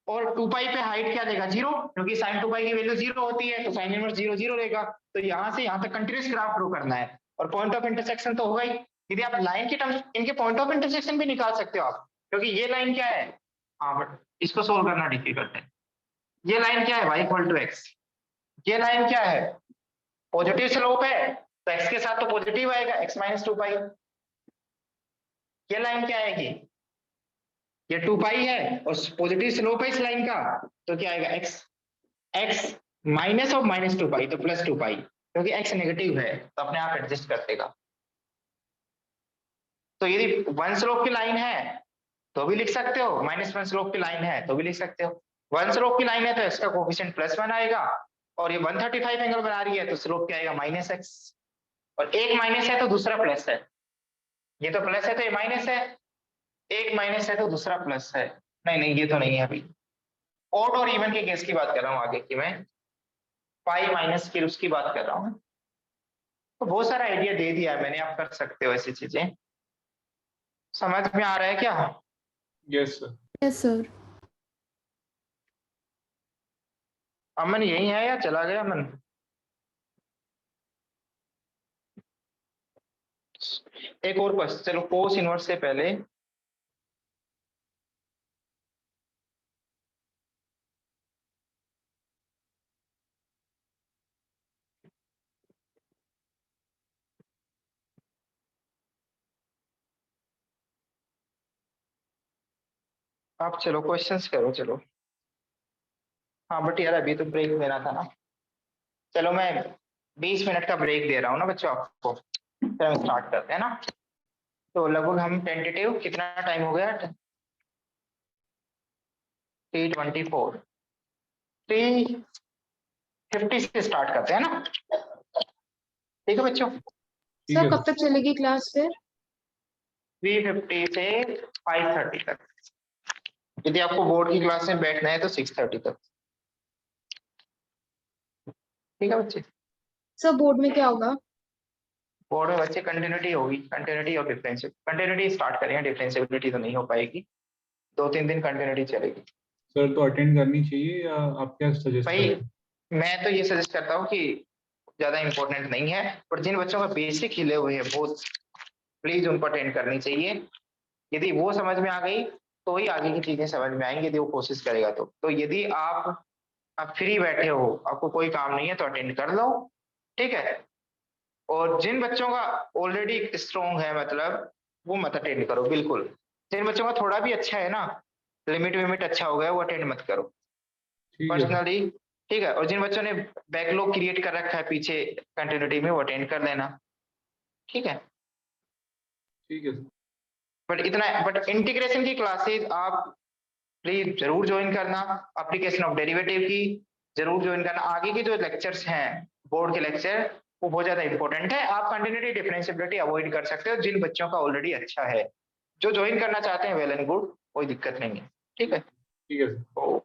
और 2π पे हाइट क्या देगा, 0, क्योंकि sin 2π की वैल्यू 0 होती है, तो sin इनवर्स 0 0 लेगा। तो यहाँ से यहाँ तक कंटीन्यूअस ग्राफ ड्रॉ करना है, और पॉइंट ऑफ इंटरसेक्शन तो होगा ही। यदि आप लाइन के टर्म्स इनके पॉइंट ऑफ इंटरसेक्शन भी निकाल सकते हो आप, क्योंकि ये लाइन क्या है, हाँ बट इसको सोल्व करना डिफिकल्ट है। ये लाइन क्या है, y = x, ये लाइन क्या है, पॉजिटिव स्लोप है, तो x के साथ तो पॉजिटिव आएगा, x - 2π। ये लाइन क्या आएगी, ये 2π है, और पॉजिटिव स्लोप है इस लाइन का, तो क्या आएगा, x माइनस ऑफ -2π, तो +2π, क्योंकि x नेगेटिव है तो अपने आप एडजस्ट कर देगा। तो यदि 1 स्लोप की लाइन है तो भी लिख सकते हो, -1 स्लोप की लाइन है तो भी लिख सकते हो। 1 स्लोप की लाइन है तो इसका कोफिशिएंट +1 आएगा, और ये 135 एंगल बना रही है तो स्लोप क्या आएगा, -x, और एक माइनस है तो दूसरा प्लस है, ये तो प्लस है तो ये माइनस है, एक माइनस है तो दूसरा प्लस है, नहीं ये तो नहीं है अभी। ऑड और इवन के केस की बात कर रहा हूँ आगे की, मैं पाई माइनस की उसकी बात कर रहा हूँ। तो बहुत सारा आइडिया दे दिया है मैंने, आप कर सकते हो ऐसी चीजें। समझ में आ रहा है क्या? Yes sir. Yes sir. Aman यही है या चला गया अमन? एक और क्वेश्चन, चलो कोस इनवर्स से पहले आप चलो क्वेश्चंस करो, चलो। हाँ बट यार अभी तो ब्रेक देना था ना, चलो मैं 20 मिनट का ब्रेक दे रहा हूँ ना बच्चों आपको, फिर हम स्टार्ट करते हैं ना। तो लगभग हम टेंटेटिव कितना टाइम हो गया, 3:24, 3:50 से स्टार्ट करते हैं ना, ठीक है बच्चों? ठीक सर है कब तक चलेगी क्लास फिर? 3:50 से 5:30 तक। यदि आपको बोर्ड की क्लास में बैठना है तो 6:30 तक, ठीक है बच्चे? सर बोर्ड में क्या होगा? बोर्ड में बच्चे कंटिन्यूटी होगी, कंटिन्यूटी और कंटिन्यूटी स्टार्ट करेंगे, डिफरेंशिएबिलिटी तो नहीं हो पाएगी, 2-3 दिन कंटिन्यूटी चलेगी। सर तो अटेंड करनी चाहिए या आप क्या सजेस्ट भाई करें? मैं तो ये सजेस्ट करता हूँ कि ज्यादा इंपॉर्टेंट नहीं है, पर जिन बच्चों का बेसिक हिले हुए हैं वो प्लीज उनको अटेंड करनी चाहिए। यदि वो समझ में आ गई तो ही आगे की चीजें समझ में आएंगी, यदि वो कोशिश करेगा तो यदि आप फ्री बैठे हो, आपको कोई काम नहीं है तो अटेंड कर लो, ठीक है। और जिन बच्चों का ऑलरेडी स्ट्रॉन्ग है मतलब वो मत अटेंड करो बिल्कुल। जिन बच्चों का थोड़ा भी अच्छा है ना, लिमिट विमिट अच्छा हो गया, वो अटेंड मत करो ठीक है पर्सनली, ठीक है। और जिन बच्चों ने बैकलॉग क्रिएट कर रखा है पीछे कंटिन्यूटी में, वो अटेंड कर लेना, ठीक है। ठीक है सर। बट इंटीग्रेशन की क्लासेस आप प्लीज जरूर ज्वाइन करना, एप्लीकेशन ऑफ डेरिवेटिव की जरूर ज्वाइन करना। आगे के जो लेक्चर्स हैं बोर्ड के लेक्चर वो बहुत ज्यादा इंपॉर्टेंट है। आप कंटिन्यूटी डिफरेंशिएबिलिटी अवॉइड कर सकते हो जिन बच्चों का ऑलरेडी अच्छा है। जो ज्वाइन करना चाहते हैं वेल एंड गुड, कोई दिक्कत नहीं है, ठीक है। ठीक है सर।